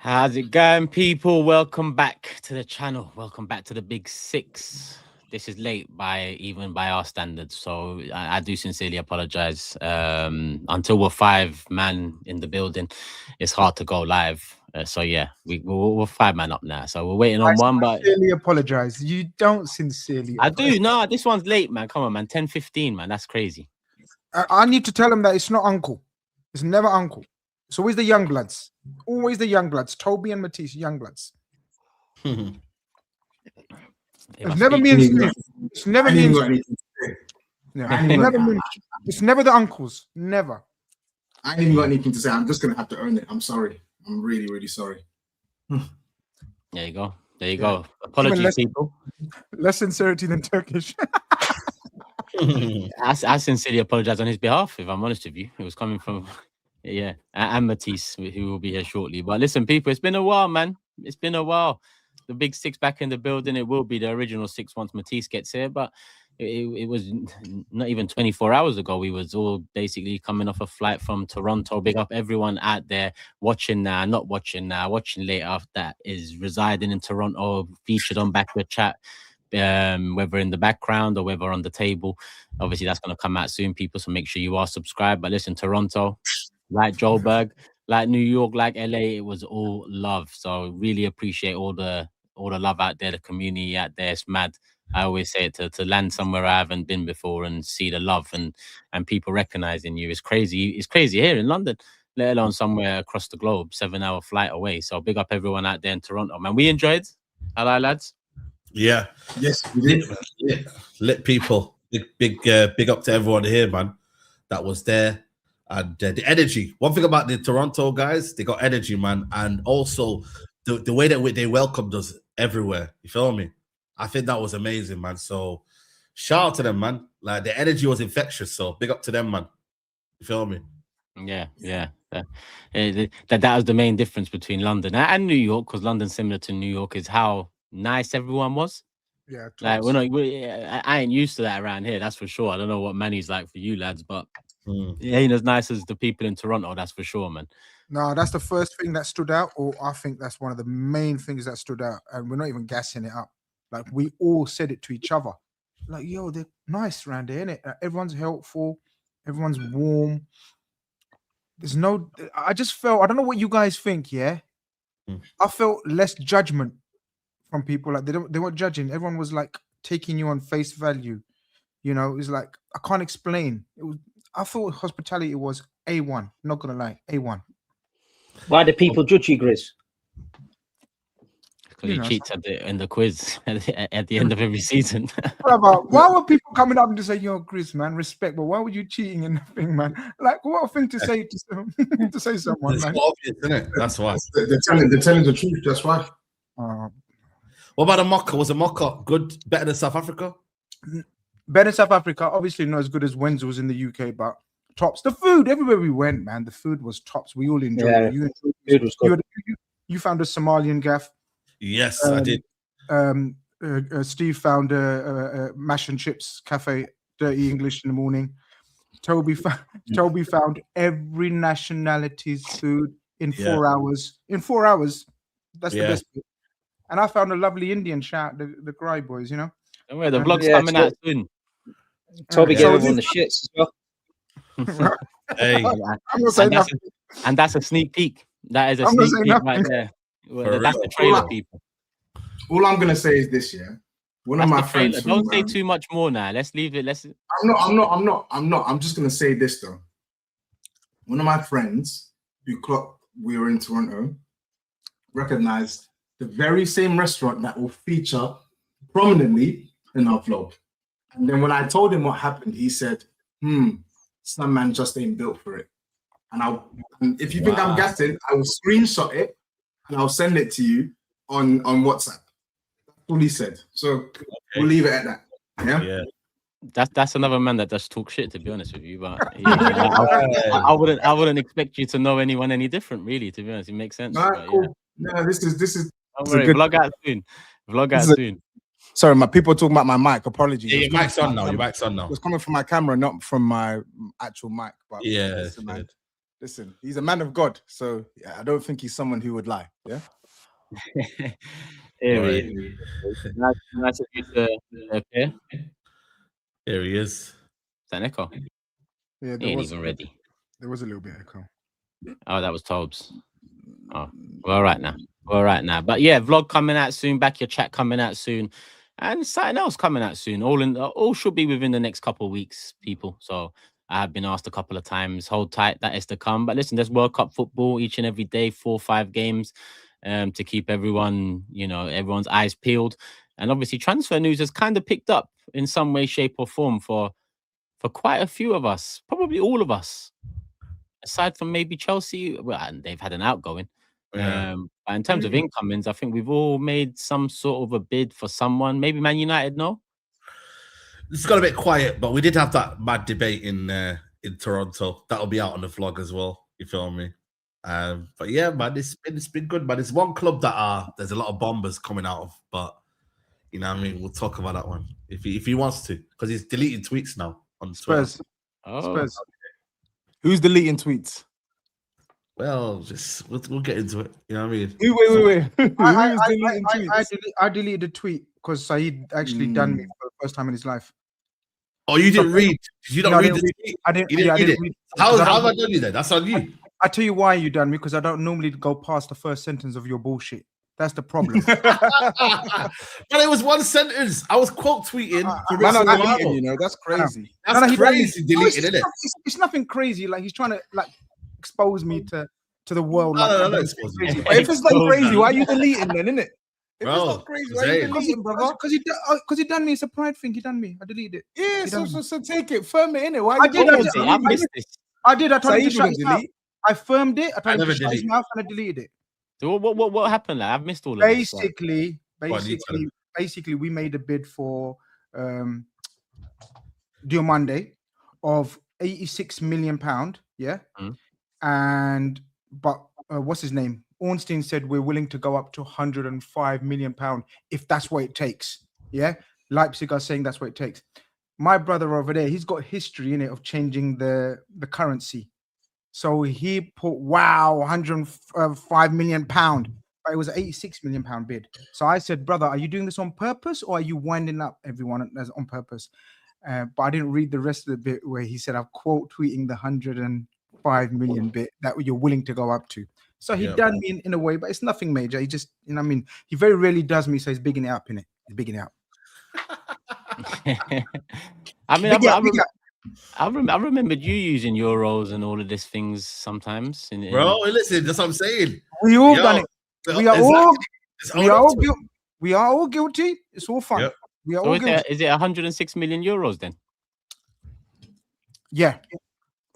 How's it going, people? Welcome back to the channel. Welcome back to the Big Six. This is late even by our standards, so I do sincerely apologize. Until we're 5 man in the building, it's hard to go live. So yeah, we're 5 man up now. So we're waiting on one. But sincerely apologize. You don't sincerely. I do. No, this one's late, man. Come on, man. 10:15, man. That's crazy. I need to tell him that it's not uncle. It's never uncle. It's always the young bloods. Always the young bloods. Toby and Matisse, young bloods. It's never me and Steve. It's never me and Steve. It's never the uncles. Never. I ain't even got anything to say. I'm just gonna have to earn it. I'm sorry. I'm really, really sorry. There you go. There you go. Apologies, people. Less sincerity than Turkish. I sincerely apologize on his behalf, if I'm honest with you. It was coming from, yeah, and Matisse, who will be here shortly. But listen, people, it's been a while, man. It's been a while. The Big Six back in the building. It will be the original 6 once Matisse gets here, but it was not even 24 hours ago. We was all basically coming off a flight from Toronto. Big up everyone out there watching now, not watching now, watching later, that is residing in Toronto, featured on Back the Chat. Whether in the background or whether on the table. Obviously, that's going to come out soon, people, so make sure you are subscribed. But listen, Toronto, like Joburg, like New York, like LA, it was all love. So really appreciate all the love out there, the community out there. It's mad. I always say it, to land somewhere I haven't been before and see the love and people recognizing you. It's crazy. It's crazy here in London, let alone somewhere across the globe, 7-hour flight away. So big up everyone out there in Toronto, man. We enjoyed. Hello, lads. Yeah. Yes, we did. Lit people. Big up to everyone here, man. That was there. And the energy. One thing about the Toronto guys, they got energy, man. And also the way that they welcomed us everywhere. You feel me? I think that was amazing, man. So shout out to them, man. Like the energy was infectious. So big up to them, man. You feel me? Yeah. That was the main difference between London and New York, because London's similar to New York, is how nice everyone was. Yeah, like I ain't used to that around here, that's for sure. I don't know what Manny's like for you lads, but it ain't as nice as the people in Toronto, that's for sure, man. No, that's the first thing that stood out, or I think that's one of the main things that stood out, and we're not even gassing it up. Like, we all said it to each other, like, yo, they're nice around here, innit? Everyone's helpful, everyone's warm. There's no, I just felt, I don't know what you guys think, yeah? I felt less judgment from people. Like, they weren't judging. Everyone was like taking you on face value. You know, it was like, I can't explain. I thought hospitality was A1, not gonna lie, A1. Why do people judge you, Grizz? Because he cheats in the quiz at the end of every season. Brother, why were people coming up and to say, yo, Grizz, man, respect, but why were you cheating in the thing, man? Like, what a thing to say to say someone, It's man. obvious, isn't it? That's why. They're telling the truth. That's why. What about the mocha? Was the mocha good, better than South Africa? Better than South Africa, obviously not as good as Wenzel was in the UK, but tops. The food, everywhere we went, man, the food was tops. We all enjoyed it. You enjoyed it. Food was good. You found a Somalian gaff. Yes, I did. Steve found a mash and chips cafe, dirty English in the morning. Toby found every nationality's food in 4 hours. In 4 hours, that's the best bit. And I found a lovely Indian shout, the Cry Boys, you know. Don't worry, the vlog's coming out soon. Toby gave everyone the shits as well. Hey, I'm not saying nothing. And that's a sneak peek. That is a sneak peek right there. Well, that's the trailer, people. All I'm gonna say is this, yeah. One of my friends. Don't say too much more now. Let's leave it. I'm not. I'm just gonna say this though. One of my friends who clocked we were in Toronto recognized the very same restaurant that will feature prominently in our vlog. And then when I told him what happened, he said, some man just ain't built for it. And if you think I'm gassing, I will screenshot it and I'll send it to you on WhatsApp. That's all he said. So we'll leave it at that. Yeah. That's another man that does talk shit, to be honest with you. But I wouldn't expect you to know anyone any different, really. To be honest, it makes sense. Right, cool. Yeah, this is. Don't worry, vlog out soon. Vlog out soon. Sorry, my people talking about my mic. Apologies. Yeah, your mic's on now. Your mic's on now. It was coming from my camera, not from my actual mic. But yeah, man, Listen, he's a man of God, so yeah, I don't think he's someone who would lie. Yeah. Here he Right. is. Nice of you to appear. Here he is. Is that an echo? Yeah, He ain't even ready. There was a little bit of echo. Oh, that was TOBS. Oh, we're all right now. We're all right now. But yeah, vlog coming out soon. Back your chat coming out soon, and something else coming out soon. All should be within the next couple of weeks, people. So I have been asked a couple of times. Hold tight, that is to come. But listen, there's World Cup football each and every day, 4 or 5 games, to keep everyone, everyone's eyes peeled. And obviously, transfer news has kind of picked up in some way, shape, or form for quite a few of us, probably all of us. Aside from maybe Chelsea, well, and they've had an outgoing. Yeah. But in terms of incomings, I think we've all made some sort of a bid for someone. Maybe Man United, no? It's got a bit quiet, but we did have that mad debate in Toronto. That'll be out on the vlog as well. You feel me? But yeah, man, it's been good, man. It's one club that there's a lot of bombers coming out of, but you know what I mean. We'll talk about that one if he wants to, because he's deleting tweets now on Spurs. Twitter. Oh. Spurs. Who's deleting tweets? Well, just we'll get into it. You know what I mean? Wait. Who's deleting tweets? I deleted a tweet because Saeed actually done me for the first time in his life. Oh, you didn't read? Did you not read the tweet? I didn't. You didn't read it. read. How have I done you then? That's on you. I tell you why you done me, because I don't normally go past the first sentence of your bullshit. That's the problem. But it was one sentence. I was quote tweeting. Man, I'm deleting, you know, that's crazy. That's crazy deleting, isn't it? It's nothing crazy. Like he's trying to expose me to the world. No, like, expose me. If it's not crazy, why are you deleting then, innit? If Bro, it's not crazy, why are you Zayn. deleting, brother? Because he done me. It's a pride thing. He done me. I deleted it. Yeah, He done me. so take it, firm it, innit? Why I did. I missed this. I did. I told him to Saeed shut wouldn't his mouth. delete. I firmed it. I told him never to shut his delete. mouth, and I deleted it. So what happened? Like, I've missed all of this. Like, Basically, we made a bid for Diomande of £86 million. Yeah, but what's his name? Ornstein said we're willing to go up to £105 million if that's what it takes. Yeah, Leipzig are saying that's what it takes. My brother over there, he's got history in it of changing the currency. So he put 105 million pound, but it was an 86 million pound bid. So I said, brother, are you doing this on purpose or are you winding up everyone as on purpose? But I didn't read the rest of the bit where he said, I'm quote tweeting the 105 million bit that you're willing to go up to. So he done me in a way, but it's nothing major. He just, you know what I mean? He very rarely does me, so he's bigging it up in it. He's bigging it up. I mean, I remembered you using euros and all of these things sometimes. Bro, listen, that's what I'm saying. We all done it. We are all guilty. It's all fun. Yep. We are So all guilty. is it 106 million euros then? Yeah.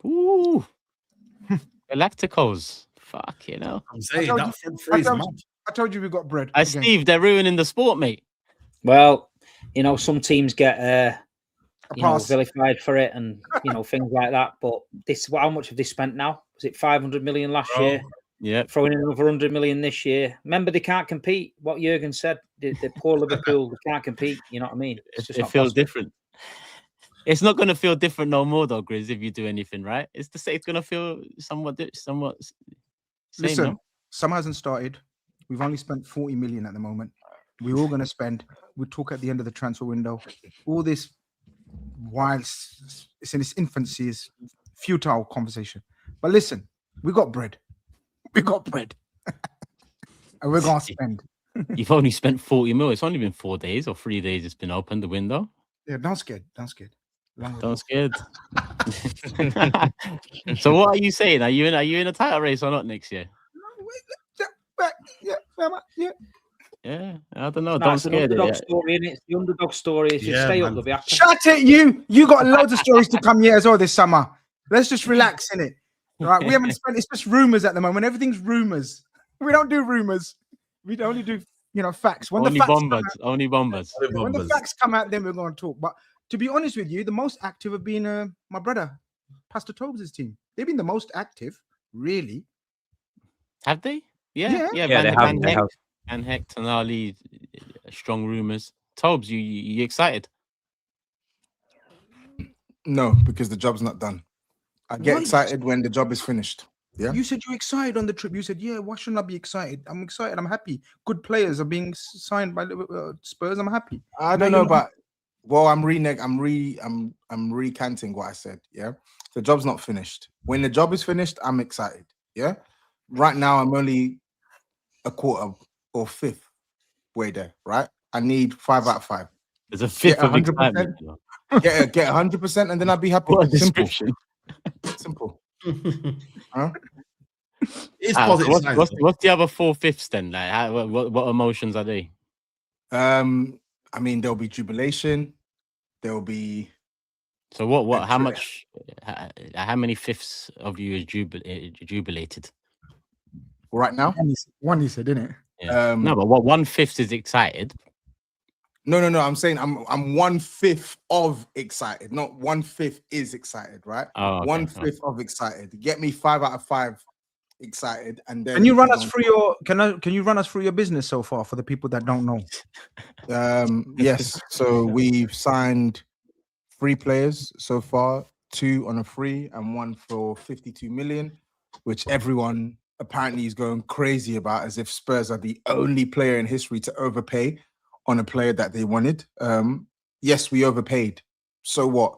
Ooh, Galacticos. Fuck, you know. I'm saying that front three is mad. I told you we got bread. Steve, they're ruining the sport, mate. Well, you know, some teams get pass. vilified for it and things like that. But how much have they spent now? Was it 500 million last year? Yeah, throwing in another 100 million this year. Remember, they can't compete. What Jurgen said, the poor Liverpool, they can't compete. You know what I mean? It feels different. It's not going to feel different no more, though, Grizz. If you do anything right, it's going to feel somewhat. Same, Listen, no? summer hasn't started. We've only spent 40 million at the moment. We're all going to spend. We'll talk at the end of the transfer window. All this, while it's in its infancy, is futile conversation. But listen, we got bread. We got bread. And we're going to spend. You've only spent 40 mil. It's only been 4 days or 3 days it's been open, the window. Yeah, don't scared. Don't scared. So what are you saying? Are you in a title race or not next year? Yeah, I don't know. Don't scare it. Story, and it's the underdog story. If you stay up, they'll be happy. Shut it, you! You got loads of stories to come here as well this summer. Let's just relax in it. All right, we haven't spent. It's just rumors at the moment. Everything's rumors. We don't do rumors. We only do facts. When only the facts bombers. Only bombers. When the facts come out, then we're going to talk. But to be honest with you, the most active have been my brother, Pastor TOBS' team. They've been the most active, really. Have they? Yeah. Van Hecht and Ali, strong rumors. TOBS, you excited? No, because the job's not done. I get excited when the job is finished. Yeah. You said you're excited on the trip. You said, yeah, why shouldn't I be excited? I'm excited. I'm happy. Good players are being signed by Spurs. I'm happy. I don't know, but well, I'm recanting what I said. Yeah, the job's not finished. When the job is finished, I'm excited. Yeah, right now I'm only a quarter or fifth way there. Right, I need 5 out of 5. There's a fifth of 100%. excitement. You know. Get 100%, and then I'll be happy. What a Simple. description. Simple. Huh? It's So positive. what's the other 4/5 then? Like, what emotions are they? I mean, there'll be jubilation. There'll be. So what? How much? How many fifths of you is jubilated? Right now? One, he said, didn't it? Yeah. No, but what 1/5 is excited? No. I'm saying I'm 1/5 of excited, not 1/5 is excited, right? Oh, okay. 1/5 of excited. Get me 5 out of 5 excited, and then Can you run us through your? Can you run us through your business so far for the people that don't know? Yes. So we've signed 3 players so far, 2 on a free and 1 for 52 million, which everyone apparently is going crazy about, as if Spurs are the only player in history to overpay on a player that they wanted. Yes, we overpaid. So what?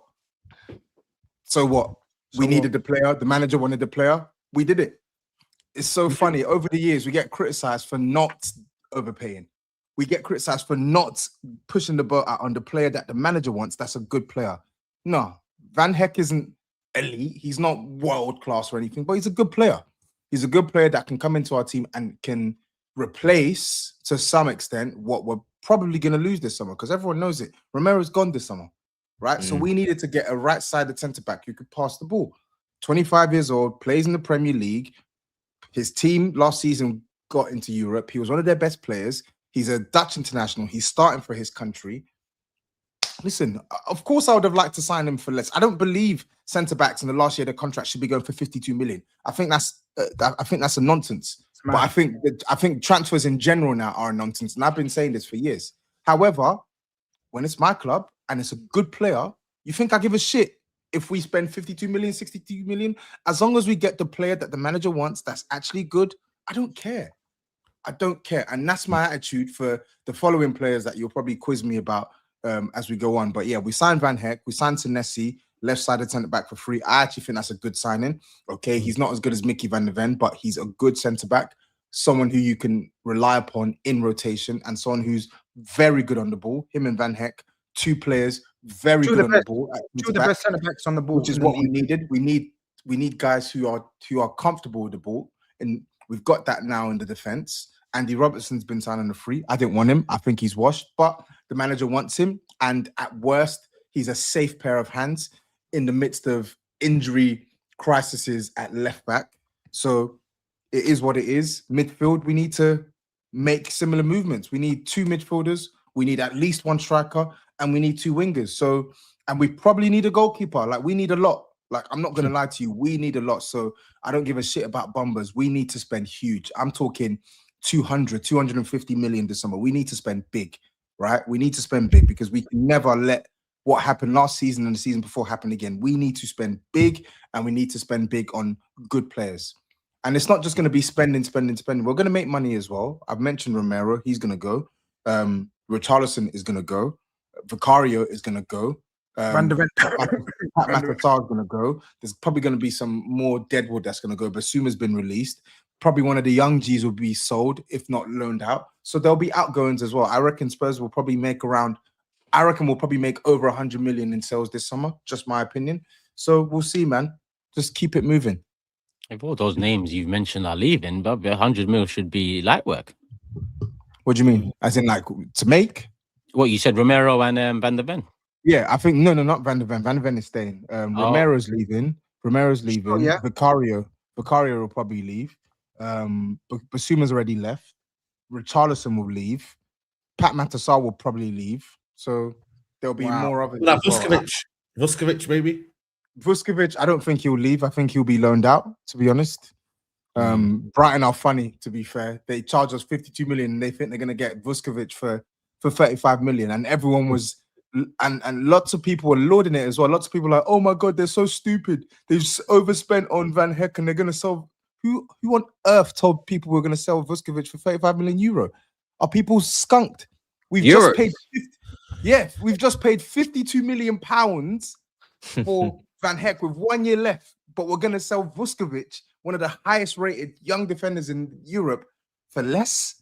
We needed the player. The manager wanted the player. We did it. It's so funny. Over the years, we get criticized for not overpaying. We get criticized for not pushing the boat out on the player that the manager wants. That's a good player. No, Van Heck isn't elite. He's not world class or anything, but he's a good player. He's a good player that can come into our team and can replace, to some extent, what we're probably going to lose this summer, because everyone knows it. Romero's gone this summer, right? So we needed to get a right-sided centre-back who could pass the ball. 25 years old, plays in the Premier League. His team last season got into Europe. He was one of their best players. He's a Dutch international. He's starting for his country. Listen, of course, I would have liked to sign him for less. I don't believe centre-backs in the last year of the contract should be going for 52 million. I think that's a nonsense. But I think transfers in general now are a nonsense, and I've been saying this for years. However, when it's my club and it's a good player, you think I give a shit if we spend 52 million, 62 million? As long as we get the player that the manager wants that's actually good, I don't care. I don't care. And that's my attitude for the following players that you'll probably quiz me about as we go on. But yeah, we signed Van Heck, we signed Senesi, left-sided centre-back for free. I actually think that's a good signing. Okay, he's not as good as Mickey van der Ven, but he's a good centre-back, someone who you can rely upon in rotation, and someone who's very good on the ball. Him and Van Heck, 2 players, very good on the ball. 2 of the best centre-backs on the ball. Which is what we needed. We need guys who are comfortable with the ball, and we've got that now in the defence. Andy Robertson's been signed on a free. I didn't want him. I think he's washed, but the manager wants him, and at worst, he's a safe pair of hands in the midst of injury crises at left back. So it is what it is. Midfield, we need to make similar movements. We need 2 midfielders. We need at least 1 striker, and we need 2 wingers. So, and we probably need a goalkeeper. Like, we need a lot. Like, I'm not going to lie to you. We need a lot. So I don't give a shit about bumbers. We need to spend huge. I'm talking 250 million this summer. We need to spend big, right? We need to spend big, because we can never let what happened last season and the season before happen again. We need to spend big, and we need to spend big on good players. And it's not just going to be spending. We're going to make money as well. I've mentioned Romero. He's going to go. Richarlison is going to go. Vicario is going to go. Pat Matasar is going to go. There's probably going to be some more deadwood that's going to go. Basuma's been released. Probably one of the young G's will be sold, if not loaned out. So there'll be outgoings as well. I reckon Spurs will probably make we'll probably make over 100 million in sales this summer. Just my opinion. So we'll see, man. Just keep it moving. If all those names you've mentioned are leaving, but 100 mil should be light work. What do you mean? As in, like, to make? What you said, Romero and Van der Ven? Yeah, I think no, not Van der Ven. Van der Ven is staying. Romero's leaving. Oh, yeah. Vicario will probably leave. Basuma's already left. Richarlison will leave. Pat Matasar will probably leave. So there'll be more of it. Vuskovic, maybe. Vuskovic, I don't think he'll leave. I think he'll be loaned out, to be honest. Brighton are funny, to be fair. They charge us 52 million and they think they're going to get Vuskovic for 35 million. And everyone was, and lots of people were lauding it as well. Lots of people are like, oh my God, they're so stupid. They've overspent on Van Heck and they're going to sell Who on earth told people we're going to sell Vuskovic for 35 million euro? Are people skunked? We've just paid, we've just paid 52 million pounds for Van Heck with 1 year left, but we're going to sell Vuskovic, one of the highest rated young defenders in Europe, for less.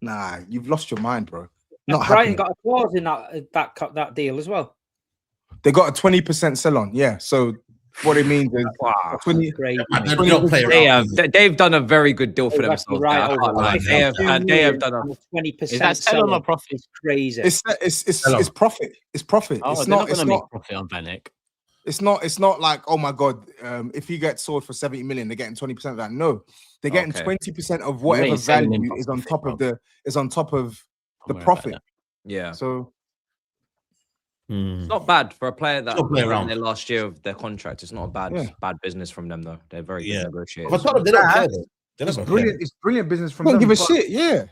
Nah, you've lost your mind, bro. Not Brighton got a clause in that deal as well. They got a 20% sell on. Yeah, so what it means is wow. 20. They've done a very good deal for themselves. Right, they have done a 20%. Is that sell on or profit? It's crazy. It's profit. It's profit. Oh, it's they're not. not going to make profit on Van Heck. It's not like, oh my god, if he gets sold for 70 million, they're getting 20% of that. No, they're getting 20% of whatever value is on top of the profit. Yeah. So it's not bad for a player that in their last year of their contract. It's not a bad business from them though. They're very good negotiators. But they don't care. It's brilliant. It's brilliant business from don't them. give a shit. Yeah.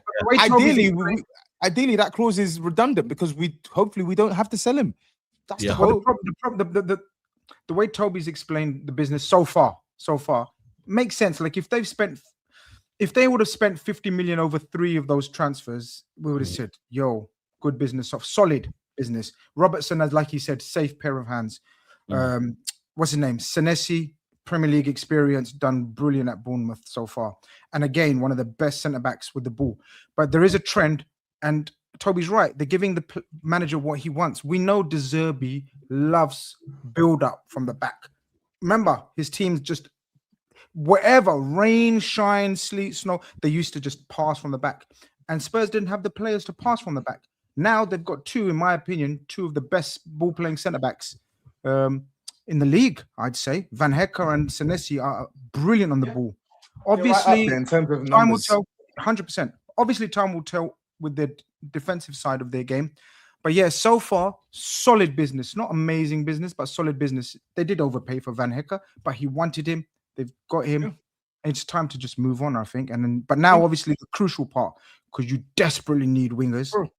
Ideally, that clause is redundant because hopefully we don't have to sell him. That's the whole problem. The way Toby's explained the business so far makes sense. Like if they would have spent 50 million over 3 of those transfers, we would have said, yo, good business, solid business. Robertson, as like he said, safe pair of hands. What's his name? Senesi, Premier League experience, done brilliant at Bournemouth so far. And again, one of the best centre-backs with the ball. But there is a trend, and Toby's right. They're giving the manager what he wants. We know De Zerbi loves build-up from the back. Remember, his teams just, whatever, rain, shine, sleet, snow, they used to just pass from the back. And Spurs didn't have the players to pass from the back. Now they've got in my opinion, 2 of the best ball-playing centre-backs in the league, I'd say. Van Hecker and Senesi are brilliant on the ball. Obviously, in terms of time will numbers. tell, 100%. Obviously, time will tell with the defensive side of their game. But yeah, so far, solid business. Not amazing business, but solid business. They did overpay for Van Hecker, but he wanted him. They've got him. Yeah. It's time to just move on, I think. But now, obviously, the crucial part, because you desperately need wingers. Bro.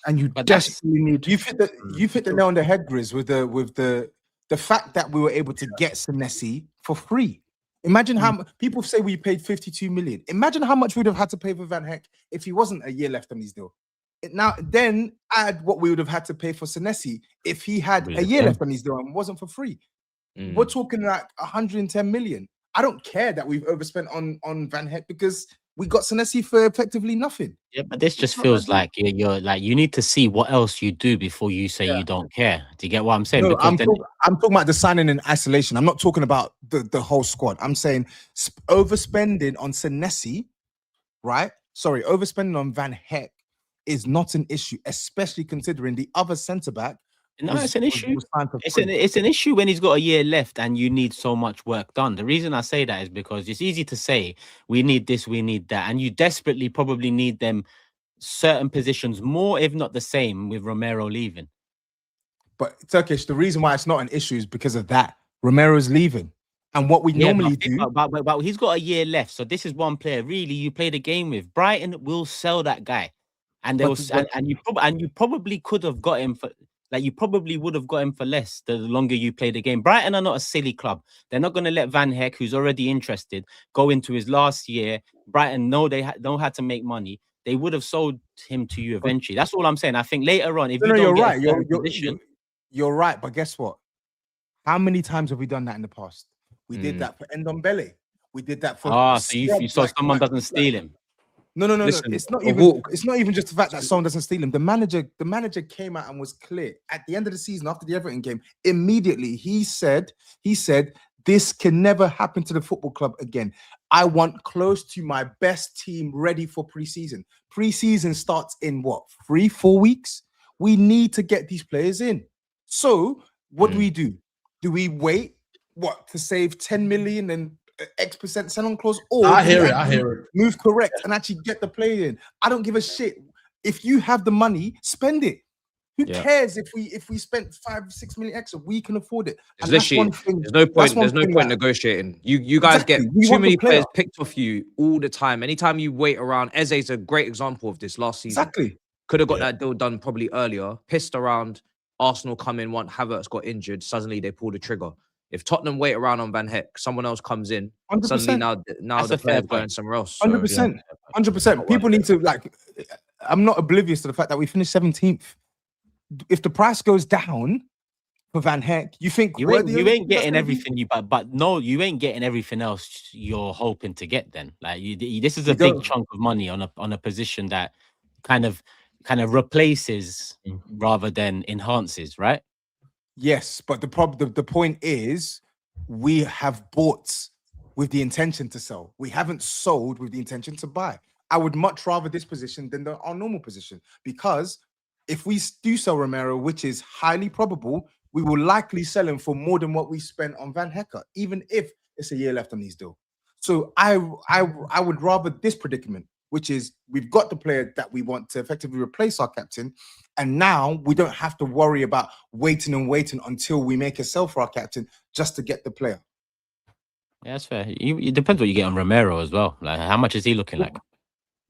And you desperately need. You've hit the nail on the head, Grizz, with the fact that we were able to get Senesi for free. Imagine how people say we paid 52 million. Imagine how much we'd have had to pay for Van Heck if he wasn't a year left on his deal. Then add what we would have had to pay for Senesi if he had a year left on his deal and wasn't for free. We're talking like 110 million. I don't care that we've overspent on Van Heck because we got Senesi for effectively nothing. Yeah, but this just feels like you're like you need to see what else you do before you say you don't care. Do you get what I'm saying? No, because I'm talking about the signing in isolation. I'm not talking about the whole squad. I'm saying overspending on Senesi, right? Sorry, overspending on Van Heck is not an issue, especially considering the other centre back. No, it's an issue. It's an issue when he's got a year left and you need so much work done. The reason I say that is because it's easy to say we need this, we need that, and you desperately probably need them certain positions more, if not the same, with Romero leaving. But Turkish, the reason why it's not an issue is because of that. Romero's leaving, and what we normally do. But he's got a year left, so this is one player really you play the game with. Brighton will sell that guy, and they'll and you probably could have got him for. Like you probably would have got him for less the longer you play the game. Brighton are not a silly club. They're not going to let Van Heck, who's already interested, go into his last year. Brighton know they know how to make money. They would have sold him to you eventually. That's all I'm saying. I think later on, if you're right, you're right. But guess what? How many times have we done that in the past? We did that for Ndombele. We did that for. So you saw someone doesn't steal him. No. Listen, it's not even just the fact that someone doesn't steal him. The manager came out and was clear at the end of the season after the Everton game. Immediately, he said, this can never happen to the football club again. I want close to my best team ready for preseason. Preseason starts in what, 3-4 weeks? We need to get these players in. So what do? Do we wait to save 10 million and X% sell-on clause, or I hear it. Move correct and actually get the player in? I don't give a shit. If you have the money, spend it. Who cares if we spent 5-6 million extra? We can afford it. And there's no point negotiating. You guys get too many players picked off you all the time. Anytime you wait around, Eze's a great example of this last season. Exactly. Could have got that deal done probably earlier. Pissed around. Arsenal come in, Havertz got injured. Suddenly they pull the trigger. If Tottenham wait around on Van Heck, someone else comes in. 100%. Suddenly now That's the a fair player's point. going somewhere else. So, 100%. 100%. People need to like. I'm not oblivious to the fact that we finished 17th. If the price goes down for Van Heck, you think you ain't getting everything but no, you ain't getting everything else you're hoping to get. Then, like this is a big chunk of money on a position that kind of replaces rather than enhances, right? Yes, but the point is, we have bought with the intention to sell. We haven't sold with the intention to buy. I would much rather this position than our normal position, because if we do sell Romero, which is highly probable, we will likely sell him for more than what we spent on Van Hecker, even if it's a year left on his deal. So I would rather this predicament, which is we've got the player that we want to effectively replace our captain, and now we don't have to worry about waiting until we make a sell for our captain just to get the player. Yeah, that's fair. It depends what you get on Romero as well. Like, how much is he looking like?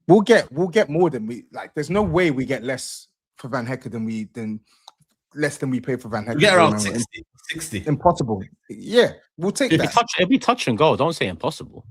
We'll get more than we like. There's no way we get less for Van Hecker than less than we pay for Van Hecker. Get around 60. Impossible. Yeah, we'll take that. It'd be touch and goal. Don't say impossible.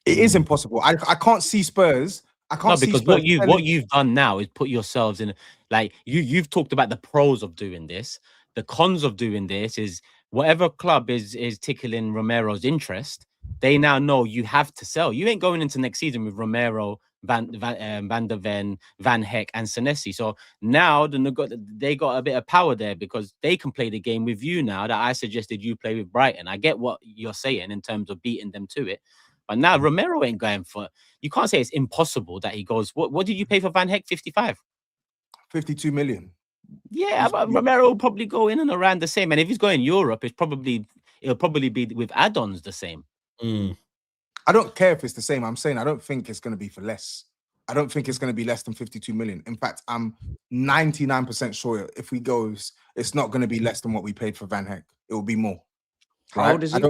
It is impossible. I can't see Spurs. I can't see because Spurs what you've done now is put yourselves in, like, you've talked about the pros of doing this. The cons of doing this is whatever club is tickling Romero's interest, they now know you have to sell. You ain't going into next season with Romero, Van der Ven, Van Heck, and Senesi. So now they got a bit of power there because they can play the game with you now that I suggested you play with Brighton. I get what you're saying in terms of beating them to it. But now Romero ain't going for. You can't say it's impossible that he goes. What did you pay for Van Heck? 55, 52 million. Yeah, but Romero will probably go in and around the same. And if he's going Europe, it'll probably be with add-ons the same. I don't care if it's the same. I'm saying I don't think it's going to be for less. I don't think it's going to be less than 52 million. In fact, I'm 99% sure if we go, it's not going to be less than what we paid for Van Heck. It will be more. How old is he?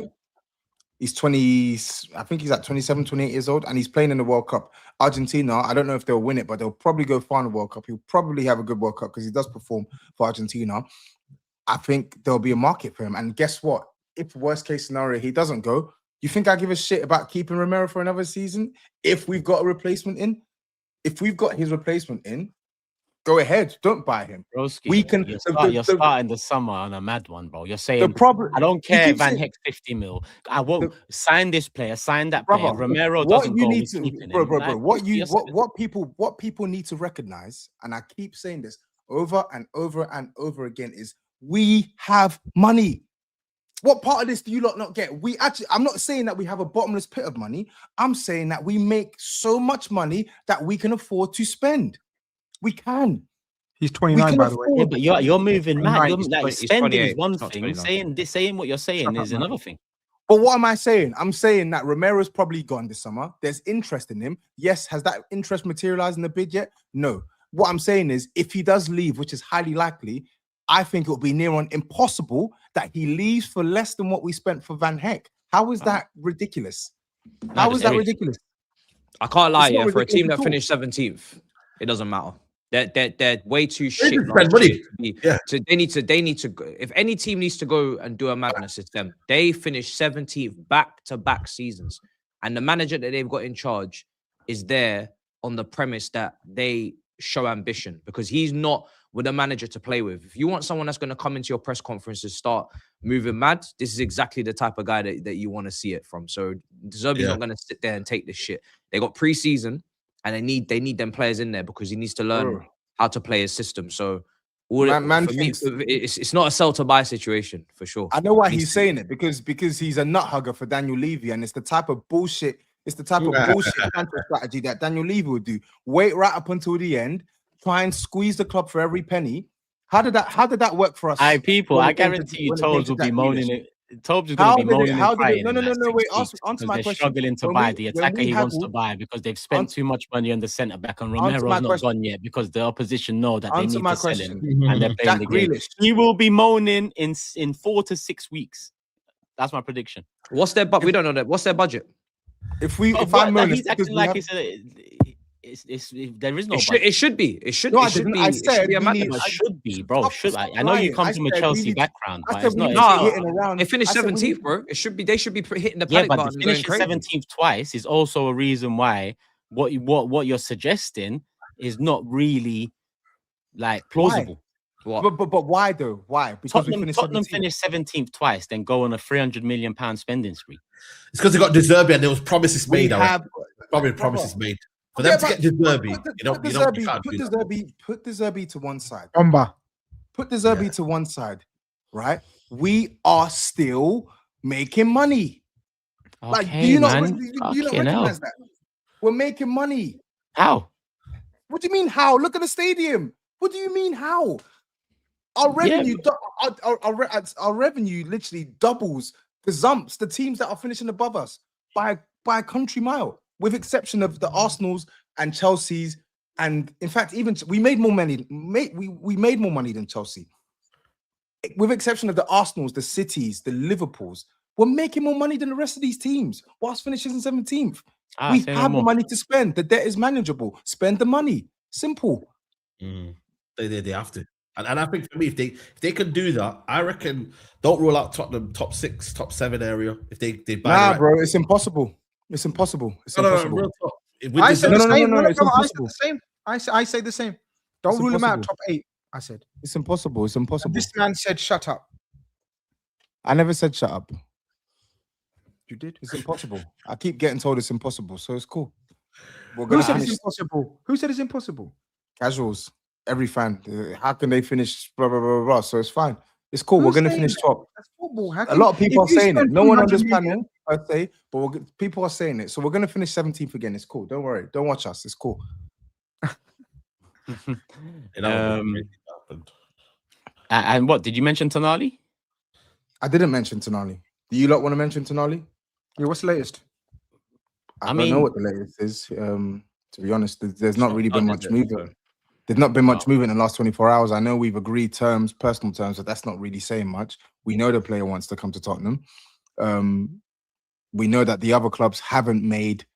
He's 20, I think he's at 27, 28 years old, and he's playing in the World Cup. Argentina, I don't know if they'll win it, but they'll probably go far in the World Cup. He'll probably have a good World Cup because he does perform for Argentina. I think there'll be a market for him. And guess what? If worst case scenario, he doesn't go, you think I give a shit about keeping Romero for another season? If we've got a replacement in, if we've got his replacement in, go ahead. Don't buy him. Broski, we can. You're starting the summer on a mad one, bro. You're saying the problem. I don't care. Van Heck's 50 mil. I won't sign this player. Sign that player. Romero doesn't go. Bro. What people need to recognize, and I keep saying this over and over and over again, is we have money. What part of this do you lot not get? We actually, I'm not saying that we have a bottomless pit of money. I'm saying that we make so much money that we can afford to spend. We can. He's 29, by the way. Yeah, but you're moving mad. Like, he's spending is one not thing. 29. Saying what you're saying is another thing. But what am I saying? I'm saying that Romero's probably gone this summer. There's interest in him. Yes, has that interest materialized in the bid yet? No. What I'm saying is, if he does leave, which is highly likely, I think it will be near on impossible that he leaves for less than what we spent for Van Heck. How is that ridiculous? How is that ridiculous? I can't lie, yeah. For a team that finished 17th, it doesn't matter. They're way too shit. Yeah. So they need to go. If any team needs to go and do a madness, it's them. They finished 17th back-to-back seasons, and the manager that they've got in charge is there on the premise that they show ambition, because he's not with a manager to play with. If you want someone that's going to come into your press conference and start moving mad, this is exactly the type of guy that you want to see it from. So Zerbi's not going to sit there and take this shit. They got pre-season, and they need them players in there because he needs to learn how to play his system. So it's not a sell to buy situation for sure. I know why he's saying it, because he's a nut hugger for Daniel Levy, and it's the type of bullshit. It's the type of bullshit transfer strategy that Daniel Levy would do. Wait right up until the end, try and squeeze the club for every penny. How did that work for us? I guarantee you, TOBS will be moaning it. TOBS is going to be moaning and crying. No, wait, answer my they're question. Struggling to buy the attacker he wants to buy because they've spent too much money on the centre back, and Romero's not gone yet because the opposition know that they need to sell him, and they're playing the game. He will be moaning in 4 to 6 weeks. That's my prediction. What's their we don't know that. What's their budget? He's acting like there is no. It should be. It should. No, It should be. I It should said be a we madness. need- It should be, bro. Stop- Should I stop know you lying. come I from a said we Chelsea need- background, I but said it's we not. need It's to not. hit around. They finished I said we 17th, need- bro. It should be. They should be hitting the Yeah, panic but button. to And going finish crazy. 17th twice is also a reason why what you're suggesting is not really like plausible. What? But why though? Why? Because Tottenham, we Tottenham finished 17th. finished 17th twice, then go on a £300 million spending spree. It's because they got De Zerbi and there was promises We made. I reckon. have Probably Brother. promises made for Yeah, them to but get De Zerbi. put You don't De you can't Zerbi, do that. put De Zerbi to one side. Bomba. Put De Zerbi Yeah. to one side, right? We are still making money. Like, do Okay, you not, man. do you not Fucking hell. recognize that? We're making money. How? What do you mean how? Look at the stadium. What do you mean how? Our Yeah, revenue, our revenue literally doubles the Zumps, the teams that are finishing above us by a country mile, with exception of the Arsenals and Chelsea's. And in fact, even we made more money. We made more money than Chelsea, with exception of the Arsenals, the Cities, the Liverpools. We're making more money than the rest of these teams whilst finishing in 17th. We say no have the more. money to spend. The debt is manageable. Spend the money. Simple. They have to. And I think for me, if they can do that, I reckon don't rule out Tottenham top 6, top 7 area. If they buy the Nah, right- bro, it's impossible. It's impossible. It's No, impossible. real talk. With I De said No, the no, no, same. no, no, I it's said impossible. the same. I say the same. Don't It's rule him out. impossible. Top 8. I said. It's impossible. It's And impossible. this man said, "Shut up." I never said shut up. You did. It's impossible. I keep getting told it's impossible, so it's cool. We're Who gonna said it's finish impossible? Who said it's impossible? casuals. Every fan. How can they finish? Blah blah blah blah. So it's fine. It's cool. We're Who's gonna saying finish that? top. That's football. How A can- lot of people are if you saying it. spend No one on 200 this million- panel, I'd say, but people are saying it. So we're gonna finish 17th again. It's cool. Don't worry. Don't watch us. It's cool. You know, happened. And what did you mention Tonali? I didn't mention Tonali. Do you lot want to mention Tonali? Yeah, what's the latest? I I don't mean- know what the latest is. To be honest, there's not really been done, is much it? movement. There's not been much movement in the last 24 hours. I know we've agreed terms, personal terms, but that's not really saying much. We know the player wants to come to Tottenham. We know that the other clubs haven't made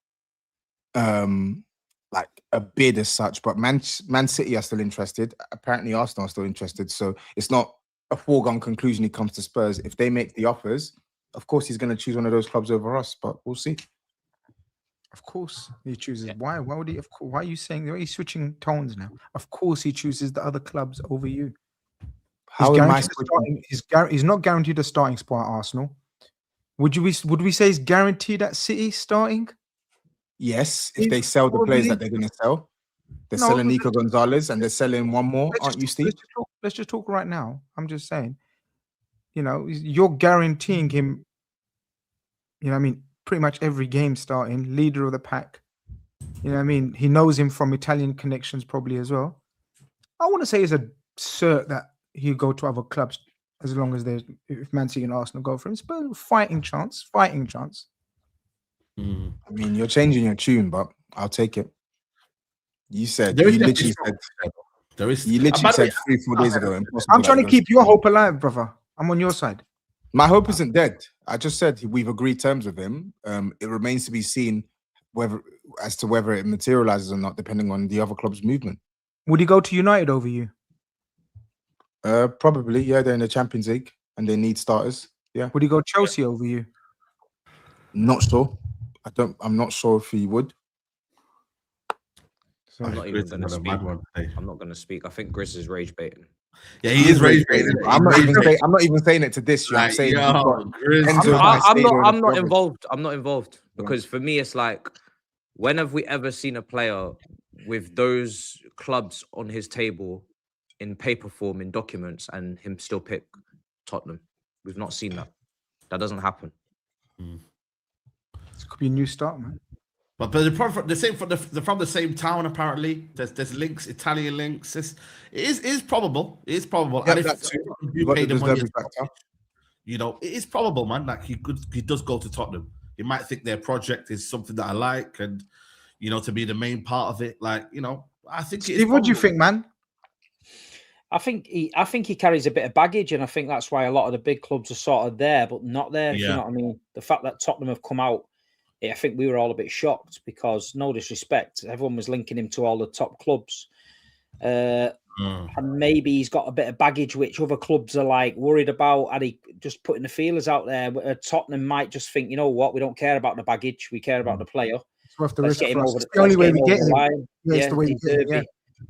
like a bid as such, but Man City are still interested. Apparently, Arsenal are still interested. So it's not a foregone conclusion he comes to Spurs. If they make the offers, of course he's going to choose one of those clubs over us, but we'll see. Of course, he chooses. Why? Why would he? Of course. Why are you saying? Why are you switching tones now? Of course, he chooses the other clubs over you. How He's am I guaranteed a starting, he's not guaranteed a starting spot at Arsenal. Would we say he's guaranteed at City starting? Yes, if they sell the players that they're going to sell. They're No, selling but- Nico Gonzalez and they're selling one more, aren't you, Steve? Let's just talk right now. I'm just saying, you know, you're guaranteeing him, you know what I mean, pretty much every game starting, leader of the pack. You know what I mean? He knows him from Italian connections probably as well. I want to say it's a cert that he'll go to other clubs as long as there's, if Man City and Arsenal go for him. But fighting chance. I mean, you're changing your tune, but I'll take it. You said, There is you literally definitely said, There is. you literally By the way, said 3-4 days ago. impossible I'm trying to that keep goes. your hope alive, brother. I'm on your side. My hope isn't dead. I just said we've agreed terms with him. It remains to be seen whether it materializes or not, depending on the other club's movement. Would he go to United over you? Probably, yeah. They're in the Champions League and they need starters. Yeah, Would he go Chelsea over you? not sure. I'm not sure if he would. I'm not even Grizz going to had a speak. mad one today. I'm not going to speak. I think Grizz is rage baiting. Yeah, he is rage baiting. I'm not even saying it to this. You. I'm Like, saying yo, you've got Grizz, Enzo man. Caicedo I'm and not Robert. involved. I'm not involved because for me, it's like, when have we ever seen a player with those clubs on his table in paper form, in documents, and him still pick Tottenham? We've not seen that. That doesn't happen. This could be a new start, man. But they're from the same town apparently. There's links, Italian links. It is probable. It is probable. Yeah, And if that too. you You got pay the the money, Deserbi as factor. well, you know, it is probable, man. Like he does go to Tottenham. He might think their project is something that I like, and you know, to be the main part of it. Like, you know, I think. Steve, what do you think, man? I think he carries a bit of baggage, and I think that's why a lot of the big clubs are sort of there, but not there. If you Yeah. know what I mean. The fact that Tottenham have come out I think we were all a bit shocked because, no disrespect, everyone was linking him to all the top clubs. And maybe he's got a bit of baggage which other clubs are like worried about, and he just putting the feelers out there. Tottenham might just think, you know what, we don't care about the baggage, we care about the player. Let's get him over the only way we get him. Yeah, the way we get him, yeah.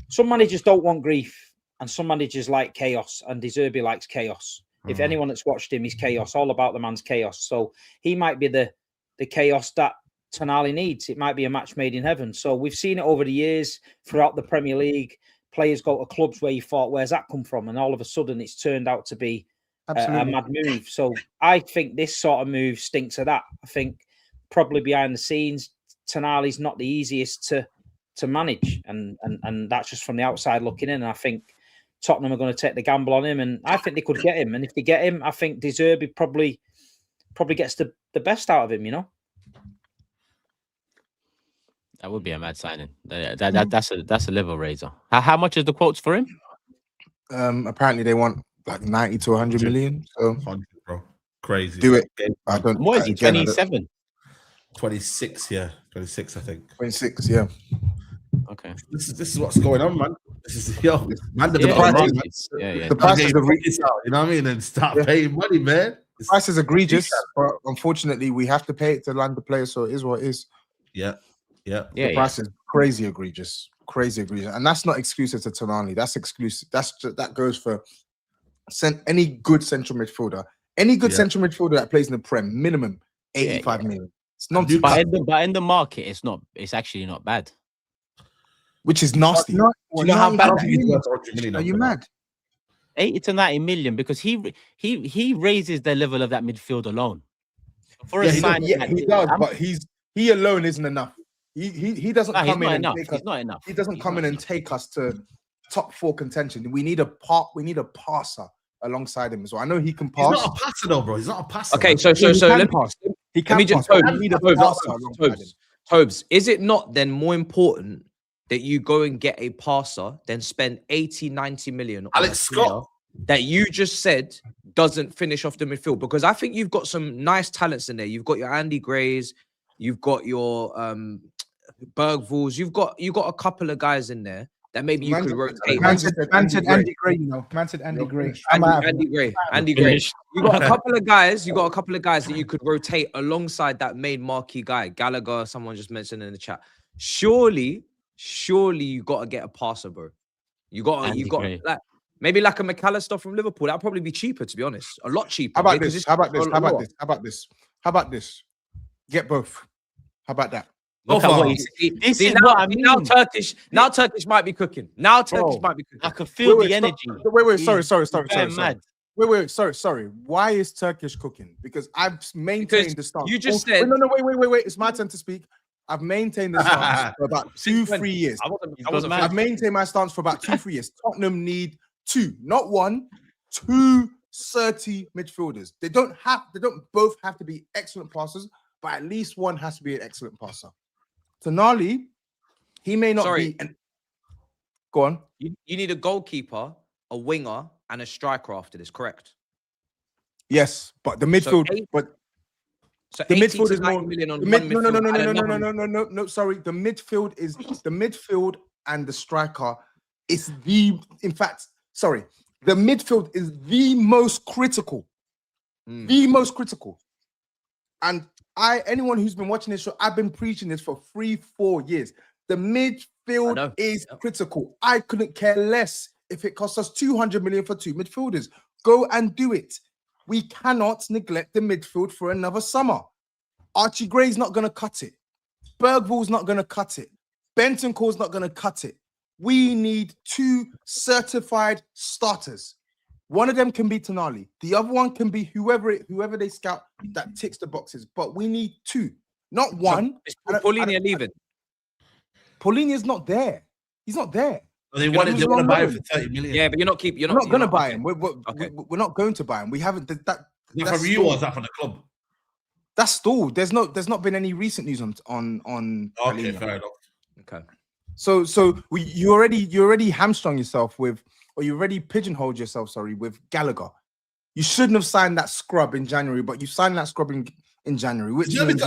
Some managers don't want grief, and some managers like chaos, and De Zerbi likes chaos. If anyone that's watched him, he's chaos, all about the man's chaos. So he might be the chaos that Tonali needs. It might be a match made in heaven. So we've seen it over the years throughout the Premier League. Players go to clubs where you thought, where's that come from? And all of a sudden it's turned out to be a mad move. So I think this sort of move stinks of that. I think probably behind the scenes, Tonali's not the easiest to manage. And that's just from the outside looking in. And I think Tottenham are going to take the gamble on him. And I think they could get him. And if they get him, I think De Zerbi probably gets the best out of him, you know? That would be a mad signing. That's a level raiser. How much is the quotes for him? Apparently they want like 90 to 100 million. So 100, bro. Crazy. Do it. I don't. What is he? 27. 26, yeah, 26, I think. 26, yeah. Okay. This is what's going on, man. This is man. The price is egregious. You know what I mean? And start paying money, man. The price is egregious, but unfortunately, we have to pay it to land the player. So it is what it is. Yeah. The price is crazy egregious, and that's not exclusive to Tonali. That's exclusive. That goes for any good central midfielder. Any good central midfielder that plays in the Prem, minimum 85 million. It's not too bad. But in the market, it's actually not bad. Which is nasty. Do you know how bad that is? Are you mad? 80 to 90 million, because he raises the level of that midfield alone. For he does, but he alone isn't enough. He doesn't come in and take us. He's not enough. He doesn't come in and take us to top 4 contention. We need a passer alongside him as well. I know he can pass. He's not a passer though, bro. He's not a passer. Okay, so let me pass. He can pass. We need a passer alongside him. TOBS, is it not then more important that you go and get a passer than spend 80, 90 million on Alex Scott that you just said doesn't finish off the midfield? Because I think you've got some nice talents in there. You've got your Andy Grays, you've got your Bergvalls, you've got a couple of guys in there that maybe you could rotate. Man said Andy Gray, you know. Man said Andy Gray. Andy Gray. You got a couple of guys. You got a couple of guys that you could rotate alongside that main marquee guy, Gallagher. Someone just mentioned in the chat. Surely you got to get a passer, bro. You got like maybe like a McAllister from Liverpool. That'd probably be cheaper, to be honest. A lot cheaper. How about this? Get both. How about that? This is what I mean. Now Turkish might be cooking. Now Turkish might be cooking. I can feel the energy. Sorry. Sorry. Why is Turkish cooking? Because I've maintained the stance. You just said wait. It's my turn to speak. I've maintained the stance for about 2-3 years. I've maintained my stance for about 2-3 years. Tottenham need 2, not 1, 2 30 midfielders. They don't both have to be excellent passers, but at least one has to be an excellent passer. Tonali, he may not be. Go on. You need a goalkeeper, a winger, and a striker after this, correct? Yes, but the midfield, So the midfield is more. No. Sorry, the midfield and the striker is the midfield is the most critical. The most critical. And anyone who's been watching this show, I've been preaching this for 3-4 years. The midfield is critical. I couldn't care less if it costs us 200 million for 2 midfielders. Go and do it. We cannot neglect the midfield for another summer. Archie Gray's not going to cut it. Bergvall's not going to cut it. Bentancur's not going to cut it. We need 2 certified starters. One of them can be Tonali. The other one can be whoever they scout that ticks the boxes. But we need 2, not 1. Is Paulinho leaving? Paulinho's not there. He's not there. Well, they want to buy him for 30 million. Yeah, but you're not going to buy him. We're not going to buy him. We haven't. That from you or is that from the club? That's stalled. There's not been any recent news on. Okay, fair enough. Okay. So you already hamstrung yourself with, or you already pigeonholed yourself. Sorry, with Gallagher. You shouldn't have signed that scrub in January, but you signed that scrub in January, which means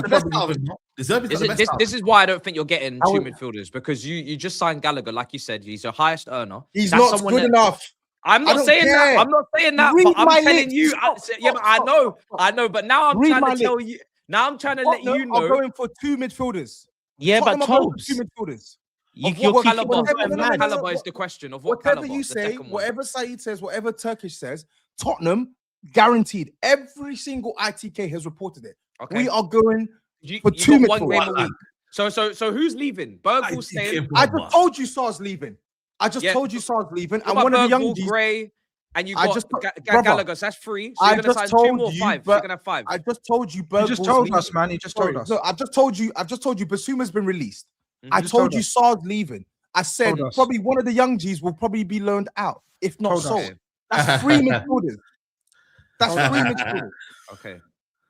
This is why I don't think you're getting I two would- midfielders, because you just signed Gallagher, like you said, he's the highest earner. He's That's not someone good that- enough. I'm I not don't saying that. care. I'm not saying that. Read But I'm my telling lips. you. Stop, Yeah, stop, but I stop, know. stop. I know. But now I'm Read trying my to tell lips. you. Now I'm trying to let you Tottenham are know. going for 2 midfielders. Yeah, but Tottenham are going for Tobes, 2 midfielders. you're What keeping caliber? on whatever- going no, no, mad. no, no, Caliber is what- the question of what Whatever caliber. you The say, second one. whatever Saeed says, whatever Turkish says, Tottenham guaranteed. Every single ITK has reported it. Okay. We are going You for got 2 one game a midfielders. week. So who's leaving? Bergvall's staying. I just told you Sar's leaving. I just Yeah. told you Sar's leaving. What And about one of the young Bergvall, G's, Gray, and you I got just- Gallagher. brother, So that's 3. So I you're gonna just sign 2 told more, you, 5. So but you're gonna have 5. I just told you You Bergvall's just told leaving. us, man. You just Sorry, told us. no, I've just told you Basuma's been released. I just told told you us. Sar's leaving. I said Told us. probably one of the young G's will probably be loaned out, if not Told us. sold. That's 3 midfielders. That's 3 midfielders. Okay.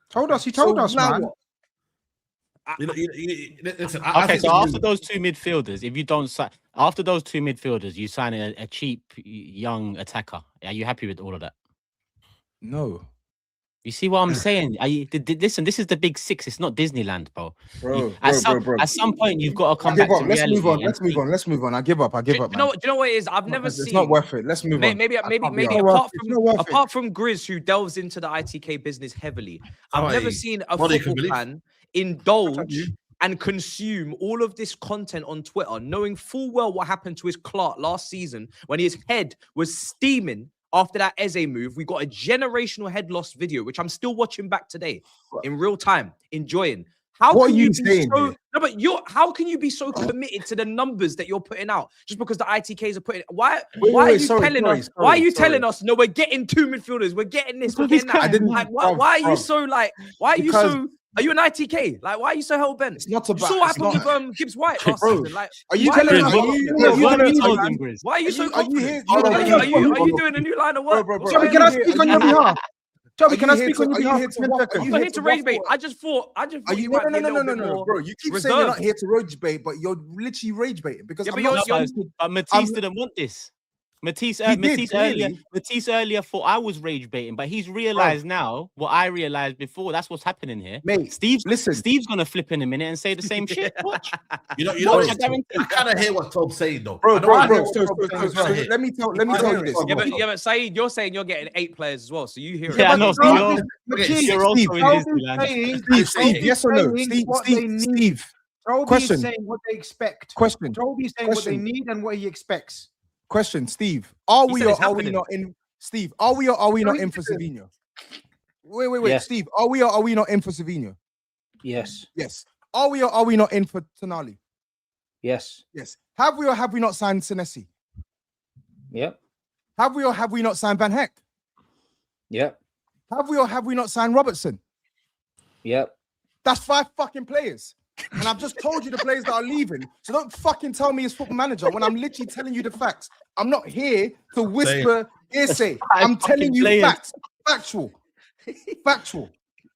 Told us. He told So us, now man. what? Listen, I Okay, think so it's after those 2 midfielders, if you don't sign after those 2 midfielders, you sign a cheap young attacker. Are you happy with all of that? No. You see what I'm saying? Are you, listen, this is the big 6. It's not Disneyland, bro. Bro, At some point, you've got to come back to Let's reality. move on. and Let's move see- on. Let's move on. I give up. I give up, Do man. you know what it is? I've never It's seen. not worth it. Let's move on. Maybe I can't be apart arsed. It's not worth it. from Grizz, who delves into the ITK business heavily, I've Aye. never seen a What do you football believe? fan indulge and consume all of this content on Twitter, knowing full well what happened to his Clark last season when his head was steaming after that Eze move. We got a generational head loss video, which I'm still watching back today in real time, enjoying. How What can are you be saying so here? no, but how can you be so committed to the numbers that you're putting out just because the ITKs are putting why Wait, why wait, are you sorry, telling sorry, us why are you sorry. telling us no, we're getting 2 midfielders, we're getting this, we're getting that? I didn't- Like, bruv, why are you bruv. so like why are you Because- so are you an ITK? Like, why are you so hell bent? It's not You about. saw what it's happened not- with Gibbs White last Bro, season. Like, Are you why telling Grizz, us? what- Are you what gonna- have you told him, Grizz? why are you so Are you confident? here- Are are you you- doing a new line of work? Bro, What's Toby, going can I on? speak on your behalf? Toby, can I speak on your Are you behalf? here for to 10 waffle? seconds? Are I'm you not here here to to rage waffle? bait. I just thought Are you you? might No, be a no, little no, bit no, more bro. You keep saying you're not reserved. here to rage bait, but you're literally rage baiting because Yeah, I'm but not. you're- But Matisse I'm- didn't want this. Matisse, He did, Matisse clearly. earlier thought I was rage baiting, but he's realized now what I realized before. That's what's happening here. Mate, Steve's listen. Steve's gonna flip in a minute and say the same shit. Watch. You know, Watch, I what? guarantee. I kind of hear what Tom's saying though. Bro, I know I bro, hear so, what Tom's so saying. let me tell you this. Yeah, but Saeed, you're saying you're getting 8 players as well, so you hear it. Yeah, I know. Steve, You're, Matisse, you're also in Toby's Disneyland. saying- Steve, yes or no? saying Steve, what they Steve, need. Steve. Toby's Question. saying what they expect. Question. Toby's saying what they Question. need and what he expects. Question, Steve. Are He we said or it's are we happening. not in? Steve, are we or are we No, not he in for didn't. Savinho? Wait, Yes. Steve. Are we or are we not in for Savinho? Yes. Yes. Are we or are we not in for Tonali? Yes. Yes. Have we or have we not signed Senesi? Yep. Have we or have we not signed Van Heck? Yep. Have we or have we not signed Robertson? Yep. That's 5 fucking players. And I've just told you the players that are leaving. So don't fucking tell me as football manager when I'm literally telling you the facts. I'm not here to whisper hearsay. I'm telling you players. facts. Factual. Factual.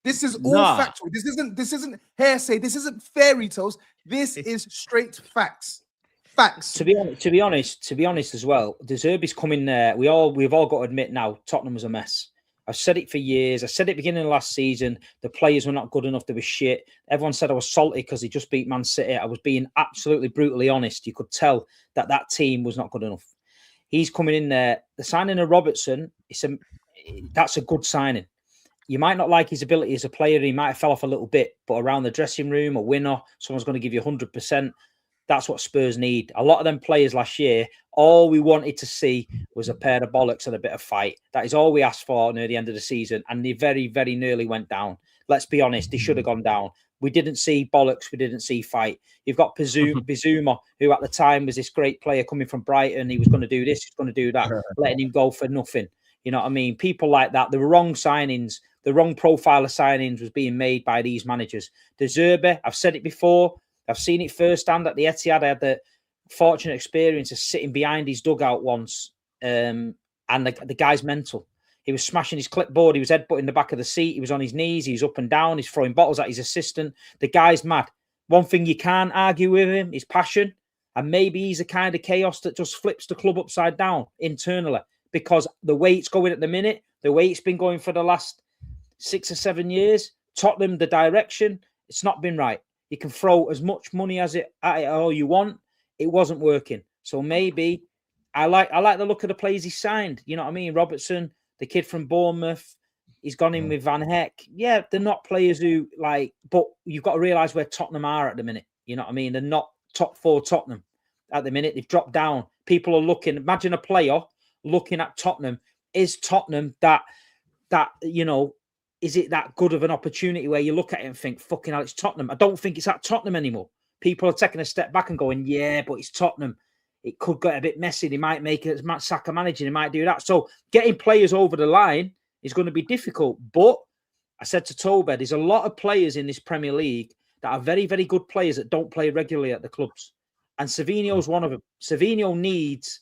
This is all Nah. factual. This isn't hearsay. This isn't fairy tales. This is straight facts. Facts. To be honest as well, De Zerbi's coming there. We've all got to admit now, Tottenham was a mess. I've said it for years. I said it beginning of last season. The players were not good enough. They were shit. Everyone said I was salty because he just beat Man City. I was being absolutely brutally honest. You could tell that team was not good enough. He's coming in there. The signing of Robertson, that's a good signing. You might not like his ability as a player. He might have fell off a little bit, but around the dressing room, a winner, someone's going to give you 100%. That's what Spurs need. A lot of them players last year, all we wanted to see was a pair of bollocks and a bit of fight. That is all we asked for near the end of the season, and they very, very nearly went down. Let's be honest, they should have gone down. We didn't see bollocks. We didn't see fight. You've got Bizuma, who at the time was this great player coming from Brighton. He was going to do this, he was going to do that, letting him go for nothing. You know what I mean? People like that, the wrong signings, the wrong profile of signings was being made by these managers. De Zerbi, I've said it before. I've seen it firsthand at the Etihad. I had the fortunate experience of sitting behind his dugout once, and the guy's mental. He was smashing his clipboard. He was headbutting the back of the seat. He was on his knees. He was up and down. He's throwing bottles at his assistant. The guy's mad. One thing you can't argue with him is passion, and maybe he's the kind of chaos that just flips the club upside down internally, because the way it's going at the minute, the way it's been going for the last 6 or 7 years, Tottenham, the direction, it's not been right. You can throw as much money at it all you want. It wasn't working. So maybe I like the look of the players he signed. You know what I mean? Robertson, the kid from Bournemouth, he's gone in with Van Heck. Yeah, they're not players who like, but you've got to realise where Tottenham are at the minute. You know what I mean? They're not top 4 Tottenham at the minute. They've dropped down. People are looking. Imagine a player looking at Tottenham. Is Tottenham that you know? Is it that good of an opportunity where you look at it and think, fucking hell, it's Tottenham? I don't think it's at Tottenham anymore. People are taking a step back and going, yeah, but it's Tottenham. It could get a bit messy. They might make it as Saka manager. They might do that. So getting players over the line is going to be difficult. But I said to Toby, there's a lot of players in this Premier League that are very, very good players that don't play regularly at the clubs. And Savinho's one of them. Savinho needs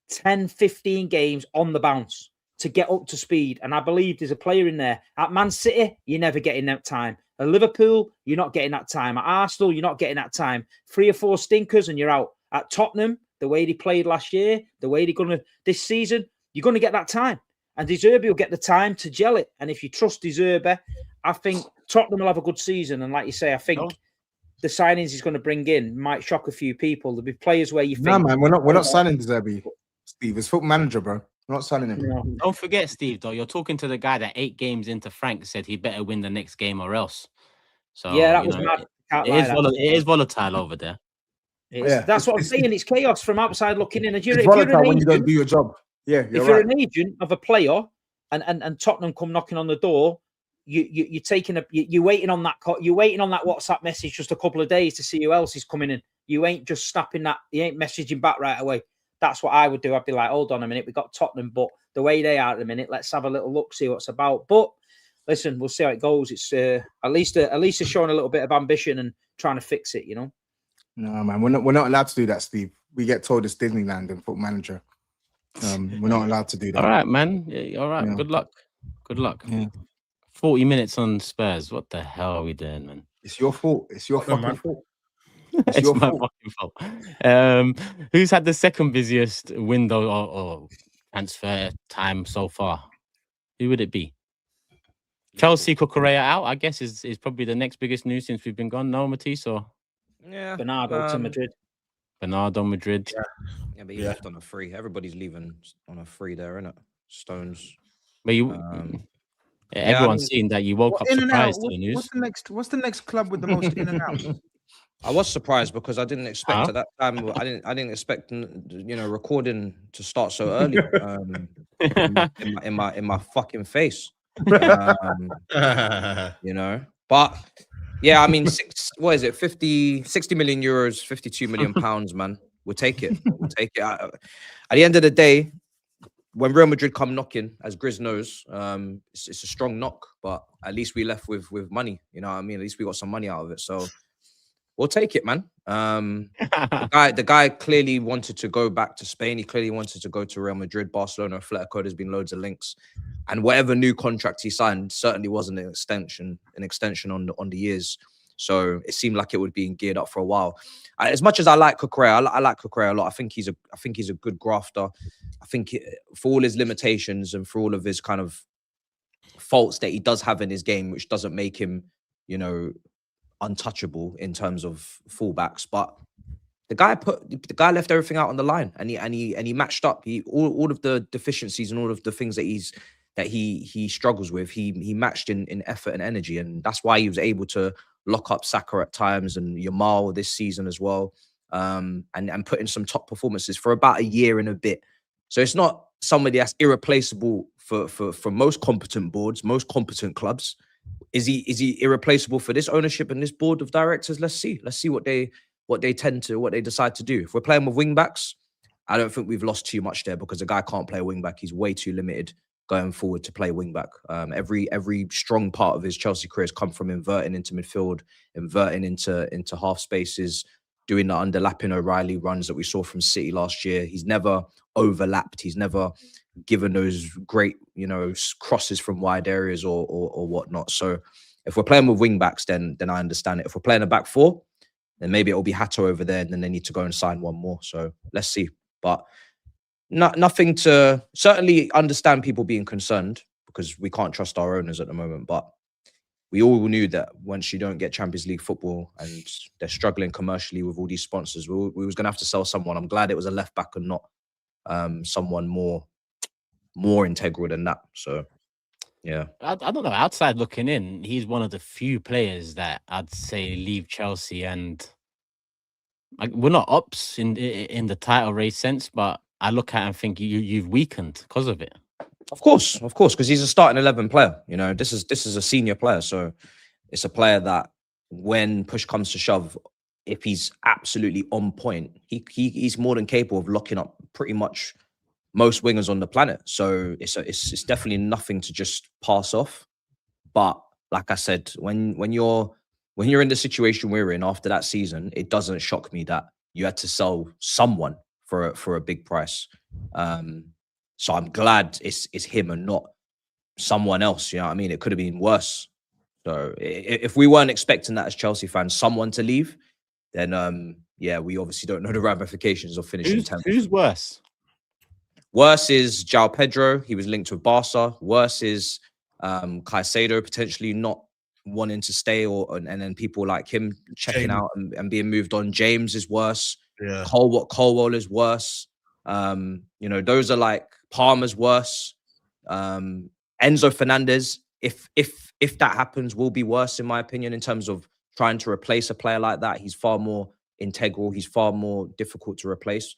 10, 15 games on the bounce to get up to speed. And I believe there's a player in there. At Man City, you're never getting that time. At Liverpool, you're not getting that time. At Arsenal, you're not getting that time. 3 or 4 stinkers and you're out. At Tottenham, the way they played last year, the way they're going to this season, you're going to get that time. And De Zerbi will get the time to gel it. And if you trust De Zerbi, I think Tottenham will have a good season. And like you say, I think the signings he's going to bring in might shock a few people. There'll be players where you think... No, man, we're not signing De Zerbi, Steve. It's football manager, bro. We're not signing him. No. Don't forget, Steve, though, you're talking to the guy that 8 games into Frank said he better win the next game or else. So yeah, that was mad. It is volatile over there. That's what I'm saying. It's chaos from outside looking in. It's volatile when you don't do your job. Yeah, if you're an agent of a player and Tottenham come knocking on the door, you're taking you're waiting on that WhatsApp message just a couple of days to see who else is coming in. You ain't just snapping that. You ain't messaging back right away. That's what I would do. I'd be like, hold on a minute, we got Tottenham, but the way they are at the minute, let's have a little look, see what's about. But listen, we'll see how it goes. It's at least they're showing a little bit of ambition and trying to fix it, you know. No, man, we're not allowed to do that, Steve. We get told it's Disneyland and football manager. We're not allowed to do that. All right, man. Yeah, all right. Yeah. Good luck. Good luck. Yeah. 40 minutes on Spurs. What the hell are we doing, man? It's your fault. It's your fucking fault. It's my fucking fault. Who's had the second busiest window or transfer time so far? Who would it be? Chelsea, Cucurella out, I guess, is probably the next biggest news since we've been gone. No, Matisse, or yeah, Bernardo to Madrid. Bernardo, Madrid. Yeah, but he left on a free. Everybody's leaving on a free there, isn't it? Stones. But you, everyone's seen that you woke up surprised to the news. What's the next club with the most in and out? I was surprised because I didn't expect at that time. I didn't expect recording to start so early. In my fucking face. But yeah, I mean, 60 million euros, 52 million pounds, man. We'll take it. We'll take it. At the end of the day, when Real Madrid come knocking, as GRIZZ knows, it's a strong knock, but at least we left with money. You know what I mean? At least we got some money out of it. So we'll take it, man. The guy clearly wanted to go back to Spain. He clearly wanted to go to Real Madrid, Barcelona, Atletico. There's been loads of links, and whatever new contract he signed certainly wasn't an extension on the years. So it seemed like it would be geared up for a while. As much as I like Cucurella, I like Cucurella a lot. I think he's a good grafter. I think for all his limitations and for all of his kind of faults that he does have in his game, which doesn't make him, untouchable in terms of fullbacks, but the guy left everything out on the line, and he matched up. All of the deficiencies and all of the things that he struggles with, he matched in effort and energy, and that's why he was able to lock up Saka at times and Yamal this season as well, and put in some top performances for about a year and a bit. So it's not somebody that's irreplaceable for most competent boards, most competent clubs. Is he irreplaceable for this ownership and this board of directors? Let's see what they decide to do. If we're playing with wing backs, I don't think we've lost too much there, because the guy can't play a wing back. He's way too limited going forward to play wing back. Every strong part of his Chelsea career has come from inverting into midfield, inverting into half spaces, doing the underlapping O'Reilly runs that we saw from City last year. He's never overlapped. He's never given those great, crosses from wide areas or whatnot. So if we're playing with wing backs, then I understand it. If we're playing a back four, then maybe it'll be Hato over there, and then they need to go and sign one more. So let's see. But nothing to certainly understand people being concerned, because we can't trust our owners at the moment. But we all knew that once you don't get Champions League football and they're struggling commercially with all these sponsors, we was going to have to sell someone. I'm glad it was a left back and not someone more integral than that. So, yeah. I don't know. Outside looking in, he's one of the few players that I'd say leave Chelsea, and we're not ups in the title race sense, but I look at it and think you've weakened because of it. Of course, because he's a starting 11 player. You know, this is a senior player, so it's a player that when push comes to shove, if he's absolutely on point, he's more than capable of locking up pretty much most wingers on the planet. So it's definitely nothing to just pass off. But like I said, when you're in the situation we're in after that season, it doesn't shock me that you had to sell someone for a big price. So I'm glad it's him and not someone else. You know what I mean? It could have been worse. So if we weren't expecting that as Chelsea fans, someone to leave, then yeah, we obviously don't know the ramifications of finishing 10th. Who's worse? Worse is João Pedro. He was linked with Barca. Worse is Caicedo potentially not wanting to stay, and then people like him checking out and being moved on. James is worse. Yeah. Colwell is worse. You know, those are like Palmer's worse. Enzo Fernandez, if that happens, will be worse in my opinion in terms of trying to replace a player like that. He's far more integral. He's far more difficult to replace.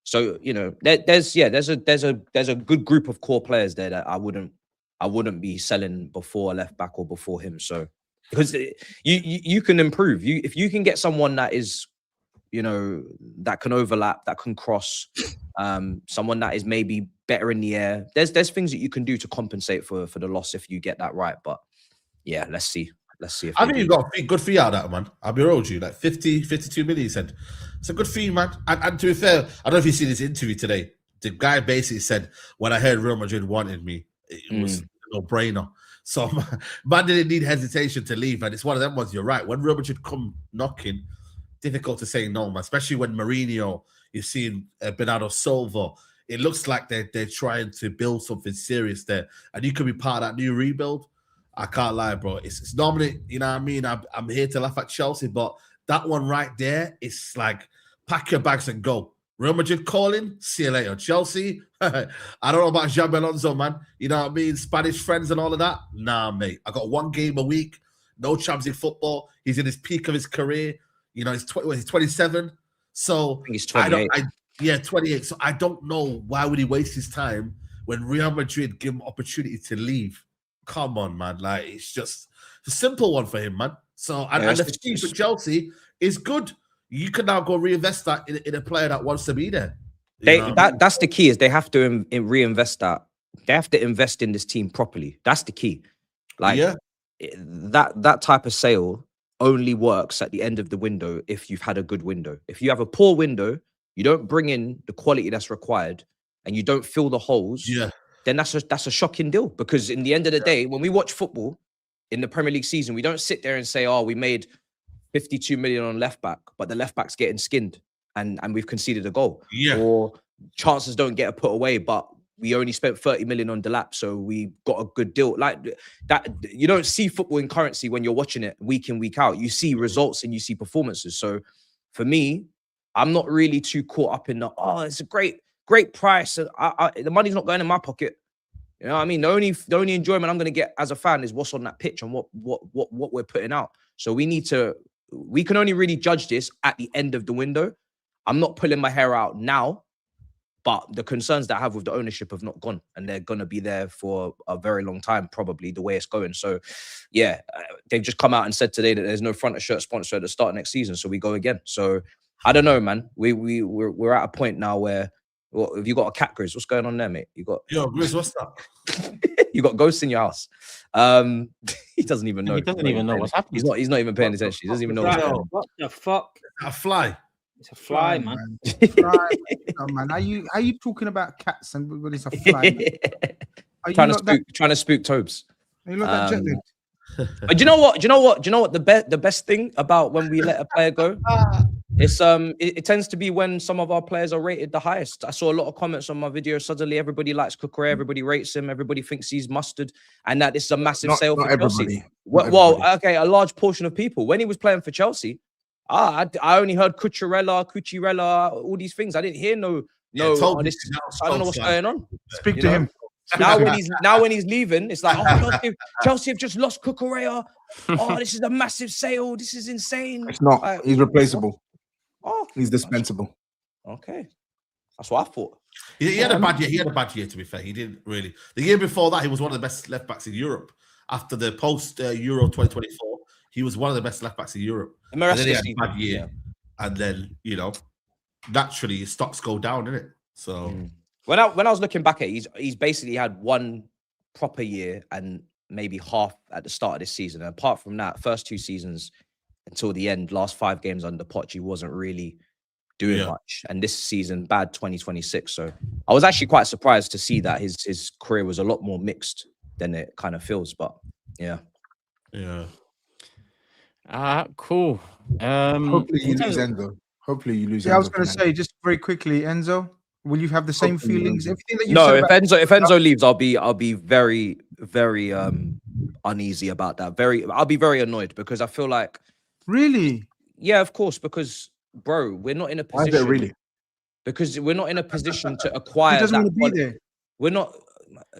So you know, there's a good group of core players there that I wouldn't be selling before a left back or before him. So because you can improve. If you can get someone that is, you know, that can overlap, that can cross, someone that is maybe better in the air. There's things that you can do to compensate for the loss if you get that right. But yeah, let's see. If I think you've got a good fee out of that, man. I'll be real with you. Like 52 million, he said. It's a good fee, man. And to be fair, I don't know if you've seen this interview today. The guy basically said, when I heard Real Madrid wanted me, it was a no-brainer. So, man didn't need hesitation to leave. And it's one of them ones, you're right. When Real Madrid come knocking, difficult to say no, man. Especially when Mourinho, you've seen Bernardo Silva. It looks like they're trying to build something serious there. And you could be part of that new rebuild. I can't lie, bro. It's normally, you know what I mean? I'm here to laugh at Chelsea, but that one right there, it's like, pack your bags and go. Real Madrid calling, see you later. Chelsea, I don't know about Xabi Alonso, man. You know what I mean? Spanish friends and all of that. Nah, mate. I got one game a week, no Champions League football. He's in his peak of his career. You know, he's 27. So I think he's 28. 28. So I don't know why would he waste his time when Real Madrid give him opportunity to leave. Come on, man. Like, it's just a simple one for him, man. So, and the fee for Chelsea is good. You can now go reinvest that in a player that wants to be there. That's the key, is they have to reinvest that. They have to invest in this team properly. That's the key. Like, that type of sale only works at the end of the window if you've had a good window. If you have a poor window, you don't bring in the quality that's required, and you don't fill the holes. Yeah. Then that's a shocking deal, because in the end of the day, when we watch football in the Premier League season, we don't sit there and say, oh, we made 52 million on left back, but the left back's getting skinned and we've conceded a goal. Yeah. Or chances don't get put away, but we only spent 30 million on Delap, so we got a good deal. Like that, you don't see football in currency when you're watching it week in, week out. You see results and you see performances. So for me, I'm not really too caught up in the, oh, it's a great price. The money's not going in my pocket. You know what I mean? The only enjoyment I'm going to get as a fan is what's on that pitch and what we're putting out. So we can only really judge this at the end of the window. I'm not pulling my hair out now, but the concerns that I have with the ownership have not gone, and they're going to be there for a very long time, probably, the way it's going. So yeah, they've just come out and said today that there's no front of shirt sponsor at the start of next season. So we go again. So I don't know, man. We're at a point now where, well, have you got a cat, Grizz? What's going on there, mate? You got Grizz, what's that? You got ghosts in your house. He doesn't even know. He doesn't even know what's happening. He's not even paying attention. He doesn't even know what's happening. What the fuck? A fly. It's a fly, man. Fly. Oh, man. Are you talking about cats and when it's a fly? Trying to spook Tobes. You look like but do you know what? The best thing about when we let a player go It's it tends to be when some of our players are rated the highest. I saw a lot of comments on my video. Suddenly, everybody likes Cucurella, everybody rates him, everybody thinks he's mustard, and that this is a massive sale for Chelsea. Well, okay, a large portion of people. When he was playing for Chelsea, I only heard Cucurella, all these things. I didn't hear no. I don't know what's going on. Speak to him. Now when he's leaving, it's like, oh, Chelsea have just lost Cucurella. Oh, this is a massive sale. This is insane. It's not. He's replaceable. Oh, he's dispensable. Okay, that's what I thought. He had a bad year. He had a bad year, to be fair. He didn't really. The year before that, he was one of the best left backs in Europe. After the post Euro 2024, he was one of the best left backs in Europe. And then he had a bad year, and then naturally his stocks go down, innit? So when I was looking back at it, he's basically had one proper year and maybe half at the start of this season. And apart from that, first 2 seasons until the end, last 5 games under Poch, he wasn't really doing much. And this season, bad 2026. So I was actually quite surprised to see that his career was a lot more mixed than it kind of feels. But yeah. Cool. Hopefully you lose Enzo. Hopefully you lose. Yeah, I was going to say just very quickly, Enzo. Will you have the same feelings? Everything that you said if Enzo leaves, I'll be very, very uneasy about that. I'll be very annoyed because I feel like really, yeah, of course, because bro, we're not in a position. Why is it really? Because we're not in a position to acquire. He doesn't want to be there. We're not.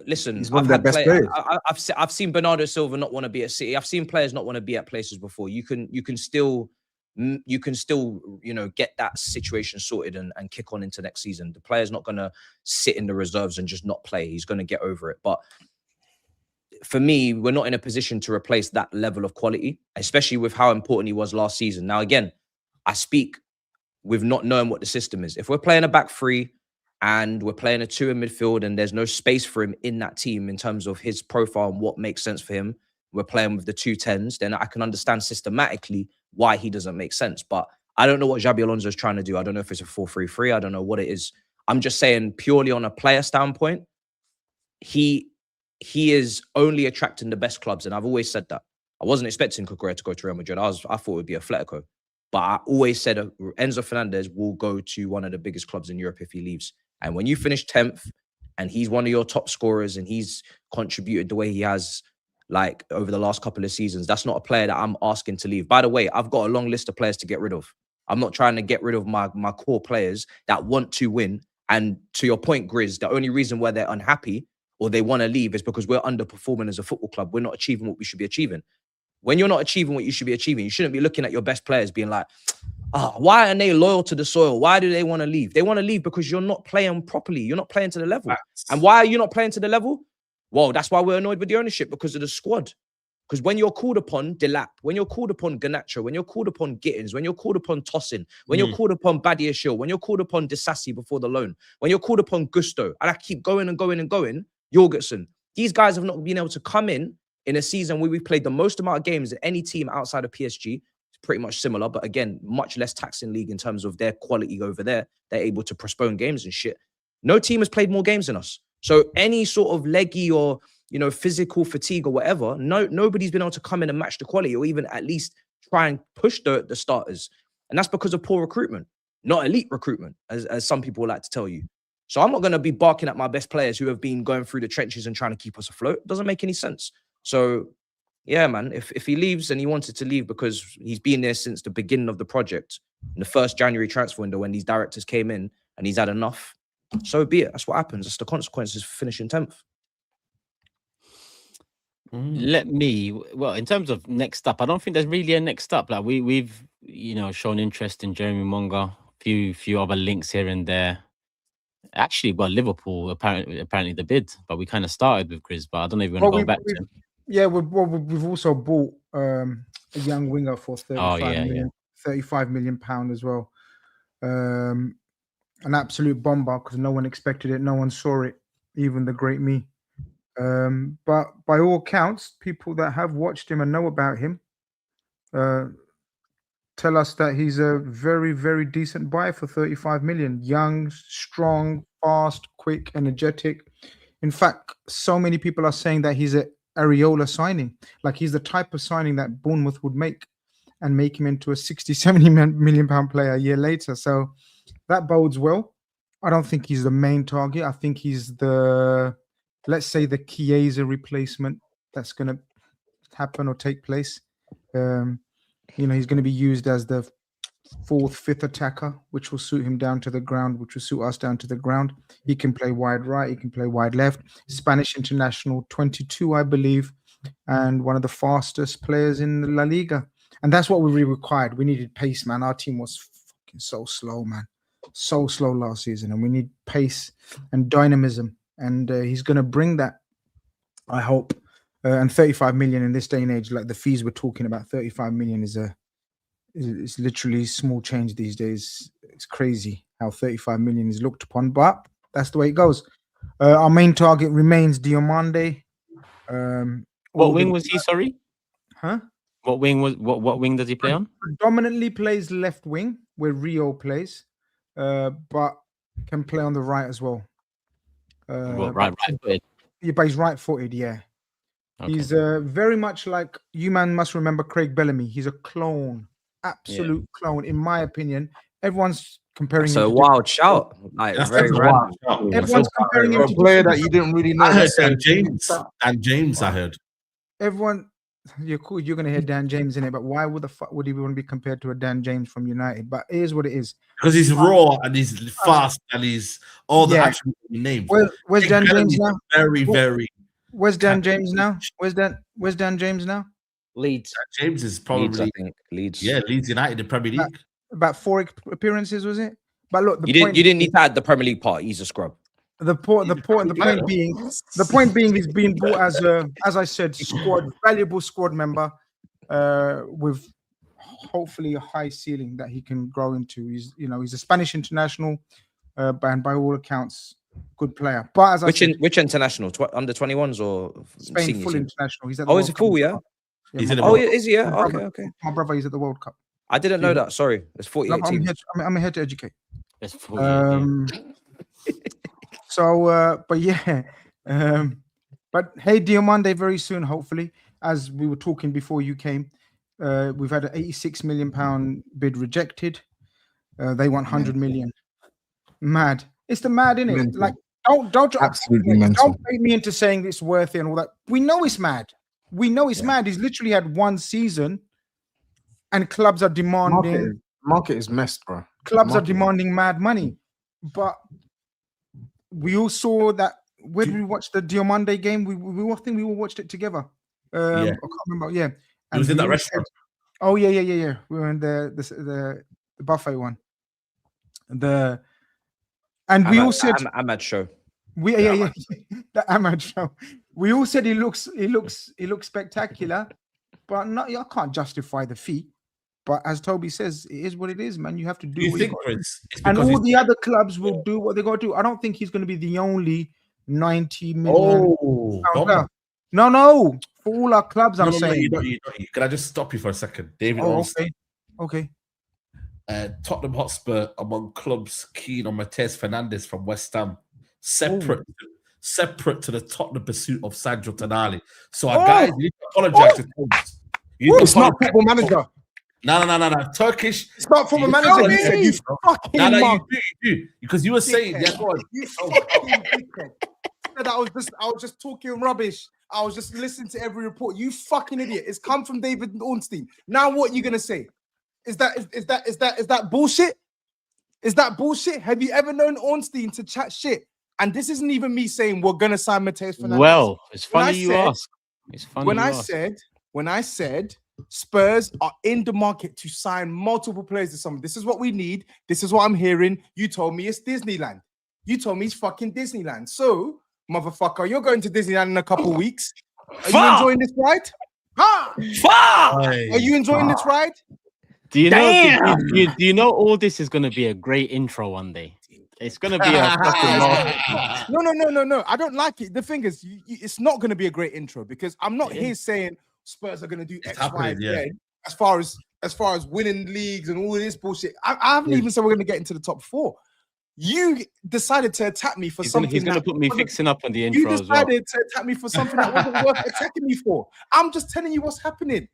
Listen, he's one of their best players. I've seen Bernardo Silva not want to be at City. I've seen players not want to be at places before. You can still get that situation sorted and kick on into next season. The player's not going to sit in the reserves and just not play. He's going to get over it. But for me, we're not in a position to replace that level of quality, especially with how important he was last season. Now, again, I speak with not knowing what the system is. If we're playing a back 3 and we're playing a 2 in midfield and there's no space for him in that team in terms of his profile and what makes sense for him, we're playing with the 2 10s, then I can understand systematically why he doesn't make sense. But I don't know what Xabi Alonso is trying to do. I don't know if it's a 4-3-3. I don't know what it is. I'm just saying purely on a player standpoint, he is only attracting the best clubs. And I've always said that. I wasn't expecting Cucurella to go to Real Madrid. I thought it would be Atletico. But I always said Enzo Fernandez will go to one of the biggest clubs in Europe if he leaves. And when you finish 10th and he's one of your top scorers and he's contributed the way he has like over the last couple of seasons, that's not a player that I'm asking to leave. By the way, I've got a long list of players to get rid of. I'm not trying to get rid of my core players that want to win. And to your point, Grizz, the only reason why they're unhappy or they want to leave is because we're underperforming as a football club. We're not achieving what we should be achieving. When you're not achieving what you should be achieving, you shouldn't be looking at your best players being like, why aren't they loyal to the soil? Why do they want to leave? They want to leave because you're not playing properly. You're not playing to the level. And why are you not playing to the level? Well, that's why we're annoyed with the ownership, because of the squad. Because when you're called upon Delap, when you're called upon Garnacho, when you're called upon Gittins, when you're called upon Tosin, when you're called upon Badia Shil, when you're called upon Disassi before the loan, when you're called upon Gusto, and I keep going and going and going, Jorgensen, these guys have not been able to come in a season where we've played the most amount of games than any team outside of PSG. It's pretty much similar, but again, much less taxing league in terms of their quality over there. They're able to postpone games and shit. No team has played more games than us. So any sort of leggy or physical fatigue or whatever, nobody's been able to come in and match the quality or even at least try and push the starters. And that's because of poor recruitment, not elite recruitment, as some people like to tell you. So I'm not going to be barking at my best players who have been going through the trenches and trying to keep us afloat. It doesn't make any sense. So yeah, man, if he leaves and he wanted to leave because he's been there since the beginning of the project, in the first January transfer window when these directors came in and he's had enough, so be it. That's what happens. That's the consequences for finishing 10th. In terms of next up, I don't think there's really a next up. Like we've shown interest in Jeremy Monga, few other links here and there. Actually, well, Liverpool apparently the bid, but we kind of started with Grizz, but I don't know if we're gonna go back to him. Yeah, we've also bought a young winger for 35 million pound as well. An absolute bomber because no one expected it, no one saw it, even the great me. But by all accounts, people that have watched him and know about him tell us that he's a very, very decent buy for 35 million. Young, strong, fast, quick, energetic. In fact, so many people are saying that he's a Areola signing. Like he's the type of signing that Bournemouth would make. and make him into a 60, 70 million pound player a year later. So that bodes well. I don't think he's the main target. I think he's the, let's say, the Chiesa replacement that's going to happen or take place. You know, he's going to be used as the 4th, 5th attacker, which will suit him down to the ground, which will suit us down to the ground. He can play wide right, he can play wide left. Spanish international, 22, I believe, and one of the fastest players in La Liga. And that's what we really required. We needed pace, man. Our team was fucking so slow, man. So slow last season, and we need pace and dynamism. And he's going to bring that, I hope. And 35 million in this day and age, like the fees we're talking about, 35 million is literally small change these days. It's crazy how 35 million is looked upon, but that's the way it goes. Our main target remains Diomande. What wing was he? Sorry, huh? What wing does he play on? Predominantly plays left wing, where Rio plays, but can play on the right as well. Right-footed. Yeah, but he's right-footed. Yeah. Okay. He's very much like, you man must remember Craig Bellamy. He's a clone, absolute clone, in my opinion. Everyone's comparing So him to wild shout, like very random. everyone's comparing him A to player that you didn't really know. I heard Dan James. Dan James, I heard. everyone. You're cool. You're gonna hear Dan James in it, but why would the fuck would he want to be compared to a Dan James from United? But it is what it is. Because he's raw and he's fast and he's all the attributes he named. Where's Dan James now? Very. Where's Dan James now? Where's Dan James now? Leeds. Dan James is probably Leeds, I think. Leeds. Yeah, Leeds United in Premier League. About 4 appearances, was it? But look, You didn't need to add the Premier League part. He's a scrub. The point being, he's being bought as a, as I said, valuable squad member, with hopefully a high ceiling that he can grow into. He's a Spanish international, and by all accounts, good player. But as I said, Which international? Under 21s or Spain seniors? full international. He's at the Oh, World is it Cup. full? Yeah. He's in the Oh, World is he? Yeah. My Okay. brother- Okay. My brother is at the World Cup. I didn't know that. Sorry, it's 48 teams. I'm here to educate. That's 48, But yeah, but hey, Diomande very soon, hopefully. As we were talking before you came, we've had an 86 million pound bid rejected. They want 100 million. Mad. It's the mad, innit? Mental. Like, don't Absolutely mental. don't bait me into saying it's worthy and all that. We know it's mad. We know it's mad. He's literally had one season, and clubs are demanding. Market is messed, bro. Clubs are demanding mad money, but we all saw that. Where did we watch the Diomande game? We I think we all watched it together. I can't remember. Yeah, He was in we that all restaurant. said- oh yeah. We were in the buffet one. We all said Ahmad show. the Ahmad show. We all said he looks spectacular, but not. I can't justify the fee. But as Toby says, it is what it is, man. You have to do. You what think, you gotta Prince? do. And all the other clubs will do what they got to do. I don't think he's going to be the only 90 million. pound player. No. For all our clubs, I'm saying. You don't. Can I just stop you for a second, David? Okay. Tottenham Hotspur among clubs keen on Mateus Fernandes from West Ham, separate to the Tottenham pursuit of Sandro Tonali. So, guys, you need to apologize to Tones. It's not Football Manager. No. Turkish. It's not Football Manager. You said you fucking No, you do. Because you were saying, yeah, go on. You fucking dickhead. I was just talking rubbish. I was just listening to every report. You fucking idiot. It's come from David Ornstein. Now what you gonna say? Is that bullshit? Is that bullshit? Have you ever known Ornstein to chat shit? And this isn't even me saying we're gonna sign Mateus Fernandes. Well, it's funny you ask. It's funny When I said Spurs are in the market to sign multiple players this summer. This is what we need. This is what I'm hearing. You told me it's Disneyland. You told me it's fucking Disneyland. So, motherfucker, you're going to Disneyland in a couple weeks. Are you enjoying this ride? Are you enjoying this ride? Do you know? Do you know all this is going to be a great intro one day? It's going to be a fucking No. I don't like it. The thing is, it's not going to be a great intro because I'm not here saying Spurs are going to do X, Y, Z. As far as winning leagues and all this bullshit, I haven't even said we're going to get into the top 4. You decided to attack me for something. He's going to put me fixing up on the intro as well. You decided to attack me for something that wasn't worth attacking me for. I'm just telling you what's happening.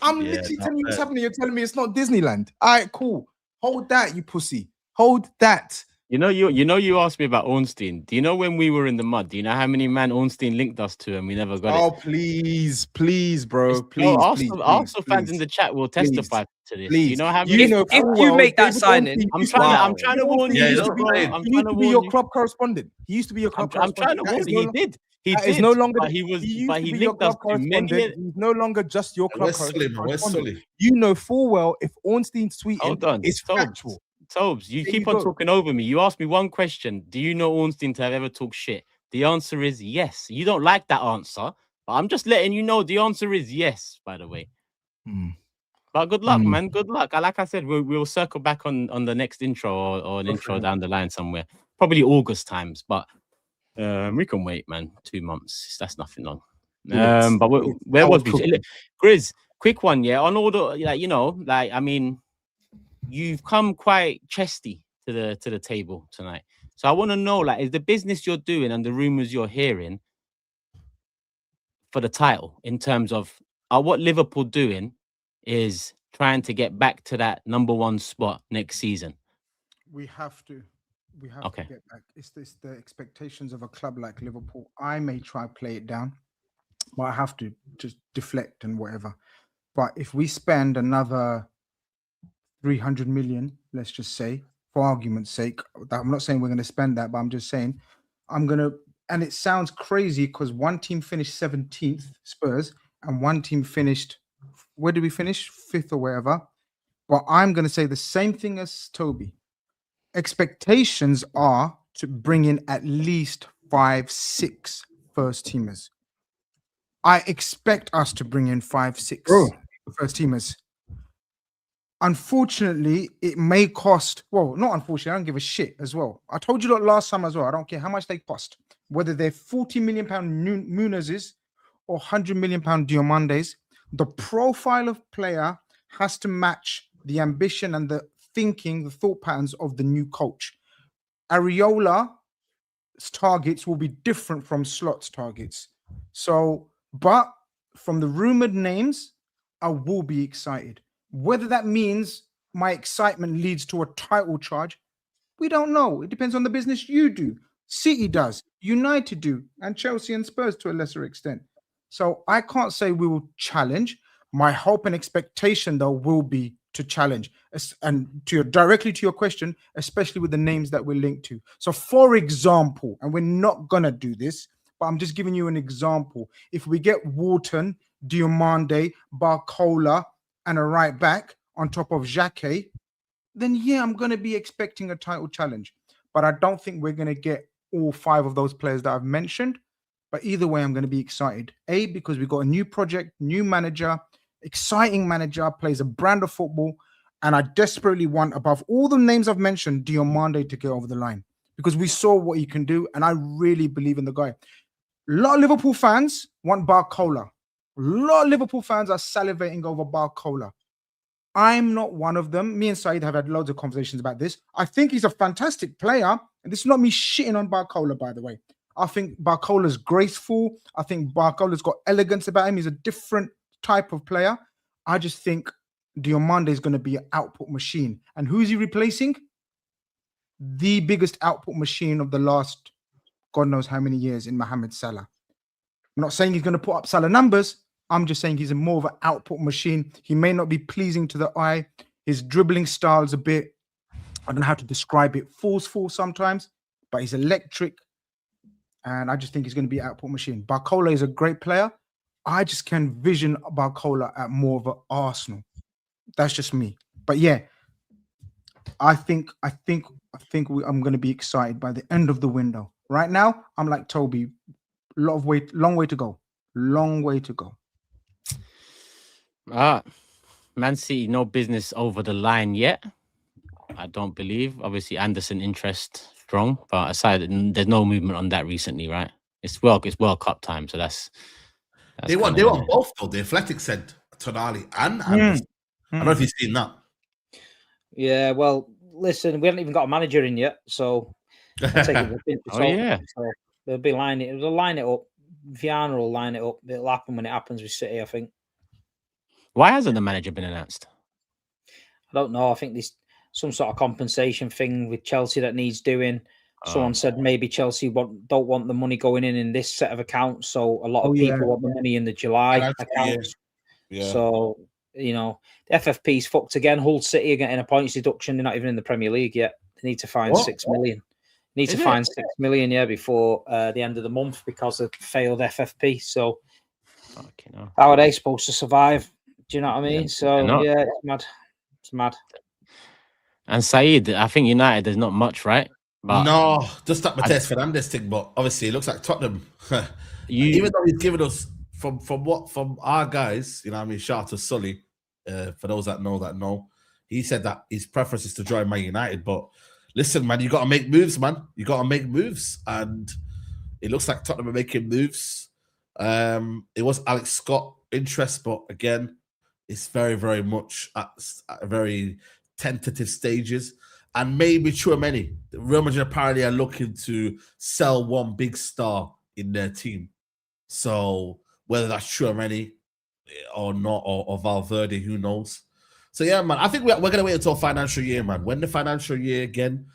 I'm Yeah, literally not telling you what's bad. happening. You're telling me it's not Disneyland. All right, cool. Hold that, you pussy. Hold that. You asked me about Ornstein. Do you know when we were in the mud? Do you know how many man Ornstein linked us to and we never got Oh, it? please, please, bro. No, Please, Arsenal fans in please, the chat will testify to this. Do you please. know how You many? know If full you well make that David signing, Ornstein I'm used trying to. to- I'm trying to David warn you. Ornstein Yeah, used he's to be, not playing. I'm he trying used to to be warn your you. club correspondent. He used to be your club I'm trying correspondent. to That warn is you. no He lo- did. He that did. is no longer. But he was. He used But to he be your linked us club to many. correspondent. He's no longer just your club Where's Sully, man? Where's correspondent. Sully? You know full well if Ornstein's tweeting Hold on, is Tobes. factual. Tobes, you There keep you on go. talking over me. You asked me one question. Do you know Ornstein to have ever talked shit? The answer is yes. You don't like that answer, but I'm just letting you know the answer is yes, by the way. But good luck, man. Good luck. Like I said, we'll circle back on the next intro or an intro down the line somewhere. Probably August times, but we can wait, man. 2 months. That's nothing long. But where was we? Look, Grizz, quick one, yeah. On all the, like, you know, like, I mean, you've come quite chesty to the table tonight. So I want to know, like, is the business you're doing and the rumors you're hearing for the title in terms of what Liverpool doing is trying to get back to that #1 spot next season? We have to. We have Okay. to get back. It's the expectations of a club like Liverpool. I may try play it down, but I have to just deflect and whatever. But if we spend another 300 million, let's just say, for argument's sake, I'm not saying we're going to spend that, but I'm just saying and it sounds crazy because one team finished 17th, Spurs, and one team finished, where did we finish? 5th or wherever. But I'm going to say the same thing as Toby. Expectations are to bring in at least 5-6 first teamers. I expect us to bring in 5-6 first teamers. Unfortunately, it may cost, well, not unfortunately, I don't give a shit as well. I told you lot last time as well, I don't care how much they cost, whether they're 40 million pound Munez's or 100 million pound Diamandes, the profile of player has to match the ambition and the thinking, the thought patterns of the new coach. Areola's targets will be different from Slot's targets. So, but from the rumored names, I will be excited. Whether that means my excitement leads to a title charge, we don't know. It depends on the business you do. City does, United do, and Chelsea and Spurs to a lesser extent. So I can't say we will challenge. My hope and expectation, though, will be to challenge. And directly to your question, especially with the names that we're linked to. So, for example, and we're not going to do this, but I'm just giving you an example. If we get Wharton, Diomande, Barcola, and a right back on top of Xhaka, then yeah, I'm going to be expecting a title challenge. But I don't think we're going to get all 5 of those players that I've mentioned. But either way, I'm going to be excited. A, because we've got a new project, new manager, exciting manager, plays a brand of football. And I desperately want, above all the names I've mentioned, Diomande to get over the line. Because we saw what he can do. And I really believe in the guy. A lot of Liverpool fans want Barcola. A lot of Liverpool fans are salivating over Barcola. I'm not one of them. Me and Saeed have had loads of conversations about this. I think he's a fantastic player. And this is not me shitting on Barcola, by the way. I think Barcola's graceful. I think Barcola's got elegance about him. He's a different type of player. I just think Diomande is going to be an output machine. And who's he replacing? The biggest output machine of the last God knows how many years in Mohamed Salah. I'm not saying he's going to put up Salah numbers. I'm just saying he's more of an output machine. He may not be pleasing to the eye. His dribbling style is a bit, I don't know how to describe it, forceful sometimes, but he's electric. And I just think he's going to be an output machine. Barcola is a great player. I just can vision Barcola at more of an Arsenal. That's just me. But yeah, I think I'm going to be excited by the end of the window. Right now, I'm like Toby, long way to go. Long way to go. Man City, no business over the line yet. I don't believe. Obviously, Anderson interest strong, but aside, there's no movement on that recently, right? It's World Cup time, so that's they want both though. The Athletic said Tonali and Anderson. I don't know if you've seen that. Yeah, well, listen, we haven't even got a manager in yet, so I'll take it with a pinch of salt. Yeah. So they'll line it up. Viana will line it up. It'll happen when it happens with City, I think. Why hasn't the manager been announced? I don't know. I think there's some sort of compensation thing with Chelsea that needs doing. Someone said maybe Chelsea don't want the money going in this set of accounts, so a lot of people want the money in the July accounts. Yeah. So, you know, the FFP's fucked again. Hull City are getting a points deduction. They're not even in the Premier League yet. They need to find 6 million. Need to find 6 million, before the end of the month because of failed FFP. So, how are they supposed to survive? Do you know what I mean? So, yeah, it's mad. It's mad. And SAEED, I think United, there's not much, right? But no, just that Mateus Fernandes thing, but obviously it looks like Tottenham. Even though he's given us from our guys, you know what I mean, shout out to Sully, for those that know, he said that his preference is to join Man United. But listen, man, you got to make moves, man. You got to make moves. And it looks like Tottenham are making moves. It was Alex Scott interest, but again, it's very, very much at very tentative stages. And maybe Tchouaméni. Real Madrid apparently are looking to sell one big star in their team. So whether that's Tchouaméni or not, or Valverde, who knows? So yeah, man, I think we're going to wait until financial year, man. When the financial year again,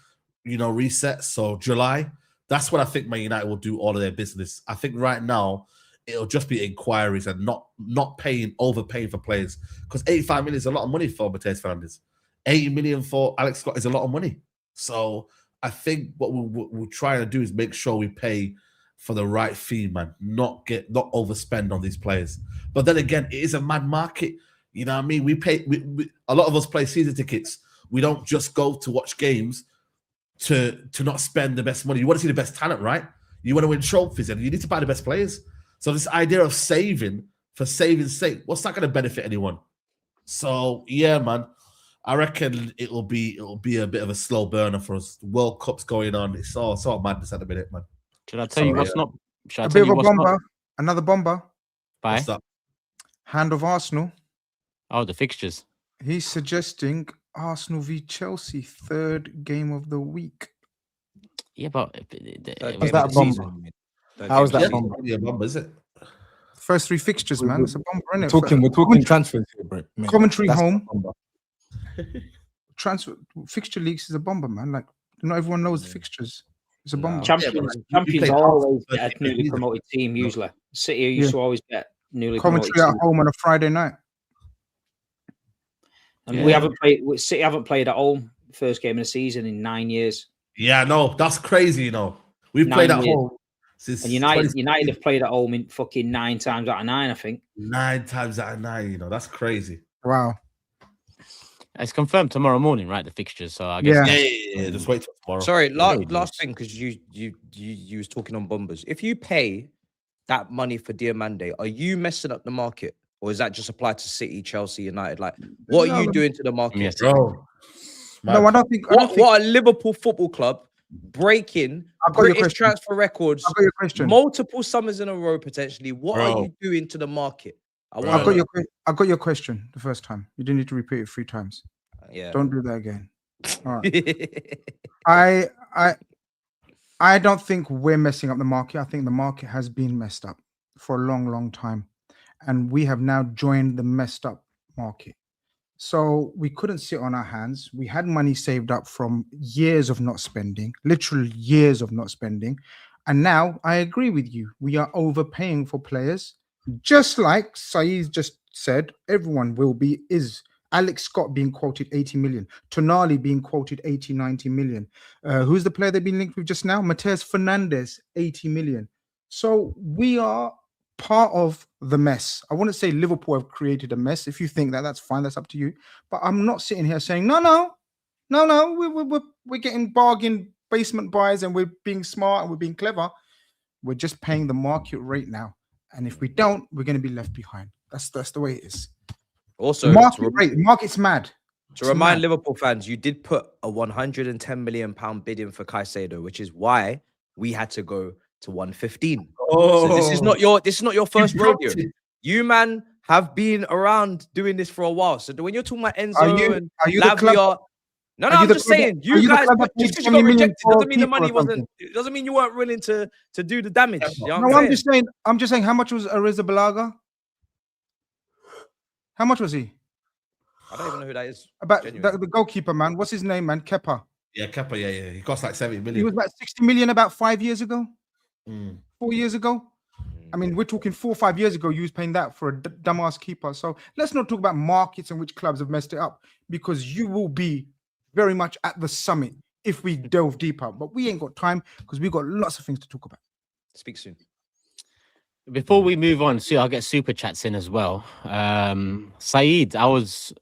you know, resets, so July, that's when I think Man United will do all of their business. I think right now, it'll just be inquiries and not overpaying for players. Because 85 million is a lot of money for Mateus Fernandes. 80 million for Alex Scott is a lot of money. So I think what we'll try to do is make sure we pay for the right fee, man. Not overspend on these players. But then again, it is a mad market. You know what I mean? We pay. A lot of us play season tickets. We don't just go to watch games to not spend the best money. You want to see the best talent, right? You want to win trophies, and you need to buy the best players. So this idea of saving for saving's sake, what's that going to benefit anyone? So yeah, man. I reckon it'll be a bit of a slow burner for us. World Cup's going on. It's all madness at the minute, man. Should I tell you what's not? Should I A tell bit you of a what's bomber. not? Another bomber. Bye. What's that? Hand of Arsenal. Oh, the fixtures. He's suggesting Arsenal v Chelsea, 3rd game of the week. Yeah, but Was that a bomber? How was that bomber? A bomber, is it? First 3 fixtures, man. It's a bomber, isn't it? We're talking transfers here, bro. Man. Commentary That's home. a bomber. Transfer fixture leagues is a bomber, man. Like, not everyone knows the fixtures. It's a bomber. Champions always get a newly promoted team, usually. City used to always get newly promoted Commentary at team. home on a Friday night. And we haven't played. City haven't played at home first game of the season in 9 years. Yeah, no, that's crazy. You know, we've played at home since. And United have played at home in fucking 9 times out of 9, I think. 9 times out of 9. You know, that's crazy. Wow. It's confirmed tomorrow morning, right? The fixtures. So I guess. Yeah. Just wait till tomorrow. Sorry, last thing, because you was talking on bombers. If you pay that money for Diamande, are you messing up the market, or is that just applied to City, Chelsea, United? Like, what are you doing to the market? Yes. Bro. No, I don't think. What a Liverpool Football Club breaking British transfer records, multiple summers in a row potentially. What are you doing to the market? I got your question the first time. You didn't need to repeat it 3 times. Yeah. Don't do that again. All right. I don't think we're messing up the market. I think the market has been messed up for a long, long time. And we have now joined the messed up market. So we couldn't sit on our hands. We had money saved up from years of not spending, literally years of not spending. And now I agree with you. We are overpaying for players. Just like Saeed just said, everyone is Alex Scott being quoted 80 million, Tonali being quoted 80, 90 million. Who's the player they've been linked with just now? Mateus Fernandes, 80 million. So we are part of the mess. I wouldn't say Liverpool have created a mess. If you think that, that's fine. That's up to you. But I'm not sitting here saying, no. We're getting bargain basement buys and we're being smart and we're being clever. We're just paying the market rate now. And if we don't, we're going to be left behind. That's the way it is. Also, market's mad. To remind Liverpool fans, you did put a £110 million bid in for Caicedo, which is why we had to go to 115. So this is not your first rodeo. You man have been around doing this for a while. So when you're talking about Enzo and Lavia, I'm just saying, you guys, just because you got rejected doesn't mean the money wasn't. It doesn't mean you weren't willing to do the damage. You know I'm just saying. How much was Arrizabalaga? How much was he? I don't even know who that is. About Genuinely. the goalkeeper, man. What's his name, man? Kepa. Yeah, Kepa, yeah. He cost like 70 He million. was about 60 million about 5 years ago, Mm. 4 years ago. I mean, we're talking 4 or 5 years ago. You was paying that for a dumbass keeper. So let's not talk about markets and which clubs have messed it up, because you will be very much at the summit if we delve deeper. But we ain't got time because we've got lots of things to talk about. Speak soon. Before we move on, see, I'll get super chats in as well. Saeed, I was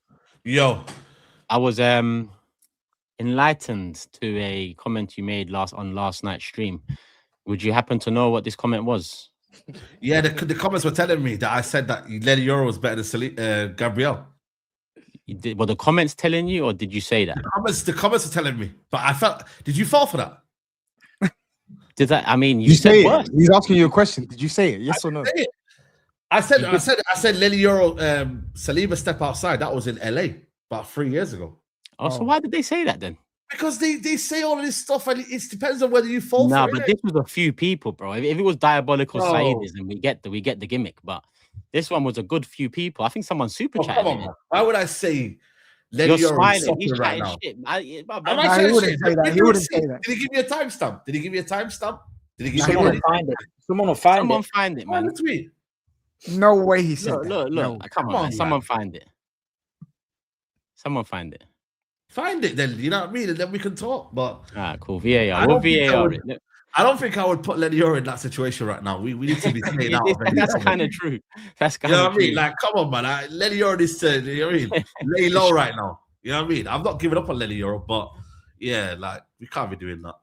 enlightened to a comment you made last night's stream. Would you happen to know what this comment was? Yeah, the comments were telling me that I said that Lenny Euro was better than Gabriel. Were the comments telling you, or did you say that? The comments were telling me, but I felt. Did you fall for that? Did that? I mean, You said say what? it. He's asking you a question. Did you say it? Yes or no? I said Lenny Euro, Saliba step outside. That was in LA about 3 years ago. Oh, so why did they say that then? Because they say all of this stuff, and it depends on whether you fall No, for it. but this was a few people, bro. If it was diabolical No. Saeedism, we get the gimmick. But this one was a good few people. I think someone super chatted. Come on, man. Why would I say Lenny You're Euro is smiling. He's soccer right chatting now? shit. Am Nah, I he saying wouldn't shit? say that. He wouldn't say that. Did he give me a timestamp? Did he give me a timestamp? Did he give Someone me will find it. Someone will find Someone it. find it, man? man. Tweet. No way he said Look, that. look. No. Come on, man. Someone find it. Someone find it. Find it then, you know what I mean? And then we can talk. But All right, cool. VAR. I We'll don't think I VAR would- it. I don't think I would put Lenny Euro in that situation right now. We need to be staying out of it. That's kind of true. That's You kind know of what I true. mean? Like, come on, man. Lenny Euro needs to, you know what I mean? Lay low right now. You know what I mean? I'm not giving up on Lenny Euro, but yeah, like, we can't be doing that.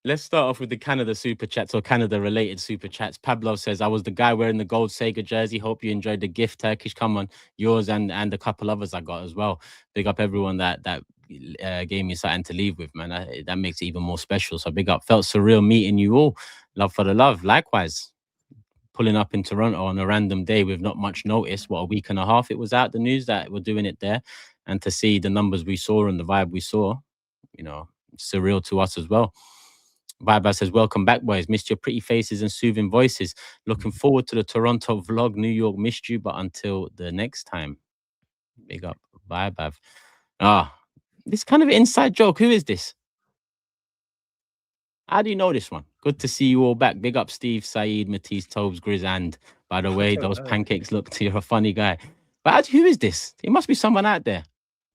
Let's start off with the Canada super chats or Canada related super chats. Pablo says, I was the guy wearing the gold Sega jersey. Hope you enjoyed the gift, Turkish. Come on, yours and a couple others I got as well. Big up everyone that gave me something to leave with, man. That makes it even more special. So big up. Felt surreal meeting you all. Love for the love. Likewise, pulling up in Toronto on a random day with not much notice. What, a week and a half it was out, the news that we're doing it there. And to see the numbers we saw and the vibe we saw, you know, surreal to us as well. Vibe says, welcome back, boys. Missed your pretty faces and soothing voices. Looking forward to the Toronto vlog. New York missed you, but until the next time. Big up, Vibe. This kind of inside joke. Who is this? How do you know this one? Good to see you all back. Big up, Steve, Saeed, Matisse, TOBS, GRIZZ, and by the way, those pancakes look. You're a funny guy. But who is this? It must be someone out there.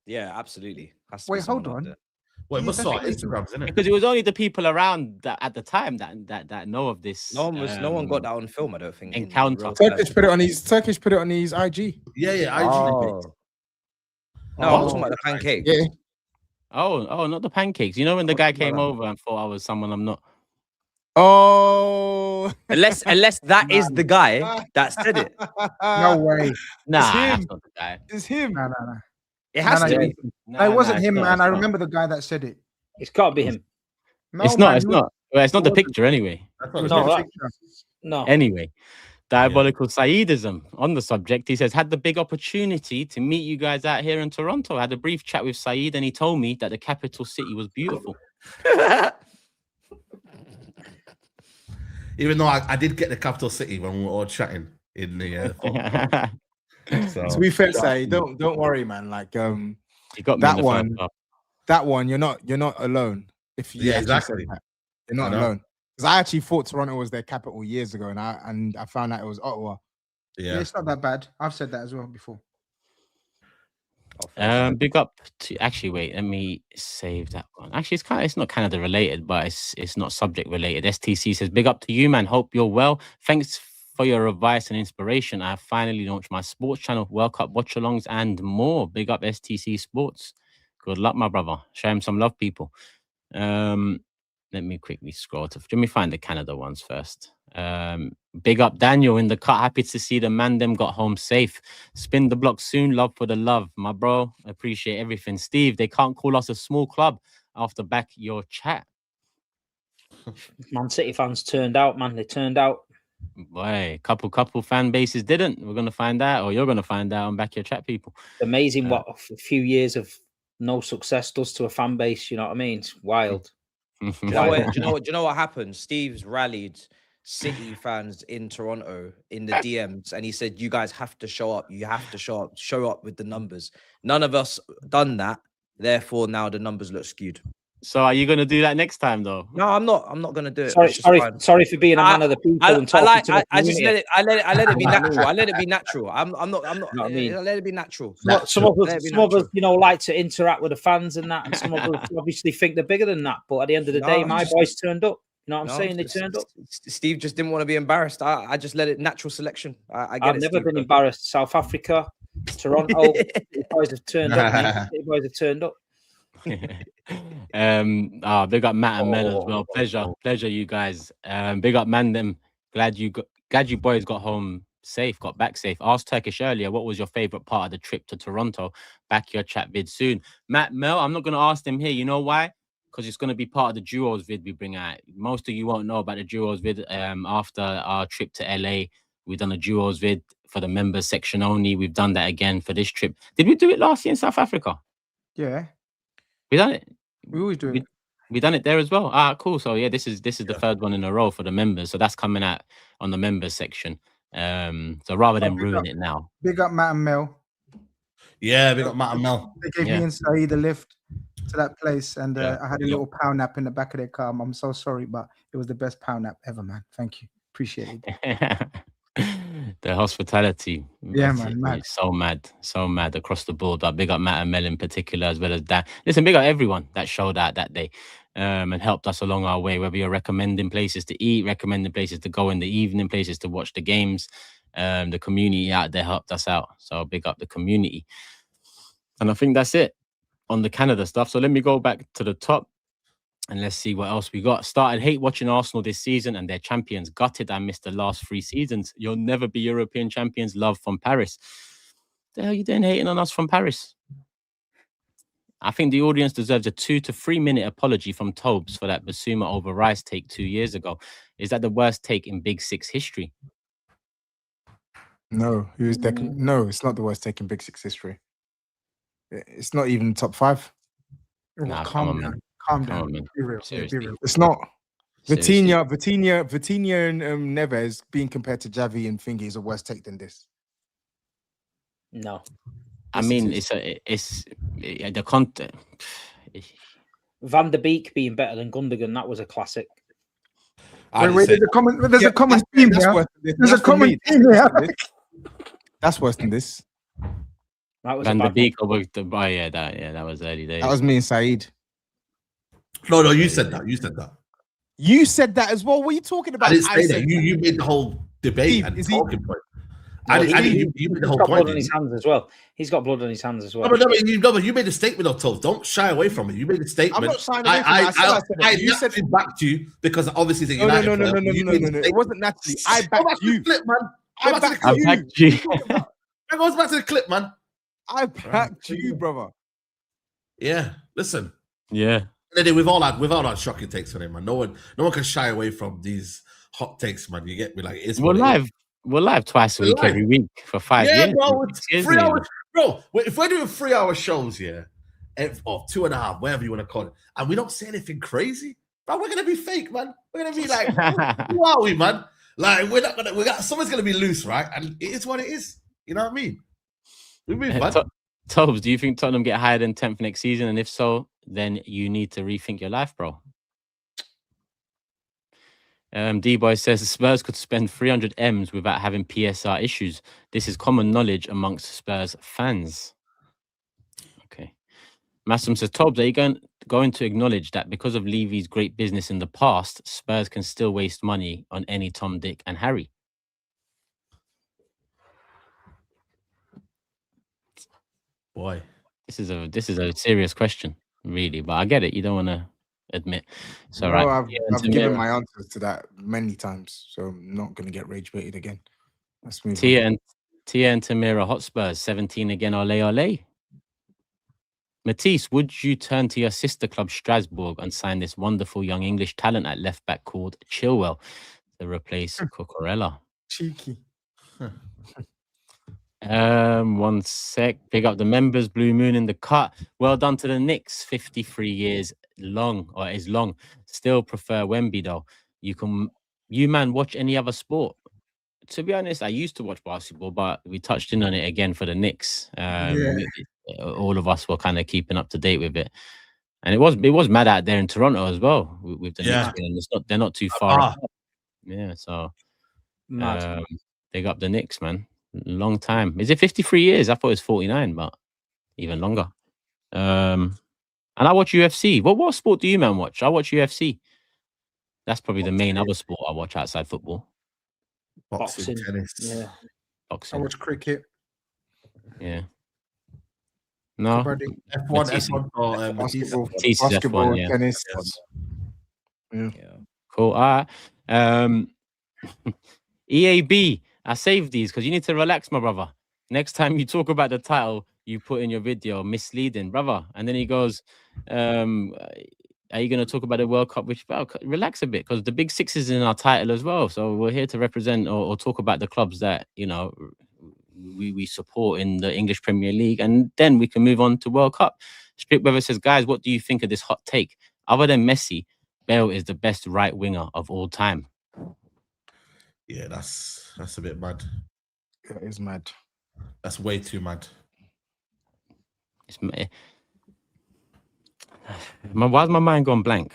Yeah, absolutely. Wait, hold on. Well, it must start Instagram, isn't it? Because it was only the people around that at the time that know of this. No one got that on film, I don't think. Encounter. Turkish put it on his IG. Yeah, IG. No, I'm talking about the pancake. Yeah. Oh, not the pancakes. You know when the guy came over and thought I was someone I'm not. Oh, Unless that is the guy that said it. No way. Nah, him. that's not the guy. It's him. No. It has to be. No, it wasn't it's him, not, man. it's I not. remember the guy that said it. It's got to be him. No, It's man, not. It's not. Well, it's not the picture anyway. That's It was not No, not a that- picture. No. Anyway, diabolical Saeedism on the subject. He says, had the big opportunity to meet you guys out here in Toronto. I had a brief chat with Saeed and he told me that the capital city was beautiful. Even though I did get the capital city when we were all chatting in the. So, To be fair, say don't worry, man. Like You got me that in the one. first half. that one, you're not alone. If you Yeah, actually said exactly. that. You're not I know. alone. Because I actually thought Toronto was their capital years ago, and I found out it was Ottawa. Yeah, yeah. it's not that bad. I've said that as well before. Big up to actually wait, let me save that one. Actually, it's not Canada related, but it's not subject related. STC says, big up to you, man. Hope you're well. Thanks for your advice and inspiration. I have finally launched my sports channel, World Cup watch alongs and more. Big up STC Sports. Good luck, my brother. Show him some love, people. Let me quickly scroll to. Let me find the Canada ones first. Big up Daniel in the cut. Happy to see the man them got home safe. Spin the block soon. Love for the love, my bro. Appreciate everything. Steve, they can't call us a small club after back your chat. Man City fans turned out, man. They turned out. Boy, couple fan bases didn't. We're gonna find out, or you're gonna find out on back your chat, people. Amazing what a few years of no success does to a fan base. You know what I mean? It's wild. Do you know what happened? Steve's rallied City fans in Toronto in the DMs, and he said, "You guys have to show up. You have to show up with the numbers." None of us done that. Therefore, now the numbers look skewed. So are you going to do that next time, though? No, I'm not. I'm not going to do it. Sorry for being a man of the people and talking to the I just community. I let it be natural. I let it be natural. I'm not. You know what I mean? I let it be natural. Some of us, you know, like to interact with the fans and that, and some of us obviously think they're bigger than that. But at the end of the day, my boys turned up. You know what I'm saying? They turned up. Steve just didn't want to be embarrassed. I just let it natural selection. I've never been embarrassed. South Africa, Toronto, the boys have turned up. The boys have turned up. Big up Matt and Mel as well. Pleasure, you guys. Big up man them. Glad you boys got home safe, got back safe. Asked Turkish earlier, what was your favorite part of the trip to Toronto? Back your chat vid soon. Matt, Mel, I'm not gonna ask them here. You know why? Because it's gonna be part of the duos vid we bring out. Most of you won't know about the duos vid. After our trip to LA, we've done a duos vid for the members section only. We've done that again for this trip. Did we do it last year in South Africa? Yeah, we done it. We always do it. We done it there as well. Ah, cool. So yeah, this is the third one in a row for the members. So that's coming out on the members section. So rather than ruin it now. Big up Matt and Mel. Yeah, big up Matt and Mel. They gave me and SAEED a lift to that place, and I had a little power nap in the back of their car. I'm so sorry, but it was the best power nap ever, man. Thank you. Appreciate it. The hospitality, yeah, man, mad. So mad across the board. But big up Matt and Mel in particular, as well as that. Listen, big up everyone that showed out that day and helped us along our way, whether you're recommending places to eat, recommending places to go in the evening, places to watch the games. The community out there helped us out, so big up the community. And I think that's it on the Canada stuff. So let me go back to the top and let's see what else we got. Started hate watching Arsenal this season and their champions. Gutted I missed the last 3 seasons. You'll never be European champions. Love from Paris. The hell you doing hating on us from Paris? I think the audience deserves a 2 to 3 minute apology from TOBS for that Basuma over Rice take 2 years ago. Is that the worst take in Big Six history? No, no, it's not the worst take in Big Six history. It's not even top 5. Nah, calm down. Calm down. Man. Be real. Seriously. Be real. It's not. Vitinha and Neves being compared to Javi and Thingy is a worse take than this. No. I mean, it's the content. Van der Beek being better than Gundogan, that was a classic. Wait, there's a common theme here. There's a common theme here. That's worse than this. That was Van der Beek that was early days. That was me and SAEED. No, you said that. You said that. You said that as well. What are you talking about? I didn't say that. You made the whole debate and talking point. You made the whole point. Blood on his hands as well. He's got blood on his hands as well. No, but you made a statement of TOBS. Don't shy away from it. You made a statement. I'm not shying away from it. I said it back to you because obviously the United. No. It wasn't naturally. I backed you, clip, man. I backed you. It goes back to the clip, man. I backed you, brother. Yeah, listen. Yeah. We've all had shocking takes on him, man. No one can shy away from these hot takes, man. You get me? Like we're live twice a week, every week for 5 years. Yeah, bro. 3 hours, bro. If we're doing 3-hour shows, yeah, or 2.5, whatever you want to call it, and we don't say anything crazy, bro, we're gonna be fake, man. We're gonna be like, who are we, man? Like someone's gonna be loose, right? And it is what it is. You know what I mean? We move, man. TOBS, do you think Tottenham get higher than 10th next season? And if so, then you need to rethink your life, bro. D-Boy says the Spurs could spend 300 M's without having PSR issues. This is common knowledge amongst Spurs fans. Okay. Massam says, TOBS, are you going to acknowledge that because of Levy's great business in the past, Spurs can still waste money on any Tom, Dick and Harry? Boy, this is a serious question, really, but I get it. You don't want to admit. So no, right, I've given my answers to that many times, so I'm not going to get rage baited again. Let's move Tia and Tamira Hotspurs 17 again. Ole. Matisse, would you turn to your sister club Strasbourg and sign this wonderful young English talent at left back called Chilwell to replace Cucurella? Cheeky. 1 sec. Pick up the members. Blue Moon in the cut. Well done to the Knicks. 53 years long, or is long. Still prefer Wemby though. You can you man watch any other sport? To be honest, I used to watch basketball, but we touched in on it again for the Knicks. All of us were kind of keeping up to date with it, and it was mad out there in Toronto as well with the Knicks. And they're not too far apart. Yeah, so they got the Knicks, man. Long time. Is it 53 years? I thought it was 49, but even longer. And I watch UFC. What sport do you man watch? I watch UFC. That's probably the main other sport I watch outside football. Boxing, tennis. Yeah. Boxing. I watch cricket. Yeah. No. F1 basketball, F1, tennis. Yeah. Cool. All right. EAB, I saved these because you need to relax, my brother. Next time you talk about the title, you put in your video misleading, brother. And then he goes, are you going to talk about the World Cup? Which, well, relax a bit, because the Big Six is in our title as well. So we're here to represent or talk about the clubs that, you know, we support in the English Premier League. And then we can move on to World Cup. Strip Weather says, guys, what do you think of this hot take? Other than Messi, Bale is the best right winger of all time. Yeah, that's a bit mad. Yeah, it is mad. That's way too mad. Why's my mind gone blank?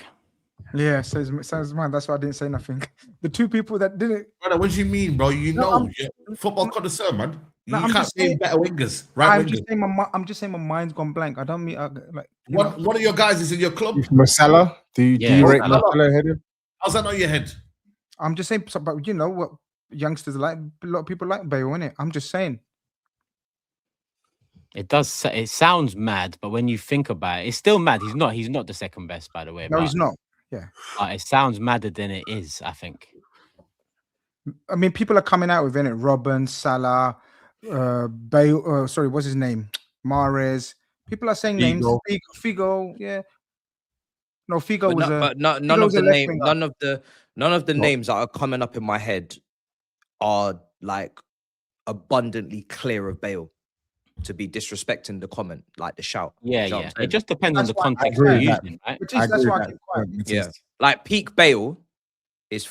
Yeah, says man. That's why I didn't say nothing. The two people that did it. Brother, what do you mean, bro? You know, football connoisseur, man. You can't say better wingers, right? I'm just saying my mind's gone blank. I don't mean like. One of your guys is in your club. Salah? Do you rate Salah ahead of? How's that not your head? I'm just saying, but you know what youngsters like. A lot of people like Bale, innit? I'm just saying. It does. It sounds mad, but when you think about it, it's still mad. He's not the second best, by the way. No, he's not. Yeah. But it sounds madder than it is, I think. I mean, people are coming out with it. Robin, Salah, Bale. Sorry, what's his name? Mahrez. People are saying names. Figo. Yeah. No, Figo was but none of the names that are coming up in my head are like abundantly clear of Bale. To be disrespecting the comment, like the shout. Yeah. It just depends on the context you're using, right? That's why I keep quiet. Yeah. Like peak Bale is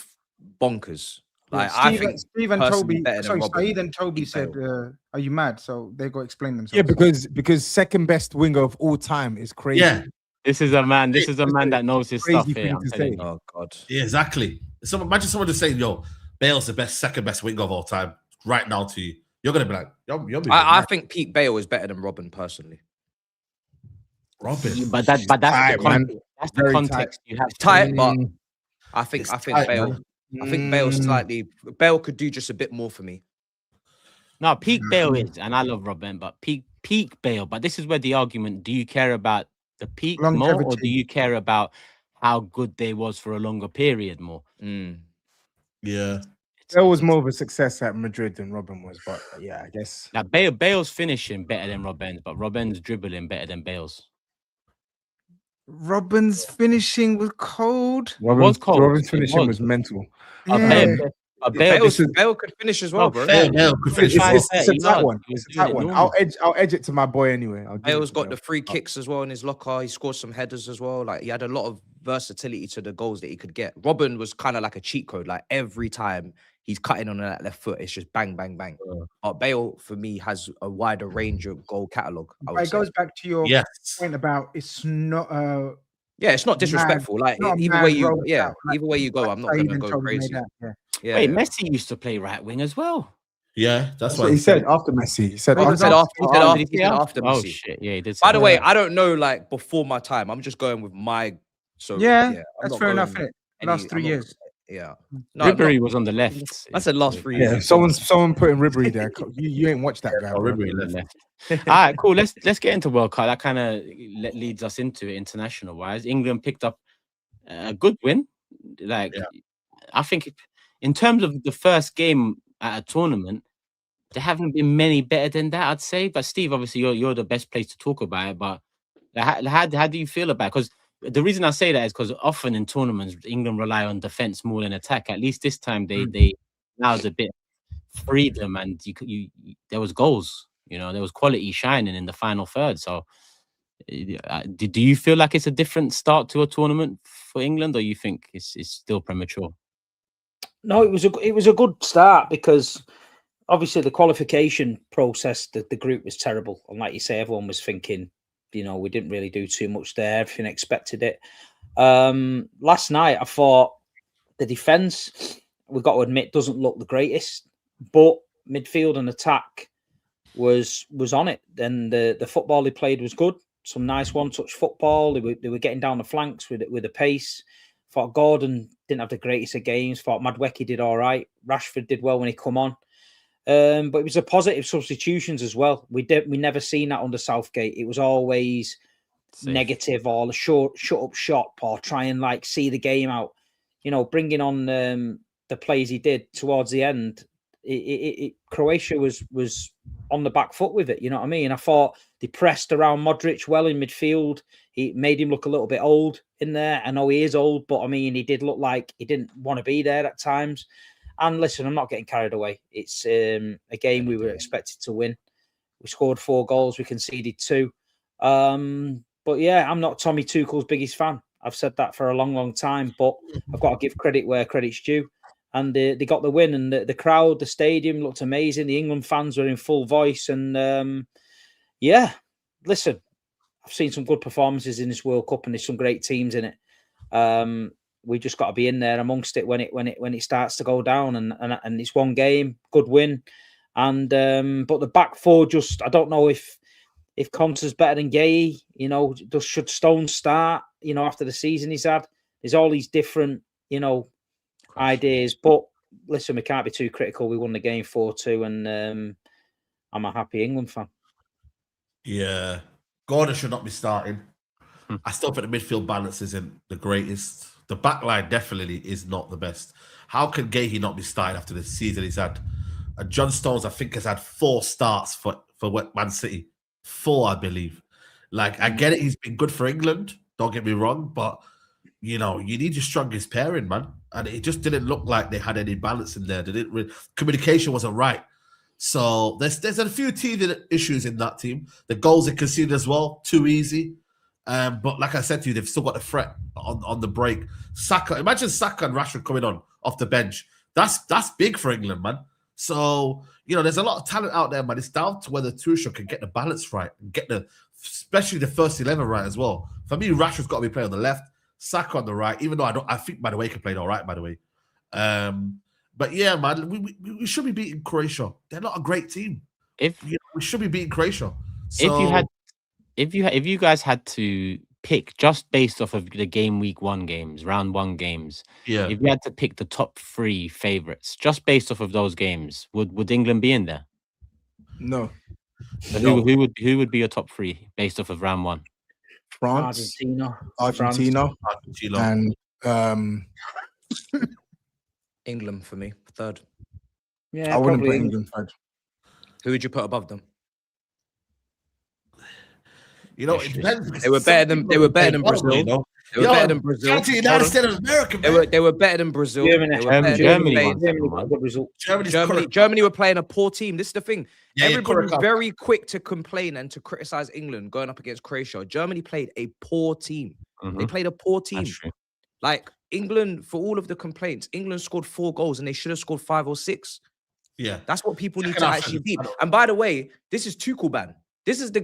bonkers. Like I think Steve and Toby, sorry, Saeed and Toby said, "Are you mad?" So they got to explain themselves. Yeah, because second best winger of all time is crazy. Yeah, this is a man that knows his stuff here. Oh God. Yeah, exactly. Imagine someone just saying, "Yo, Bale's the second best winger of all time." Right now, to you, you're gonna be like, I think peak Bale is better than Robin personally. Robin, but that's the context you have. It's tight, but I think tight, Bale. Man. I think Bale could do just a bit more for me. No, peak Bale is, and I love Robin, but peak Bale. But this is where the argument: do you care about the peak more, or do you care about how good they was for a longer period more? Yeah. Bale was more of a success at Madrid than Robin was, but yeah, I guess. Now, Bale's finishing better than Robin's, but Robin's dribbling better than Bale's. Robin's finishing was cold. Robin's finishing was mental. Yeah. Bale could finish as well, bro. Bale could finish. It's a tight one. It's a tight one. I'll edge it to my boy anyway. Bale's got the free kicks as well in his locker. He scored some headers as well. Like he had a lot of versatility to the goals that he could get. Robin was kind of like a cheat code. Like every time he's cutting on that left foot, it's just bang, bang, bang. But Bale, for me, has a wider range of goal catalogue. It goes back to your point about it's not. Yeah, it's not disrespectful. Like either way you go, I'm not going to go crazy. Wait, Messi used to play right wing as well. Yeah, that's what he said after Messi. He said after Messi. Oh shit! Yeah, he did. By the way, I don't know like before my time. I'm just going with my. So that's fair enough. Last 3 years. Yeah, Ribery was on the left. That's the last 3 years. Yeah, someone putting Ribery there. You ain't watched that guy. Ribery left. All right, cool. Let's get into World Cup. That kind of leads us into it international wise. England picked up a good win. I think in terms of the first game at a tournament, there haven't been many better than that, I'd say. But Steve, obviously, you're the best place to talk about it. But how do you feel about it? Because the reason I say that is because often in tournaments, England rely on defense more than attack. At least this time, they allowed a bit of freedom, and there was goals. You know, there was quality shining in the final third. So, do you feel like it's a different start to a tournament for England, or you think it's still premature? No, it was a good start because obviously the qualification process, the group was terrible, and like you say, everyone was thinking, we didn't really do too much there. Everything expected it. Last night, I thought the defense, we've got to admit, doesn't look the greatest, but midfield and attack was on it. Then the football they played was good. Some nice one-touch football. They were getting down the flanks with the pace. Thought Gordon didn't have the greatest of games. Thought Madueke did all right. Rashford did well when he come on. But it was a positive substitutions as well. We never seen that under Southgate. It was always negative or shut up shop or try and like see the game out. Bringing on the plays he did towards the end. Croatia was on the back foot with it. You know what I mean? I thought they pressed around Modric well in midfield. He made him look a little bit old in there. I know he is old, but I mean, he did look like he didn't want to be there at times. And listen, I'm not getting carried away. It's a game we were expected to win. We scored 4 goals. We conceded 2. But yeah, I'm not Tommy Tuchel's biggest fan. I've said that for a long, long time. But I've got to give credit where credit's due. And they got the win. And the crowd, the stadium looked amazing. The England fans were in full voice. And yeah, listen, I've seen some good performances in this World Cup, and there's some great teams in it. We just got to be in there amongst it when it starts to go down, and it's one game, good win, and but the back four just, I don't know if Conte's better than Gay, should Stones start, after the season he's had. There's all these different, ideas, but listen, we can't be too critical. We won the game 4-2, and I'm a happy England fan. Yeah, Gordon should not be starting. I still think the midfield balance isn't the greatest. The back line definitely is not the best. How can Gahey not be starting after the season he's had? John Stones, I think, has had 4 starts for Man City. 4, I believe. Like, I get it, he's been good for England. Don't get me wrong, but you need your strongest pairing, man. And it just didn't look like they had any balance in there. Communication wasn't right. So there's a few teething issues in that team. The goals they conceded as well, too easy. But like I said to you, they've still got a threat on the break. Saka, imagine Saka and Rashford coming on off the bench. That's big for England, man. So, there's a lot of talent out there, man. It's down to whether Tuchel can get the balance right and especially the first 11 right as well. For me, Rashford's got to be playing on the left, Saka on the right, even though I think Madueke played all right, by the way. But yeah, man, we should be beating Croatia. They're not a great team. We should be beating Croatia. So, if you guys had to pick just based off of the game week 1 games, round 1 games, if you had to pick the top 3 favorites just based off of those games, would England be in there? No. So who would be your top 3 based off of round 1? France, Argentina, and England for me, 3rd. Yeah, I wouldn't put England 3rd. Who would you put above them? It depends. They were better than Brazil. They were better than Brazil. They were better than Brazil. Germany were playing a poor team. This is the thing. Everybody's very quick to complain and to criticize England going up against Croatia. Germany played a poor team. They played a poor team. Like England, for all of the complaints, England scored 4 goals and they should have scored 5 or 6. Yeah, that's what people need to actually beat. And by the way, this is Tuchel ban. This is the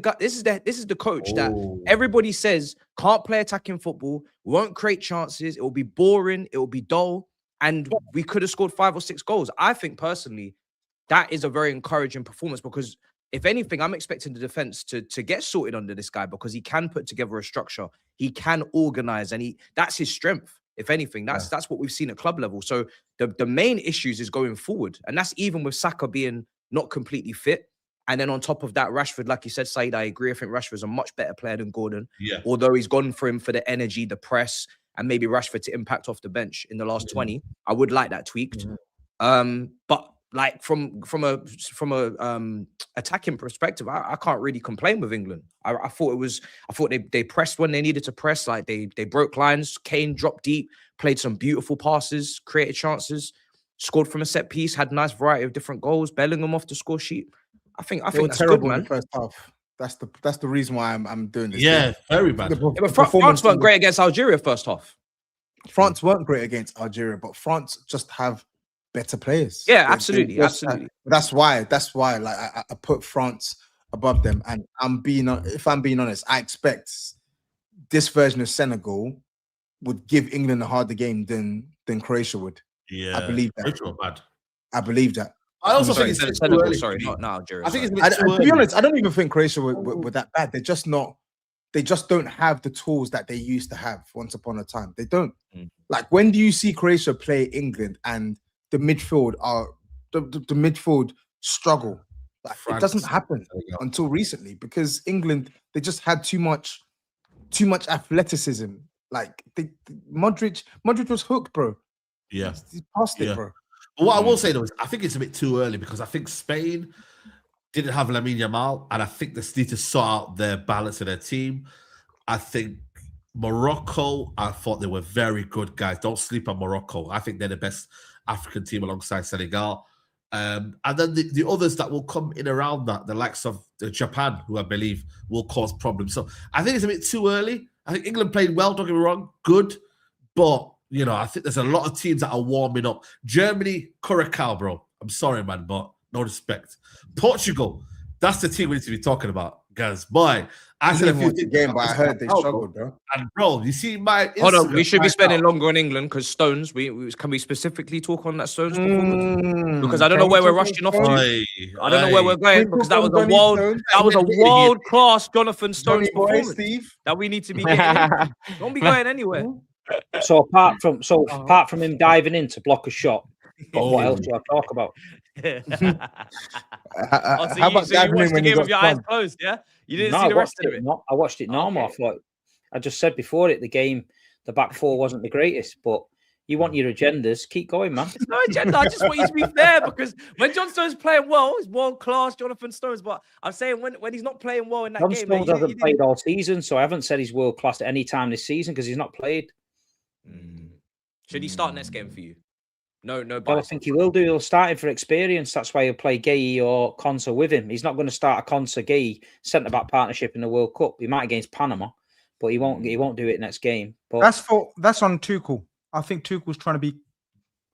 coach that everybody says can't play attacking football, won't create chances, it will be boring, it will be dull, and we could have scored 5 or 6 goals. I think personally that is a very encouraging performance, because if anything, I'm expecting the defense to get sorted under this guy, because he can put together a structure, he can organize, and that's his strength. If anything, that's what we've seen at club level. So the main issues is going forward, and that's even with Saka being not completely fit. And then on top of that, Rashford, like you said, Saeed, I agree. I think Rashford's a much better player than Gordon. Yeah. Although he's gone for him for the energy, the press, and maybe Rashford to impact off the bench in the last 20. I would like that tweaked. But like from a attacking perspective, I can't really complain with England. I thought they pressed when they needed to press. Like they broke lines. Kane dropped deep, played some beautiful passes, created chances, scored from a set piece, had a nice variety of different goals. Bellingham off the score sheet. I think that's terrible, good, man. In the first half. That's the reason why I'm doing this. Yeah, very bad. France weren't great against Algeria first half. France weren't great against Algeria, but France just have better players. Yeah, They're absolutely, just, absolutely. that's why like I put France above them. And if I'm being honest, I expect this version of Senegal would give England a harder game than Croatia would. Yeah, I believe that. Croatia were bad. I believe that. I also Sorry, think it's too Senegal, early. sorry, not Algeria. I think it's a sorry. bit too To be early. honest, I don't even think Croatia were that bad. They're just not. They just don't have the tools that they used to have once upon a time. They don't. Like, when do you see Croatia play England and the midfield the midfield struggle? Like, it doesn't happen until recently because England, they just had too much athleticism. Like Modric was hooked, bro. Yeah, He passed it, bro. But what I will say though is I think it's a bit too early because I think Spain didn't have Lamine Yamal, and I think they need to sort out their balance of their team. I think Morocco, I thought they were very good, guys. Don't sleep on Morocco. I think they're the best African team alongside Senegal. And then the others that will come in around that, the likes of Japan, who I believe will cause problems. So I think it's a bit too early. I think England played well, don't get me wrong, good. But, you know, I think there's a lot of teams that are warming up. Germany, Curacao, bro. I'm sorry, man, but no respect. Portugal, that's the team we need to be talking about, guys. Boy, I said a few things. Game, but I heard they struggled, bro. And, bro, you see my Hold on, we Instagram should be right spending now. longer on England because Stones. Can we specifically talk on that Stones performance? Because I don't know where we're rushing off to. Oi, I don't know where we're going because that was a world class Jonathan Stones performance that we need to be getting into. Don't be going anywhere. So apart from him diving in to block a shot, what else do I talk about? So you watched the game with your eyes closed, yeah? You didn't see the rest of it? I watched it normal. Okay. I thought, I just said before it, the game, the back four wasn't the greatest, but you want your agendas, keep going, man. There's no agenda. I just want you to be fair because when John Stones playing well, he's world class, Jonathan Stones. But I'm saying when he's not playing well in that John game, Stones hasn't played all season, so I haven't said he's world class at any time this season because he's not played. Should he start next game for you? No. Well, I think he will do. He'll start him for experience. That's why he'll play Gay or Konsa with him. He's not going to start a Konsa Gay centre back partnership in the World Cup. He might against Panama, but he won't do it next game. But that's on Tuchel. I think Tuchel's trying to be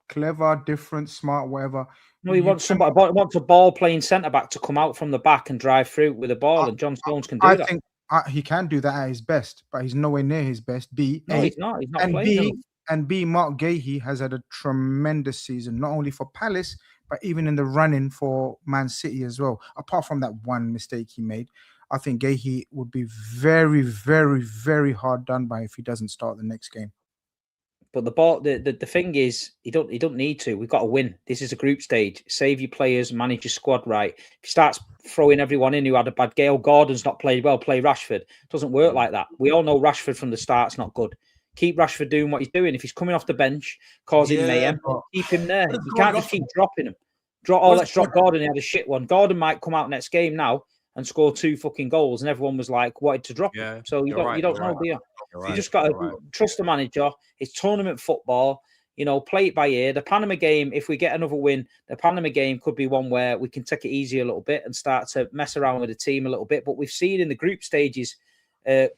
clever, different, smart, whatever. No, he wants a ball playing centre back to come out from the back and drive through with a ball, and John Stones can do that. I think he can do that at his best, but he's nowhere near his best. He's not playing. And Mark Gahey has had a tremendous season, not only for Palace, but even in the running for Man City as well. Apart from that one mistake he made, I think Gahey would be very, very, very hard done by if he doesn't start the next game. But the thing is, he don't need to. We've got to win. This is a group stage. Save your players, manage your squad right. If he starts throwing everyone in who had a bad game, Gordon's not played well, play Rashford. It doesn't work like that. We all know Rashford from the start's not good. Keep Rashford doing what he's doing. If he's coming off the bench, causing mayhem, keep him there. You can't just keep dropping him. Let's drop Gordon. He had a shit one. Gordon might come out next game now and score 2 fucking goals, and everyone was like, wanted to drop him. So you don't know, do you? You just got to trust the manager. It's tournament football. You know, play it by ear. The Panama game, if we get another win, the Panama game could be one where we can take it easy a little bit and start to mess around with the team a little bit. But we've seen in the group stages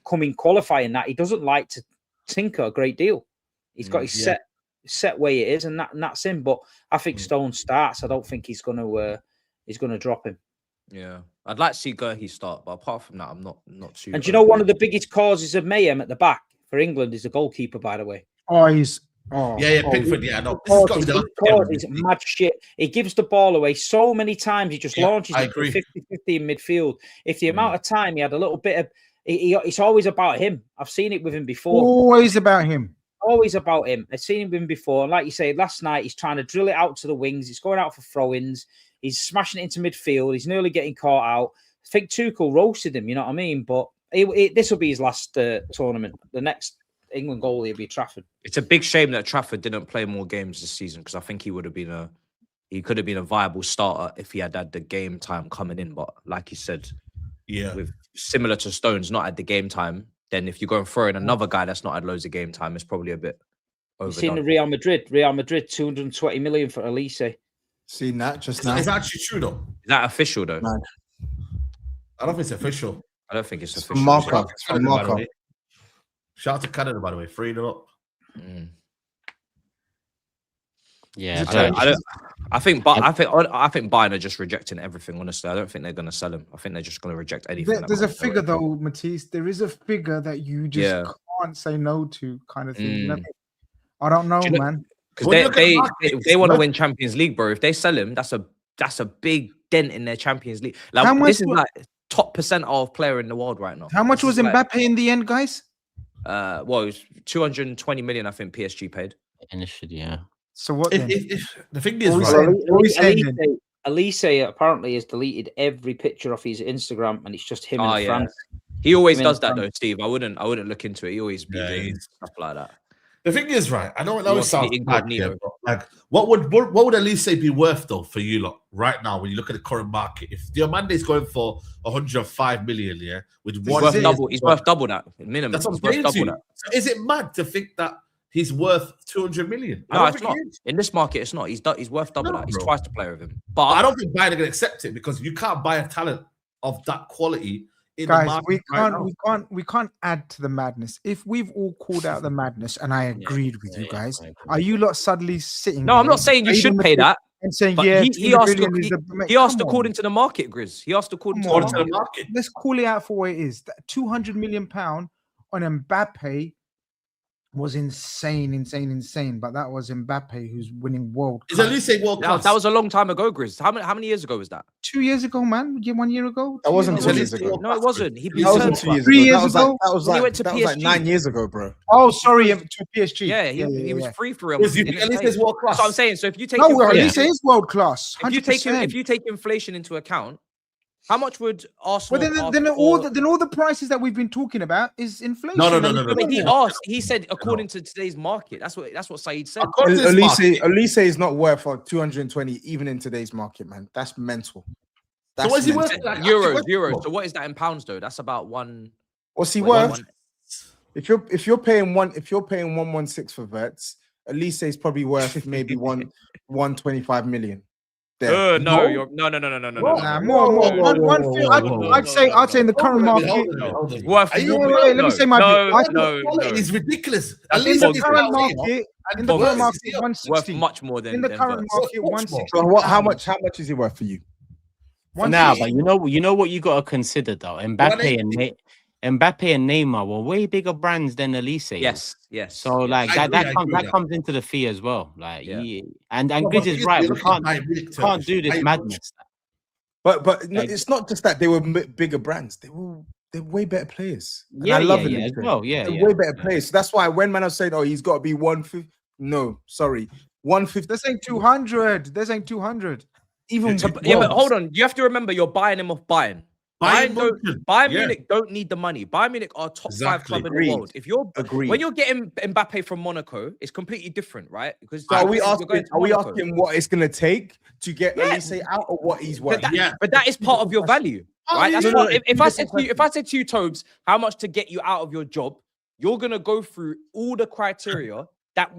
coming qualifying that he doesn't like to tinker a great deal. He's got his set way it is, and that's him. But I think Stone starts. I don't think he's gonna drop him. Yeah, I'd like to see Gurhey start, but apart from that, I'm not too. And you know, one of the biggest causes of mayhem at the back for England is the goalkeeper, by the way. Pickford. Yeah, no. He's mad shit. He gives the ball away so many times. He just launches it 50-50 in midfield. If the amount of time he had a little bit of, it's always about him. I've seen it with him before. Always about him. Always about him. I've seen him with him before. And like you say, last night he's trying to drill it out to the wings. He's going out for throw-ins. He's smashing it into midfield. He's nearly getting caught out. I think Tuchel roasted him. You know what I mean? But this will be his last tournament. The next England goalie will be Trafford. It's a big shame that Trafford didn't play more games this season because I think he could have been a viable starter if he had the game time coming in. But like you said, with similar to Stones, not at the game time. Then if you go and throw in another guy that's not had loads of game time, it's probably a bit overdone. You've seen the Real Madrid, 220 million for Elise. Seen that just now. Is that actually true though? Is that official though? Man. I don't think it's official. I don't think it's official. Markup. Shout out to Canada, by the way. 3-0 up. Yeah, I think Bayern are just rejecting everything. Honestly, I don't think they're going to sell him. I think they're just going to reject anything. There's a figure though, Matisse. There is a figure that you just can't say no to, kind of thing. You know? I don't know, man. Because they want to win Champions League, bro. If they sell him, that's a big dent in their Champions League. Like this is like top percentile player in the world right now. How much was Mbappe in the end, guys? Well, it was 220 million, I think PSG paid initially. Yeah. So what? Then? If the thing is, right? Elise apparently has deleted every picture off his Instagram, and it's just him in France. He always does that though, Steve. I wouldn't look into it. He always be doing stuff like that. The thing is, right? I know it sounds incognito, but like, what would Elise be worth though for you lot right now when you look at the current market? If Diomande is going for 105 million, yeah, with he's worth double that minimum. That's what I'm saying to you. So is it mad to think that he's worth 200 million? No, it's not. In this market, it's not. He's worth double that. He's twice the player of him. But I don't think Bayern are going to accept it because you can't buy a talent of that quality. Guys, we can't add to the madness. If we've all called out the madness, and I agreed with you guys, are you lot suddenly sitting? No, I'm not saying you should pay that. And saying, he asked according to the market, Grizz. He asked according to the market. Let's call it out for what it is. That 200 million pound on Mbappe was insane. But that was Mbappe who's winning World Cup. Is Elise World Cup? That was a long time ago, Grizz. How many years ago was that? 2 years ago, man. 1 year ago. That wasn't 2 years ago. No, it wasn't. He wasn't 2 years ago. 3 years ago. That was like 9 years ago, bro. Oh, sorry, to PSG. Yeah, he was free for real. Elise world class. So I'm saying, so if you take Elise is world class. 100%. If you take inflation into account, how much would Arsenal? Well, then all the prices that we've been talking about is inflation. No. He said according to today's market. That's what SAEED said. Elise is not worth 220 even in today's market, man. That's mental. So what is he worth? Euros. So what is that in pounds though? That's about one. What's he worth? If you're paying 116 for Verts, Elise is probably worth maybe 125 million. No. More. I'd say in the current market. Let me say my view. No. It's ridiculous. At least in the current market, 160. Worth much more than in the current market, 160. So how much is he worth for you? Now, but you know what you got to consider though. Mbappe and Neymar were way bigger brands than Elise. Yes. So like that comes into the fee as well. Like and Grizz is right. We can't do this madness. But it's not just that they were bigger brands. They're way better players. And I love it as well. They're way better players. So that's why when man was saying, "Oh, he's got to be 150," no, sorry, 150. This ain't 200. This ain't 200. But hold on. You have to remember you're buying him off Bayern. Bayern Munich don't need the money. Bayern Munich are top 5 club in the world. If when you're getting Mbappe from Monaco, it's completely different, right? Because are we asking what it's gonna take to get Elise out of what he's worth? But that is part of your value, right? If I said to you, Tobes, how much to get you out of your job, you're gonna go through all the criteria that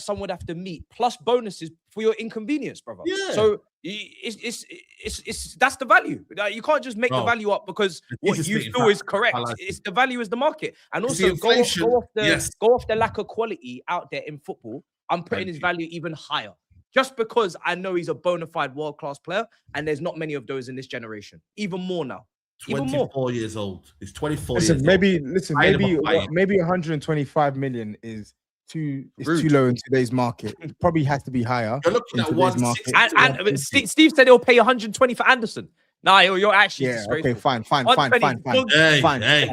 someone would have to meet, plus bonuses for your inconvenience, brother. Yeah. So it's that's the value. You can't just make the value up because what you feel is correct. It's the value is the market, and also go off the lack of quality out there in football. I'm putting his value even higher, just because I know he's a bona fide world class player, and there's not many of those in this generation. Even more now. 24 years old. He's 24 years old. Maybe 125 million is too low in today's market. It probably has to be higher. You're looking at 160. And Steve said he'll pay 120 for Anderson. Nah, you're actually okay, fine. Hey.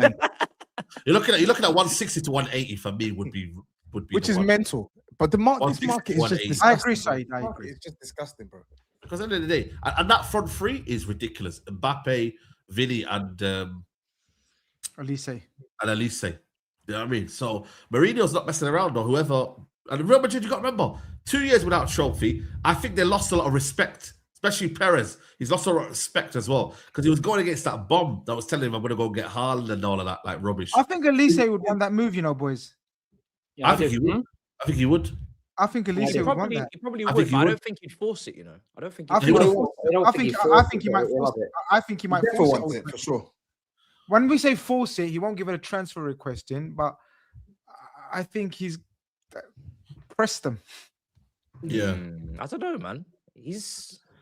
You're looking at 160 to 180 for me would be which is mental. But this market is just disgusting. I agree, Saeed. I agree. It's just disgusting, bro. Because at the end of the day, and that front three is ridiculous. Mbappe, Vinny, and Elise. You know what I mean? So Mourinho's not messing around or whoever. And Real Madrid, you got to remember, 2 years without trophy. I think they lost a lot of respect, especially Perez. He's lost a lot of respect as well because he was going against that bomb that was telling him I'm going to go get Haaland and all of that, like rubbish. I think Elise would want that move, boys. Yeah, I think he would. I think he would. I think Elise would want that. He probably would, but I don't think he'd force it. I don't think. I think he might force it. I think he might force it for sure. When we say force it, he won't give it a transfer request in, but I think he's pressed them. Yeah. I don't know, man.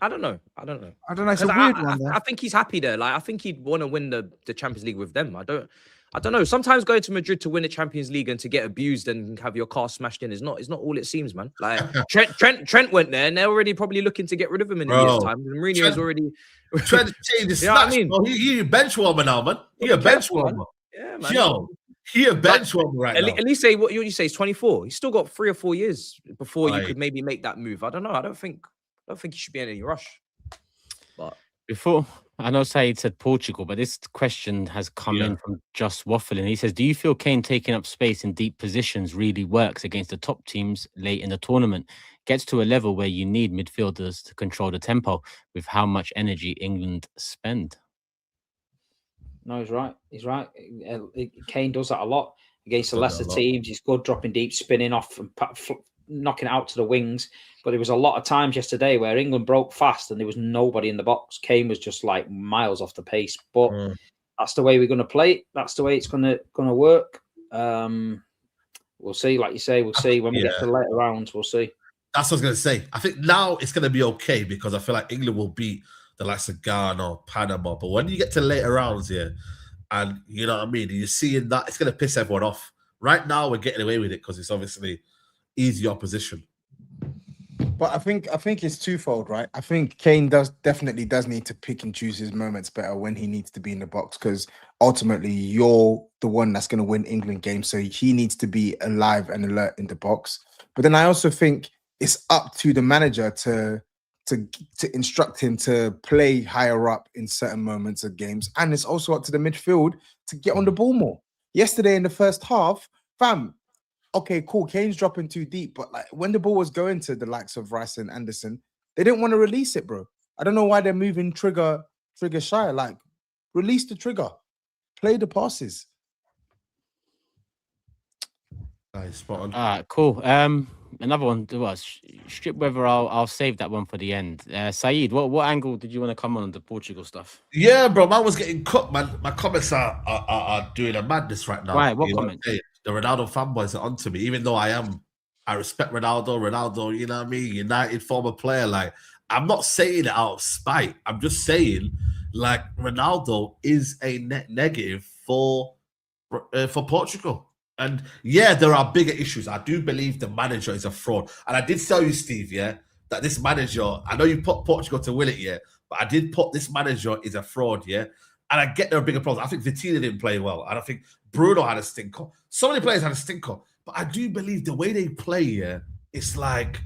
I don't know. I don't know. It's a 'Cause weird one. There. I think he's happy there. Like, I think he'd want to win the Champions League with them. I don't know. Sometimes going to Madrid to win the Champions League and to get abused and have your car smashed in is not all it seems, man. Like Trent went there and they're already probably looking to get rid of him in a year's time. And Mourinho's already trying to change the You know what I stats, mean? bro. He a bench warmer now, man. He a bench warmer. Yeah, man. Yo, he a bench warmer right now. At least say what you say is 24. He's still got 3 or 4 years before you Right. could maybe make that move. I don't know. I don't think he should be in any rush. But Before, I know Saeed said Portugal, but this question has come in from Just Waffling. He says, do you feel Kane taking up space in deep positions really works against the top teams late in the tournament? Gets to a level where you need midfielders to control the tempo with how much energy England spend. No, he's right. He's right. Kane does that a lot against the lesser teams. He's good dropping deep, spinning off and knocking it out to the wings. But there was a lot of times yesterday where England broke fast and there was nobody in the box. Kane was just like miles off the pace. But that's the way we're going to play it. That's the way it's going to work. We'll see. Like you say, we'll see when we get to the later rounds. We'll see. That's what I was going to say. I think now it's going to be okay because I feel like England will beat the likes of Ghana or Panama. But when you get to later rounds here, and you know what I mean, you're seeing that, it's going to piss everyone off. Right now, we're getting away with it because it's obviously easy opposition. But I think it's twofold, right? I think Kane definitely does need to pick and choose his moments better when he needs to be in the box, because ultimately you're the one that's going to win England games. So he needs to be alive and alert in the box. But then I also think it's up to the manager to instruct him to play higher up in certain moments of games. And it's also up to the midfield to get on the ball more. Yesterday in the first half, fam, okay, cool, Kane's dropping too deep, but like when the ball was going to the likes of Rice and Anderson, they didn't want to release it, bro. I don't know why they're moving trigger shy. Like, release the trigger, play the passes. Nice, spot on. All right, cool. Another one was strip weather. I'll save that one for the end. Saeed, what angle did you want to come on the Portugal stuff? Yeah, bro, man was getting cut, man. My comments are doing a madness right now. Right, what comment? The Ronaldo fanboys are onto me, even though I respect Ronaldo, you know what I mean? United former player. Like, I'm not saying it out of spite. I'm just saying, like, Ronaldo is a net negative for Portugal. And yeah, there are bigger issues. I do believe the manager is a fraud. And I did tell you, Steve, that this manager, I know you put Portugal to win it, but I did put this manager is a fraud, And I get there are bigger problems. I think Vitina didn't play well. And I think Bruno had a stinker. So many players had a stinker. But I do believe the way they play, it's like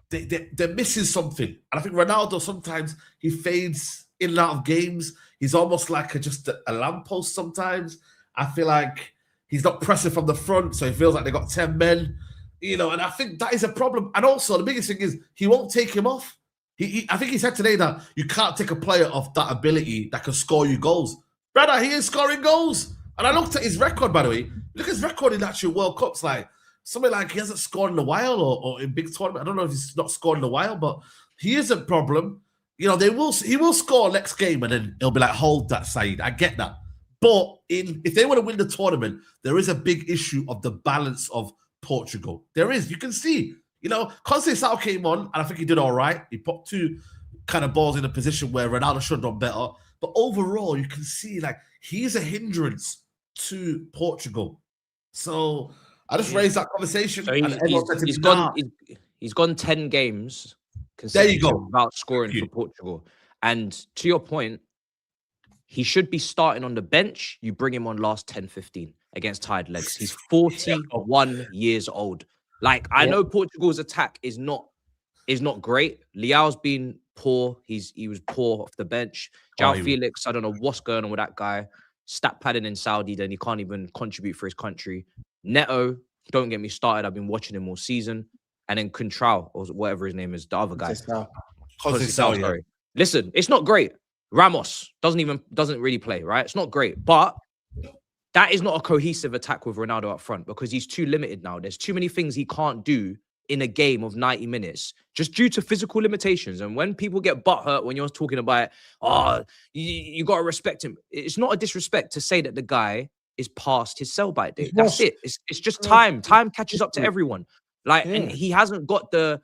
they're missing something. And I think Ronaldo, sometimes he fades in and out of games. He's almost like just a lamppost sometimes. I feel like he's not pressing from the front, so he feels like they got 10 men, and I think that is a problem. And also, the biggest thing is he won't take him off. I think he said today that you can't take a player of that ability that can score you goals. Brother, he is scoring goals. And I looked at his record, by the way. Look at his record in actual World Cups. Like, something like he hasn't scored in a while or in big tournament. I don't know if he's not scored in a while, but he is a problem. He will score next game and then he'll be like, hold that, Saeed. I get that. But if they want to win the tournament, there is a big issue of the balance of Portugal. There is. You can see, Conceição came on, and I think he did all right. He put 2 kind of balls in a position where Ronaldo should have done better. But overall, you can see, like, he's a hindrance to Portugal. So I just raised that conversation. So he's gone 10 games there you go. without scoring for Portugal. And to your point, he should be starting on the bench. You bring him on last 10, 15 against tired legs. He's 41 years old. Like, I know Portugal's attack is not great. Leao's been poor. He was poor off the bench. João Felix, I don't know what's going on with that guy. Stat padding in Saudi, then he can't even contribute for his country. Neto, don't get me started. I've been watching him all season. And then Contral, or whatever his name is, the other guy. Sorry. Listen, it's not great. Ramos doesn't really play, right? It's not great, but that is not a cohesive attack with Ronaldo up front because he's too limited now. There's too many things he can't do in a game of 90 minutes just due to physical limitations. And when people get butthurt when you're talking about, you got to respect him. It's not a disrespect to say that the guy is past his sell-by date. That's it. It's just time. Time catches up to everyone. Like, and he hasn't got the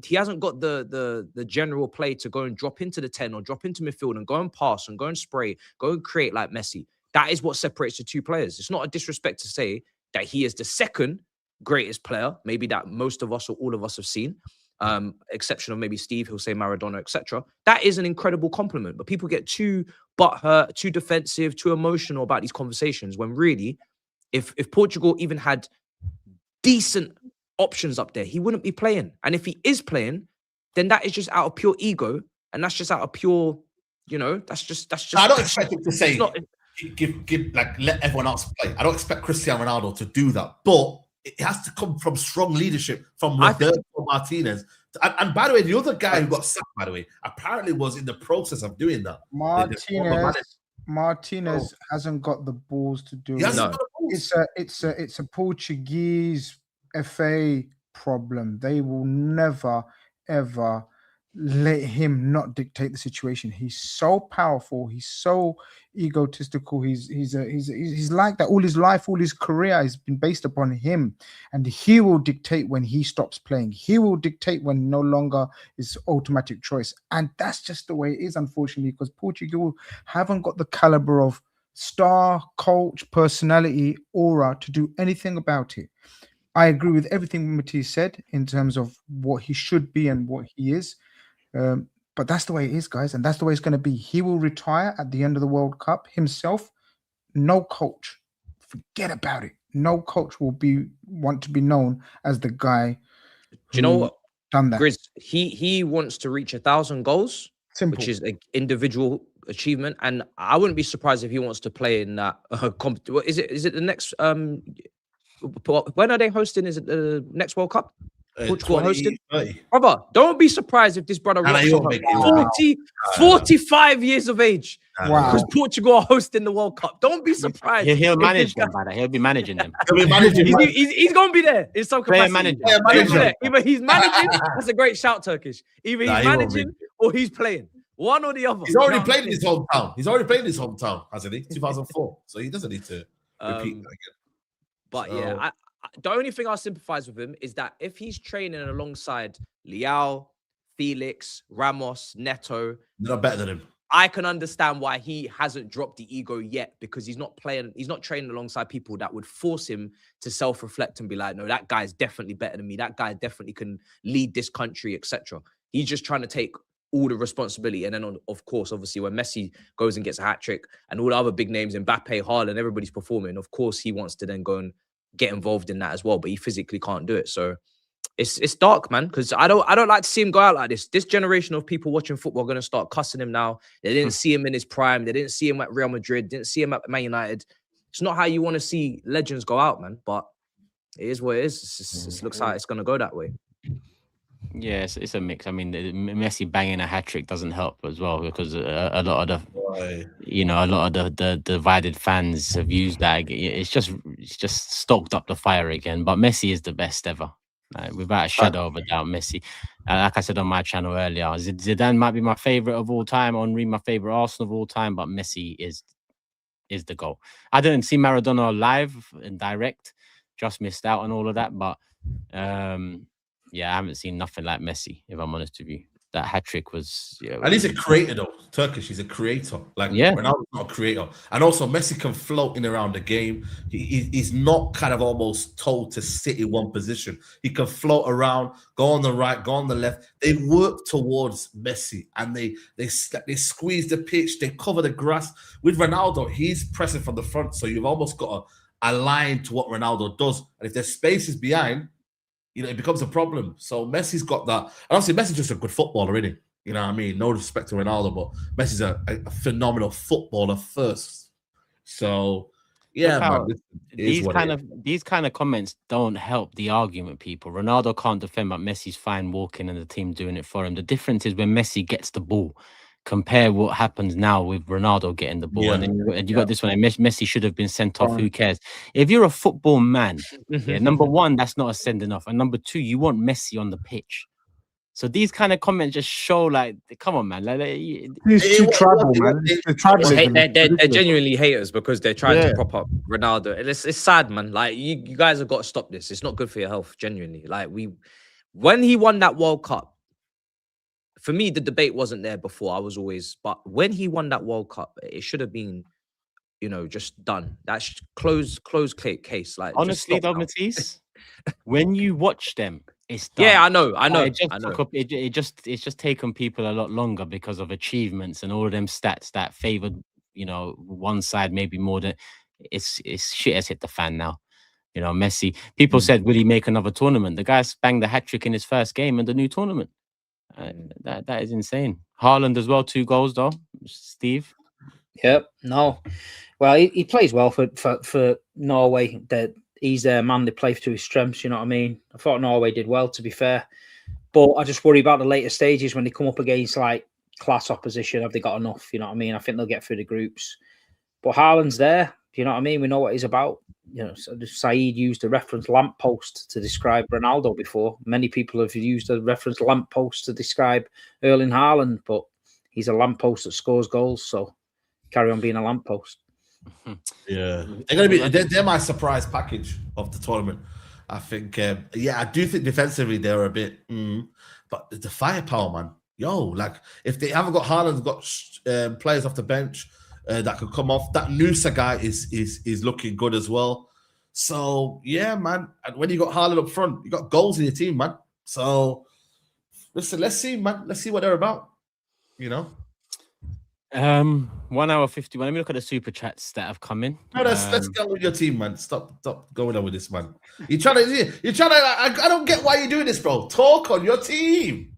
he hasn't got the general play to go and drop into the 10 or drop into midfield and go and pass and go and spray, go and create like Messi. That is what separates the two players. It's not a disrespect to say that he is the second greatest player, maybe that most of us or all of us have seen, exception of maybe Steve, who'll say Maradona, etc. That is an incredible compliment, but people get too butthurt, too defensive, too emotional about these conversations when really, if Portugal even had decent options up there, he wouldn't be playing. And if he is playing, then that is just out of pure ego, and that's just out of pure, you know, that's just. I don't expect him to say let everyone else play. I don't expect Cristiano Ronaldo to do that, but it has to come from strong leadership from Roberto Martinez. And by the way, the other guy who got sacked, by the way, apparently was in the process of doing that. Martinez hasn't got the balls to do it. It's a Portuguese FA problem. They will never ever let him not dictate the situation. He's so powerful. He's so egotistical. He's like that all his life, all his career has been based upon him, and he will dictate when he stops playing. He will dictate when no longer is automatic choice, and that's just the way it is, unfortunately, because Portugal haven't got the caliber of star, coach, personality, aura to do anything about it. I agree with everything Matisse said in terms of what he should be and what he is. But that's the way it is, guys, and that's the way it's going to be. He will retire at the end of the World Cup himself. No coach, forget about it. No coach will want to be known as the guy. Do you know what? Done that. Grizz, he wants to reach 1,000 goals, which is an individual achievement, and I wouldn't be surprised if he wants to play in that. Is it the next? When are they hosting? Is it the next World Cup? Portugal hosting. Brother, don't be surprised if this brother 45 years of age. Wow. Because Portugal are hosting the World Cup. Don't be surprised. He'll manage them, brother. He'll be managing them. He's going to be there in some capacity. Either he's managing. That's a great shout, Turkish. Either he's managing or he's playing. One or the other. He's already played in his hometown. Hasn't he? 2004. So he doesn't need to repeat that again. But yeah, the only thing I sympathize with him is that if he's training alongside Leao, Felix, Ramos, Neto, they're not better than him. I can understand why he hasn't dropped the ego yet, because he's not training alongside people that would force him to self-reflect and be like, no, that guy's definitely better than me. That guy definitely can lead this country, etc. He's just trying to take all the responsibility. And then, of course, obviously, when Messi goes and gets a hat-trick and all the other big names, Mbappe, Haaland, everybody's performing, of course, he wants to then go and get involved in that as well, but he physically can't do it. So it's dark, man, because I don't like to see him go out like this. This generation of people watching football are going to start cussing him now. They didn't see him in his prime. They didn't see him at Real Madrid. Didn't see him at Man United. It's not how you want to see legends go out, man, but it is what it is. It looks like it's going to go that way. Yeah, it's a mix. I mean, Messi banging a hat-trick doesn't help as well, because a lot of the divided fans have used that. It's just stoked up the fire again. But Messi is the best ever, without a shadow of a doubt. Messi, like I said on my channel earlier, Zidane might be my favorite of all time, Henry my favorite Arsenal of all time, but Messi is the goal. I didn't see Maradona live and direct, just missed out on all of that, but yeah, I haven't seen nothing like Messi, if I'm honest with you. That hat-trick was... Yeah, and he's a creator, though. Turkish, he's a creator. Like, Ronaldo's not a creator. And also, Messi can float in around the game. He's not kind of almost told to sit in one position. He can float around, go on the right, go on the left. They work towards Messi, and they squeeze the pitch, they cover the grass. With Ronaldo, he's pressing from the front, so you've almost got to align to what Ronaldo does. And if there's spaces behind, it becomes a problem. So Messi's got that. And obviously, Messi's just a good footballer, isn't he? You know what I mean? No respect to Ronaldo, but Messi's a phenomenal footballer first. So, yeah, man. These kind of comments don't help the argument, people. Ronaldo can't defend, but Messi's fine walking and the team doing it for him. The difference is when Messi gets the ball. Compare what happens now with Ronaldo getting the ball, and then you got this one. Messi should have been sent off. Who cares? If you're a football man, number one, that's not a sending off, and number two, you want Messi on the pitch. So these kind of comments just show, like, come on, man. He's too tribal, man. They're genuinely haters because they're trying to prop up Ronaldo. It's sad, man. Like you guys have got to stop this. It's not good for your health. Genuinely, like when he won that World Cup, for me, the debate wasn't there before. I was always, but when he won that World Cup, it should have been, you know, just done. That's closed case. Like, honestly, though, Matisse, when you watch them, it's done. Yeah, I know. It's just taken people a lot longer because of achievements and all of them stats that favored, you know, one side maybe more than it's shit has hit the fan now. You know, Messi. People said, will he make another tournament? The guy's banged the hat-trick in his first game in the new tournament. That is insane. Haaland as well, 2 goals though. Steve. Yep. No. Well, he plays well for Norway. That he's their man. They play to his strengths. You know what I mean? I thought Norway did well, to be fair, but I just worry about the later stages when they come up against like class opposition. Have they got enough? You know what I mean? I think they'll get through the groups. But Haaland's there. You know what I mean? We know what he's about. You know, SAEED used the reference lamppost to describe Ronaldo before. Many people have used the reference lamppost to describe Erling Haaland, but he's a lamppost that scores goals. So carry on being a lamppost. Yeah, they're my surprise package of the tournament. I think, yeah, I do think defensively they're a bit, but the firepower, man. Yo, like if they haven't got Haaland, got players off the bench that could come off. That Nusa guy is looking good as well. So yeah, man. And when you got Haaland up front, you got goals in your team, man. So listen, let's see, man. Let's see what they're about. You know. 1 hour 51. Let me look at the super chats that have come in. No, let's go with your team, man. Stop going on with this, man. You're trying to. I don't get why you're doing this, bro. Talk on your team.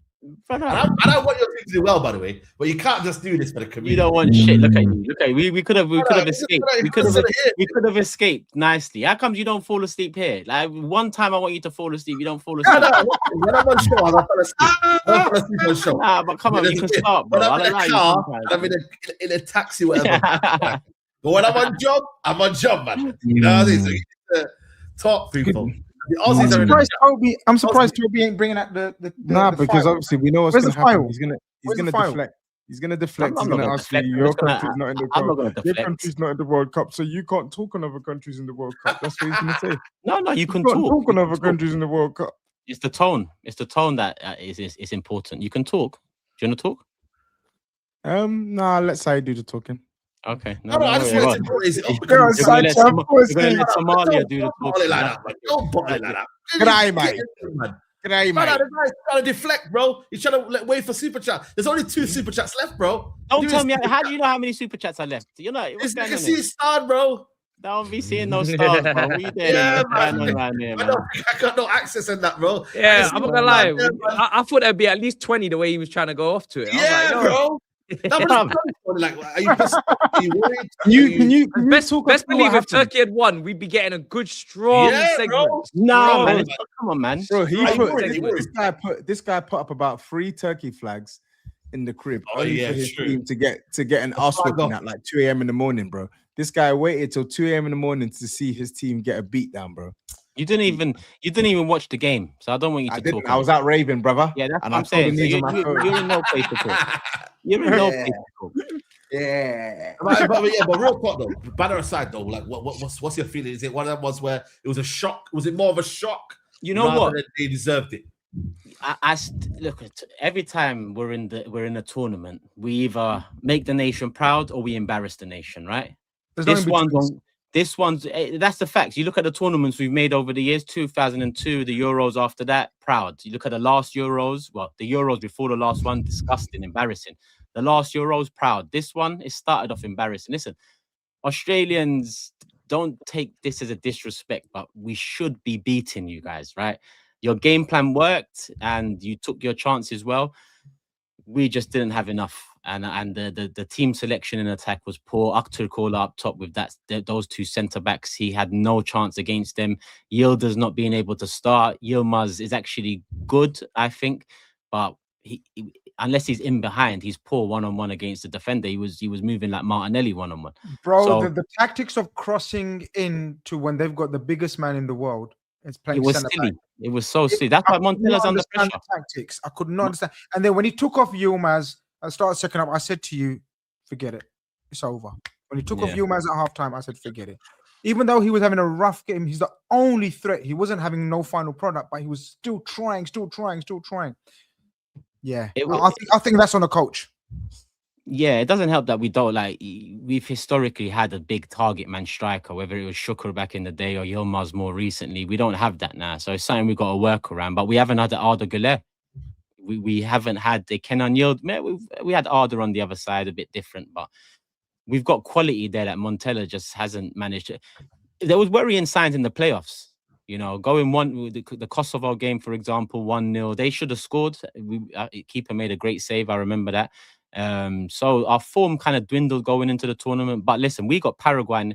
I don't want your team to do well, by the way, but you can't just do this for the community. You don't want shit. Look at you. Look at you. We could have escaped. We could have escaped nicely. How come you don't fall asleep here? Like one time, I want you to fall asleep. You don't fall asleep. When I'm on show, I'm not fall asleep. I fall asleep on show. Nah, but come on, you can start, bro. When I'm in a car, I'm in a taxi, whatever. But when I'm on job, man. You know what I mean? So you need to talk, people. I'm surprised Toby ain't bringing out the because file. obviously we know what's going to happen. He's gonna deflect. He's gonna deflect. He's gonna ask you, your country's not in the World Cup. Your country's not in the World Cup, so you can't talk on other countries in the World Cup. That's what he's gonna say. No, you can talk on other countries in the World Cup. It's the tone. It's the tone that is important. You can talk. Do you want to talk? Nah, let Sai do the talking. Okay. No, I just wanted to raise it up. We're going to let Somalia do the talking. Don't put it like that. G'day, mate. G'day, mate. The guy's trying to deflect, bro. He's trying to wait for super chat. There's only 2 super chats left, bro. Don't tell me. How do you know how many super chats are left? You know, you can see star, bro. Don't be seeing no stars, bro. What you doing? Yeah, man. I got no access in that, bro. Yeah, I'm not gonna lie. I thought there'd be at least 20 the way he was trying to go off to it. Yeah, bro. That was like, are you pissed? Are you worried? Can you best believe if Turkey had won, we'd be getting a good strong segment. Bro. No, man. Come on, man. Bro, this guy put up about 3 Turkey flags in the crib for his team to get an ass whipping at like 2 a.m. in the morning, bro. This guy waited till 2 a.m. in the morning to see his team get a beat down, bro. You didn't even watch the game, so I don't want you to talk. I was out raving, brother. Yeah, that's what I'm saying. So you're in no place to talk. You're in no place to talk. Yeah. But real talk though, banner aside though, like what's your feeling? Is it one of them ones where it was a shock? Was it more of a shock? You know what? They deserved it. Look, every time we're in a tournament, we either make the nation proud or we embarrass the nation, right? This one's that's the facts. You look at the tournaments we've made over the years, 2002, the Euros after that, proud. You look at the last Euros, well, the Euros before the last one, disgusting, embarrassing. The last Euros, proud. This one, it started off embarrassing. Listen, Australians, don't take this as a disrespect, but we should be beating you guys, right? Your game plan worked and you took your chances well. We just didn't have enough. And the team selection in attack was poor. HATTRICK up top with those 2 centre backs. He had no chance against them. Yildiz not being able to start. Yilmaz is actually good, I think, but he unless he's in behind, he's poor one-on-one against the defender. He was moving like Martinelli one-on-one. Bro, so, the tactics of crossing into when they've got the biggest man in the world. It was silly. It was so silly. That's why Montella's under pressure. Tactics. I could not understand. And then when he took off Yilmaz and started second up, I said to you, forget it. It's over. When he took off Yilmaz at halftime, I said, forget it. Even though he was having a rough game, he's the only threat. He wasn't having no final product, but he was still trying. Yeah, I think that's on the coach. Yeah, it doesn't help that we don't like. We've historically had a big target man striker, whether it was Shukr back in the day or Yilmaz more recently. We don't have that now, so it's something we've got to work around. But we haven't had Arda Guler. We haven't had the Kenan Yield. We had Arda on the other side, a bit different, but we've got quality there that Montella just hasn't managed to. There was worrying signs in the playoffs. You know, going the Kosovo game, for example, 1-0. They should have scored. Keeper made a great save. I remember that. So our form kind of dwindled going into the tournament. But listen, we got Paraguay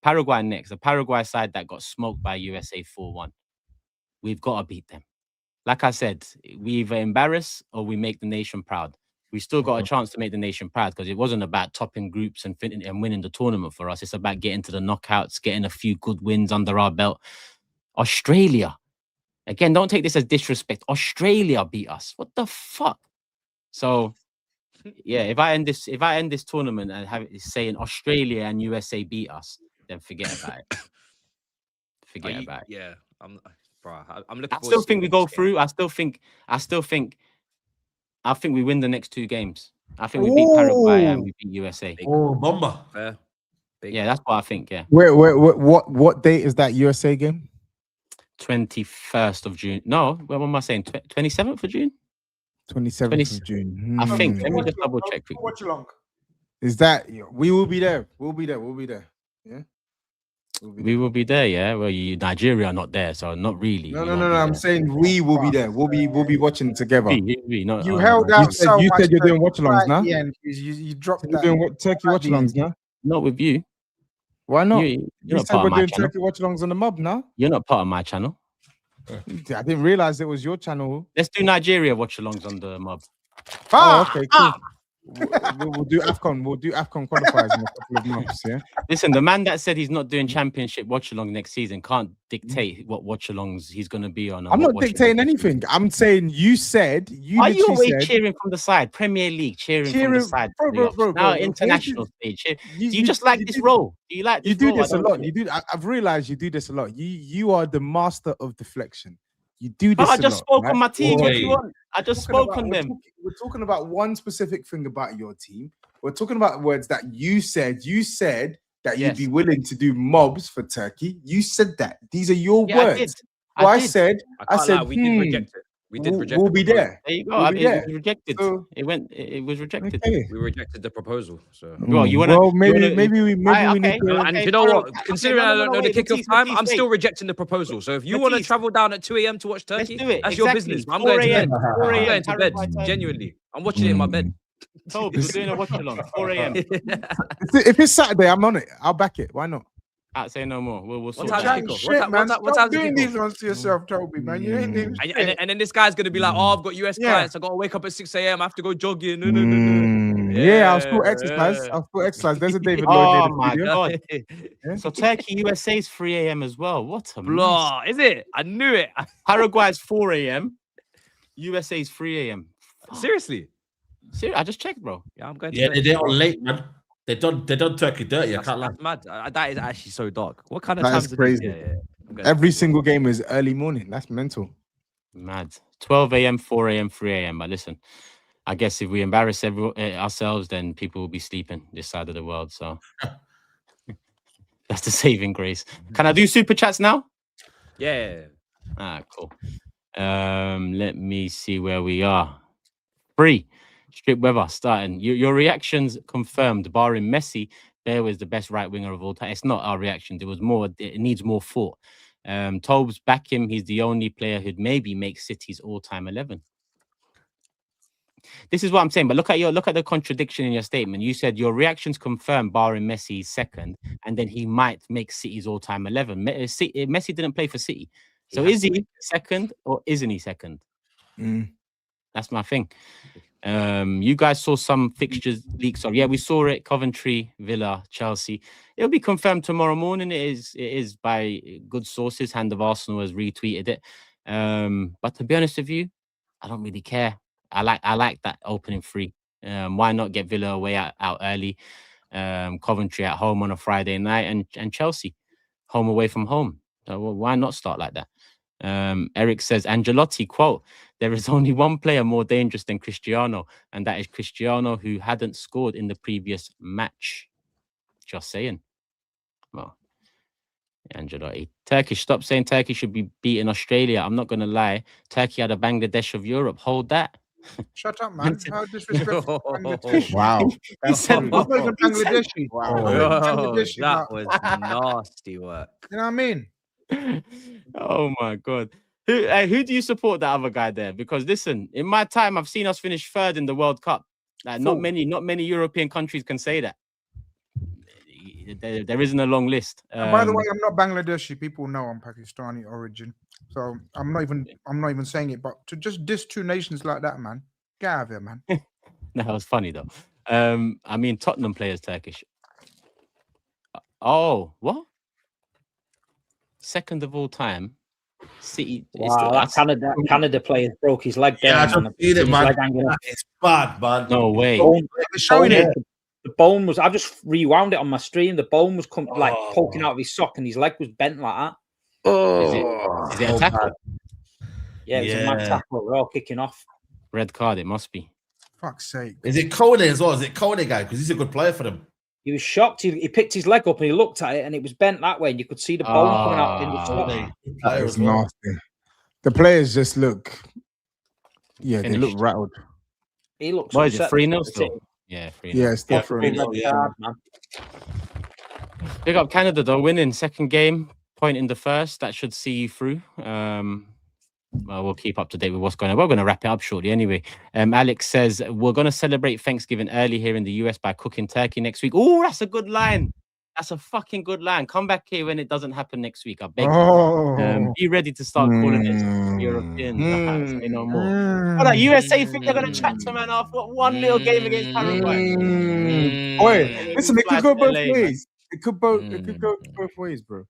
next. The Paraguay side that got smoked by USA 4-1. We've got to beat them. Like I said, we either embarrass or we make the nation proud. We still got a chance to make the nation proud because it wasn't about topping groups and winning the tournament for us. It's about getting to the knockouts, getting a few good wins under our belt. Australia, again, don't take this as disrespect. Australia beat us. What the fuck? So, yeah, if I end this tournament and have it saying Australia and USA beat us, then forget about it. Forget about it. Yeah, I'm looking. I still think we go through. I think we win the next 2 games. I think we beat Paraguay and we beat USA. Oh, bomber. Yeah, that's what I think. Yeah. What date is that USA game? 21st of June. No, what am I saying? 27th of June? 27th of June. I think. Let me just double check. Watch along. Is that we will be there? We'll be there. Yeah. We will be there, yeah. Well, Nigeria are not there, so not really. No. I'm saying we will be there. We'll be watching together. You held out. You said you're doing watch-alongs now. Yeah, you dropped. You're doing Turkey watch-alongs now. Not with you. Why not? You're You not said part we're of my doing channel. Turkey watch-alongs on the mob now. You're not part of my channel. I didn't realize it was your channel. Let's do Nigeria watch-alongs on the mob. Oh, okay, cool. We'll do AFCON. We'll do AFCON qualifiers in a couple of months. Yeah. Listen, the man that said he's not doing championship watch-along next season can't dictate what watch-alongs he's going to be on. I'm not dictating anything. I'm saying you said you. Are you always said, cheering from the side? Premier League cheering from the side. Bro, now international stage. You just like this role. Do you like? You do this a lot. You do. I've realized you do this a lot. You are the master of deflection. You do this. I just spoke on my team. What do you want? I just spoke on them. We're talking about one specific thing about your team. We're talking about words that you said. You said that you'd be willing to do mobs for Turkey. You said that. These are your words. I said we did reject it. We did reject. We'll be there. There you go. It was rejected. So, it was rejected. Okay. We rejected the proposal. So well, you want to? Well, maybe we need to. And you know what? Considering I don't know the kickoff time, I'm still rejecting the proposal. So if you want to travel down at 2 a.m. to watch Turkey, that's your business. I'm going to bed. I'm going to bed. Genuinely, I'm watching it in my bed. Tob, we're doing a watch along. 4 a.m. If it's Saturday, I'm on it. I'll back it. Why not? I'd say no more. We'll sort What that. time What time doing these ones to yourself, Toby, man? You ain't even. And then this guy's gonna be like, "Oh, I've got US clients. I gotta wake up at 6 a.m. I have to go jogging." No. Yeah, I'll still exercise. There's a David Lloyd. Oh my god! So Turkey, USA's 3 a.m. as well. What a blah! Is it? I knew it. Paraguay's 4 a.m. USA's 3 a.m. Seriously? I just checked, bro. Yeah, I'm going. Yeah, they're all late, man. They done Turkey dirty. I can't lie. Mad. That is actually so dark. What kind of that time is crazy? Every single game is early morning. That's mental. Mad. 12 a.m., 4 a.m., 3 a.m. But listen, I guess if we embarrass ourselves, then people will be sleeping this side of the world. So that's the saving grace. Can I do super chats now? Yeah. Cool. Let me see where we are. 3. Strip weather starting. Your reactions confirmed. Barring Messi, Bear was the best right winger of all time. It's not our reaction. There was more. It needs more thought. TOBS, back him. He's the only player who'd maybe make City's all-time 11. This is what I'm saying. But look at the contradiction in your statement. You said your reactions confirmed barring Messi second, and then he might make City's all-time 11. Messi didn't play for City, so is he second or isn't he second? That's my thing. You guys saw some fixtures leaks. So yeah, we saw it. Coventry, Villa, Chelsea. It'll be confirmed tomorrow morning. It is by good sources. Hand of Arsenal has retweeted it. But to be honest with you, I don't really care. I like that opening 3. Why not get Villa away out early? Coventry at home on a Friday night and Chelsea. home away from home. So why not start like that? Eric says, Angelotti, quote, there is only one player more dangerous than Cristiano, and that is Cristiano, who hadn't scored in the previous match. Just saying. Well, Angelotti. Turkish, stop saying Turkey should be beating Australia. I'm not going to lie. Turkey are the Bangladesh of Europe. Hold that. Shut up, man. How disrespectful. Bangladesh. Wow. That's not even Bangladeshi. Wow. Bangladeshi, That but- was nasty work. You know what I mean? Oh my God. Who do you support, that other guy there? Because listen, in my time, I've seen us finish third in the World Cup. Like, not many European countries can say that. There isn't a long list. And by the way, I'm not Bangladeshi. People know I'm Pakistani origin, so I'm not even saying it. But to just diss two nations like that, man, get out of here, man. No, that was funny though. I mean, Tottenham players Turkish. Oh, what? Second of all time, City. Wow, that Canada player broke his leg down. Yeah, I just seen it, man. It's bad, man. No way. Showing it. The bone was. I just rewound it on my stream. The bone was like poking out of his sock, and his leg was bent like that. Oh, is it a tackle? Yeah, it was a mad tackle. We're all kicking off. Red card. It must be. Fuck's sake. Is it Kone as well? Is it Kone guy? Because he's a good player for them. He was shocked. He picked his leg up and he looked at it, and it was bent that way, and you could see the bone coming out in the sock. That was nasty. The players just look. Yeah, Finished. they look rattled. He looks. What is it? upset. 3-0 still? Yeah, 3-0. Yeah, it's different. Big up Canada though, winning second game, point in the first. That should see you through. Well, we'll keep up to date with what's going on. We're going to wrap it up shortly anyway. Alex says we're going to celebrate Thanksgiving early here in the US by cooking turkey next week. Oh, that's a good line. That's a fucking good line. Come back here when it doesn't happen next week. I beg you. Be ready to start calling it European. Say no more. Oh, that USA think they're going to chat to man after one little game against Paraguay. Wait, listen, it could go both ways. It could go both ways, bro.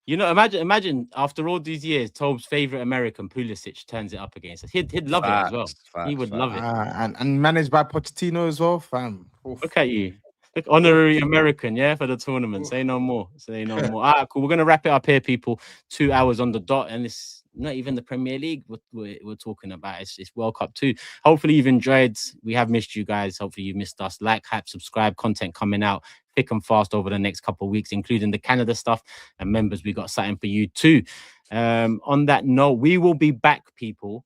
You know, imagine after all these years, Tob's favorite American, Pulisic, turns it up against us. He'd love it as well. He would love it. And managed by Pochettino as well, fam. Look at you. Look, honorary American, yeah, for the tournament. Say no more. Say no more. All right, cool. We're going to wrap it up here, people. 2 hours on the dot. And it's not even the Premier League we're talking about. It's World Cup 2. Hopefully you've enjoyed. We have missed you guys. Hopefully you missed us. Like, hype, subscribe. Content coming out thick and fast over the next couple of weeks, including the Canada stuff. And members, we got something for you too. On that note, we will be back, people,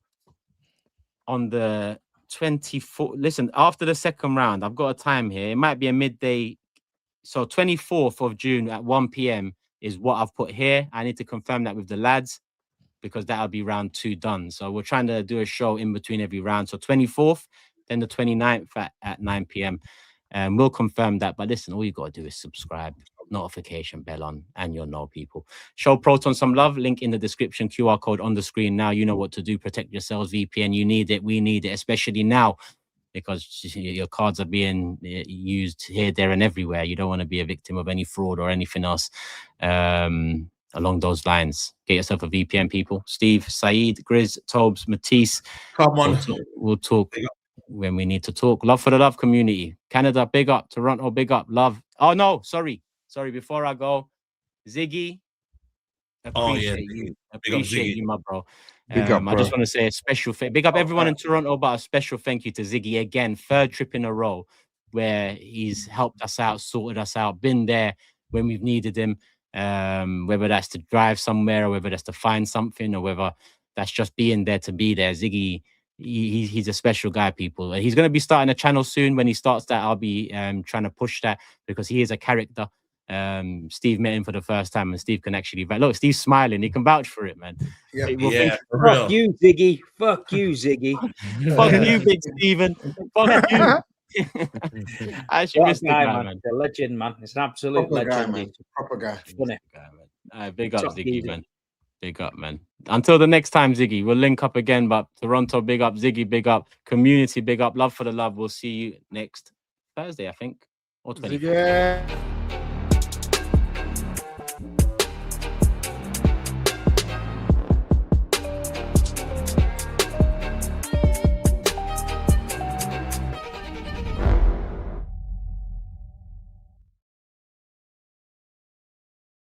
on the 24th. Listen, after the second round, I've got a time here. It might be a midday. So 24th of June at 1 p.m. is what I've put here. I need to confirm that with the lads because that'll be round 2 done. So we're trying to do a show in between every round. So 24th, then the 29th at 9 p.m. And we'll confirm that. But listen, all you got to do is subscribe, notification bell on, and you'll know, people. Show Proton some love. Link in the description, QR code on the screen now. You know what to do. Protect yourselves, VPN. You need it. We need it, especially now because your cards are being used here, there, and everywhere. You don't want to be a victim of any fraud or anything else along those lines. Get yourself a VPN, people. Steve, SAEED, GRIZZ, TOBS, Matisse. Come on. We'll talk when we need to talk. Love for the love community. Canada, big up. Toronto, big up. Love. Oh, no, sorry. Before I go, Ziggy. Appreciate you. Appreciate you, my bro. I just want to say a special big up everyone in Toronto, but a special thank you to Ziggy again. 3rd trip in a row where he's helped us out, sorted us out, been there when we've needed him. Whether that's to drive somewhere or whether that's to find something or whether that's just being there to be there. Ziggy, he's a special guy, people. He's going to be starting a channel soon. When he starts that, I'll be trying to push that because he is a character. Steve met him for the first time and Steve can actually look, Steve's smiling, he can vouch for it, man. Fuck you, Ziggy. Fuck you, Ziggy. Fuck you, Big Steven. Fuck you. I should miss the guy, man. The legend, man. It's an absolute legend. Guy, proper guy. Funny. Big up, Ziggy, man. Big up, man. Until the next time, Ziggy, we'll link up again. But Toronto, big up. Ziggy, big up. Community, big up. Love for the love. We'll see you next Thursday, I think, or 24th.